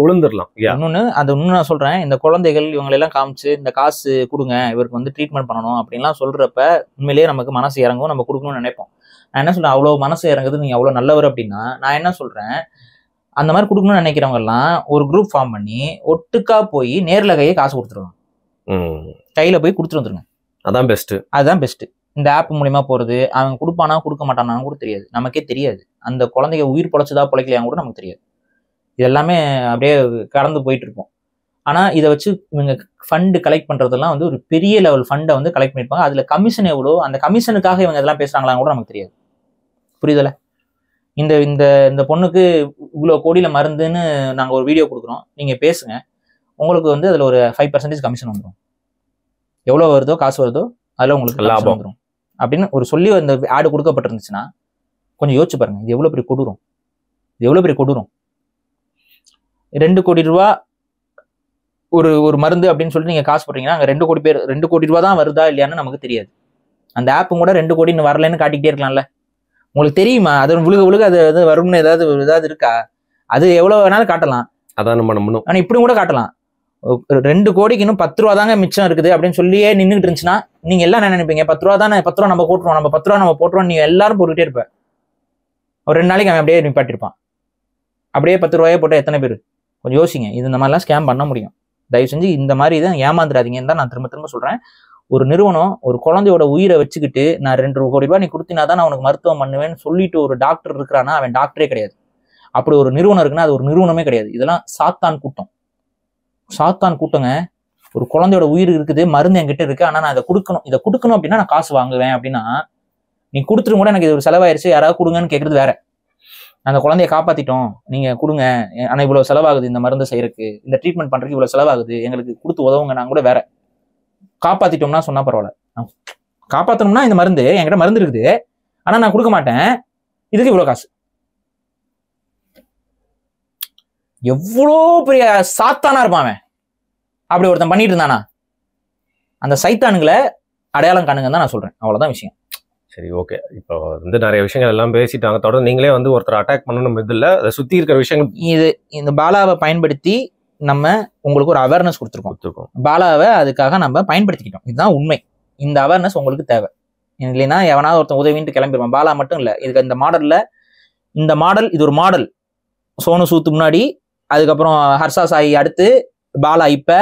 விழுந்துடலாம். இன்னொன்னு அது இன்னும் நான் சொல்றேன், இந்த குழந்தைகள் இவங்க எல்லாம் காமிச்சு இந்த காசு கொடுங்க இவருக்கு வந்து ட்ரீட்மெண்ட் பண்ணணும் அப்படின்லாம் சொல்றப்ப உண்மையிலேயே நமக்கு மனசு இறங்கும், நம்ம கொடுக்கணும்னு நினைப்போம். நான் என்ன சொல்றேன், அவ்வளவு மனசு இறங்குது, நீங்க அவ்வளவு நல்லவர் அப்படின்னா நான் என்ன சொல்றேன், அந்த மாதிரி கொடுக்கணும்னு நினைக்கிறவங்க எல்லாம் ஒரு குரூப் ஃபார்ம் பண்ணி ஒட்டுக்கா போய் நேர்ல கையை காசு கொடுத்துருவாங்க, கையில போய் கொடுத்துட்டு வந்துருங்க. அதான் பெஸ்ட். அதுதான் பெஸ்ட். இந்த ஆப் மூலியமா போறது, அவன் கொடுப்பானா கொடுக்க மாட்டானான்னு கூட தெரியாது, நமக்கே தெரியாது. அந்த குழந்தைங்க உயிர் பொழைச்சதா பொழைக்கலையான்னு கூட நமக்கு தெரியாது. இது எல்லாமே அப்படியே கடந்து போயிட்டு இருப்போம். ஆனா இதை வச்சு இவங்க ஃபண்டு கலெக்ட் பண்றதெல்லாம் வந்து ஒரு பெரிய லெவல் ஃபண்டை வந்து கலெக்ட் பண்ணிருப்பாங்க. அதுல கமிஷன் எவ்வளோ, அந்த கமிஷனுக்காக இவங்க இதெல்லாம் பேசுறாங்களான்னு கூட நமக்கு தெரியாது. புரியுதுல? இந்த இந்த இந்த பொண்ணுக்கு இவ்வளோ கோடியில மருந்துன்னு நாங்கள் ஒரு வீடியோ கொடுக்குறோம், நீங்க பேசுங்க, உங்களுக்கு வந்து அதுல ஒரு 5% கமிஷன் வந்துடும். எவ்வளோ வருதோ காசு வருதோ அதில் உங்களுக்கு லாபம் வந்துடும் அப்படின்னு ஒரு சொல்லி அந்த ஆடு கொடுக்கப்பட்டிருந்துச்சுன்னா கொஞ்சம் யோசிச்சு பாருங்க, இது எவ்வளோ பெரிய கொடூரம், இது எவ்வளோ பெரிய கொடூரம். 2 கோடி ரூபா ஒரு ஒரு மருந்து அப்படின்னு சொல்லிட்டு நீங்க காசு போடுறீங்கன்னா அங்கே 2 கோடி ரூபா தான் வருதா இல்லையான்னு நமக்கு தெரியாது. அந்த ஆப்பும் கூட 2 கோடின்னு வரலன்னு காட்டிக்கிட்டே இருக்கலாம்ல. உங்களுக்கு தெரியுமா அது விழுக அது வரும்னு ஏதாவது இருக்கா? அது எவ்வளவு வேணாலும் காட்டலாம், அதான் நம்ம நம்பணும். ஆனா இப்படி கூட காட்டலாம். 2 கோடிக்கு இன்னும் 10 ரூபா தாங்க மிச்சம் இருக்குது அப்படின்னு சொல்லியே நின்றுட்டு இருந்துச்சுன்னா நீங்க எல்லாம் என்ன நினைப்பீங்க, 10 ரூபா தானே, 10 ரூபா நம்ம போட்டுருவோம், நம்ம 10 ரூபா நம்ம போட்டுருவோம், நீங்க எல்லாரும் போட்டுக்கிட்டே இருப்ப. ஒரு 2 நாளைக்கு அவன் அப்படியே நிப்பாட்டிருப்பான். அப்படியே 10 ரூபாயே போட்ட எத்தனை பேர்? கொஞ்சம் யோசிங்க. இது இந்த மாதிரிலாம் ஸ்கேம் பண்ண முடியும். தயவு செஞ்சு இந்த மாதிரி இதை ஏமாந்துடாதீங்கன்னு தான் நான் திரும்ப சொல்றேன். ஒரு நிறுவனம் ஒரு குழந்தையோட உயிரை வச்சுக்கிட்டு நான் 2 கோடி ரூபாய் நீ கொடுத்தினா தான் நான் உனக்கு மருத்துவம் பண்ணுவேன்னு சொல்லிட்டு ஒரு டாக்டர் இருக்கிறான்னா அவன் டாக்டரே கிடையாது. அப்படி ஒரு நிறுவனம் இருக்குன்னா அது ஒரு நிறுவனமே கிடையாது. இதெல்லாம் சாத்தான் கூட்டம், சாத்தான் கூட்டங்க. ஒரு குழந்தையோட உயிர் இருக்குது, மருந்து என்கிட்ட இருக்கு, ஆனா நான் இதை கொடுக்கணும் அப்படின்னா நான் காசு வாங்குவேன் அப்படின்னா நீ கொடுத்துட்டு கூட எனக்கு இது ஒரு செலவாயிருச்சு யாராவது கொடுங்கன்னு கேட்கறது வேற. அந்த குழந்தைய காப்பாத்திட்டோம், நீங்க கொடுங்க, ஆனா இவ்வளவு செலவாகுது இந்த மருந்து செய்யறதுக்கு, இந்த ட்ரீட்மெண்ட் பண்றதுக்கு இவ்வளவு செலவாகுது, எங்களுக்கு கொடுத்து உதவுங்க, நான் கூட வேற. காப்பாத்திட்டோம்னா சொன்னா பரவாயில்ல, காப்பாத்தணும்னா இந்த மருந்து என்கிட்ட மருந்து இருக்குது ஆனா நான் கொடுக்க மாட்டேன், இதுக்கு இவ்வளவு காசு. எவ்வளோ பெரிய சாத்தானா இருப்பான் அவன். அப்படி ஒருத்தன் பண்ணிட்டு இருந்தானா அந்த சைத்தானுங்களை அடையாளம் காணுங்கன்னு தான் நான் சொல்றேன். அவ்வளவுதான் விஷயம். சரி, ஓகே. இப்போ வந்து நிறைய விஷயங்கள் எல்லாம் பேசிட்டாங்க. தொடர்ந்து நீங்களே வந்து ஒருத்தர் அட்டாக் பண்ணணும் இதில் அதை சுற்றி இருக்கிற விஷயங்கள் இந்த பாலாவை பயன்படுத்தி நம்ம உங்களுக்கு ஒரு அவேர்னஸ் கொடுத்துருக்கோம். பாலாவை அதுக்காக நம்ம பயன்படுத்திக்கிட்டோம். இதுதான் உண்மை. இந்த அவேர்னஸ் உங்களுக்கு தேவை. இல்லைன்னா எவனாவது ஒருத்தன் உதவின்ட்டு கிளம்பிடுவான். பாலா மட்டும் இல்லை, இதுக்கு இந்த மாடல் இது ஒரு மாடல். சோனு சூத்து முன்னாடி, அதுக்கப்புறம் ஹர்ஷா சாயி அடுத்து, பாலா இப்ப,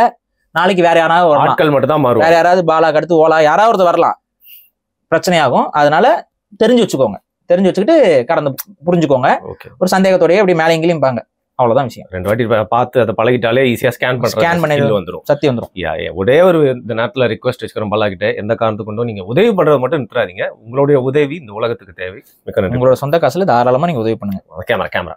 நாளைக்கு வேற யாராவது ஆட்கள் மட்டும் தான் மாறும். வேற யாராவது பாலாக்கு அடுத்து ஓலா யாராவது ஒருத்தர் வரலாம், பிரச்சனையாகும். அதனால தெரிஞ்சு வச்சுக்கோங்க. தெரிஞ்சு வச்சுக்கிட்டு கடந்து புரிஞ்சுக்கோங்க. ஒரு சந்தேகத்தோடய அப்படி மேலே எங்கேயும் பாங்க, அவ்வளவுதான் விஷயம். 2 வாட்டி பார்த்து அதை பழகிட்டாலே ஈஸியா ஸ்கேன் பண்ணி வந்துடும். சத்தியம் வந்துடும். ஒரே ஒரு இந்த நேரத்துல ரிக்வெஸ்ட் வச்சுக்கிறோம் பாலா கிட்ட, எந்த காரணத்துக்கு கொண்டும் நீங்க உதவி பண்றது மட்டும் நிறுத்தாதீங்க. உங்களுடைய உதவி இந்த உலகத்துக்கு தேவை. மிக்க நன்றி. உங்களோட சொந்த காசுல தாராளமா நீங்க உதவி பண்ணுங்க. கேமரா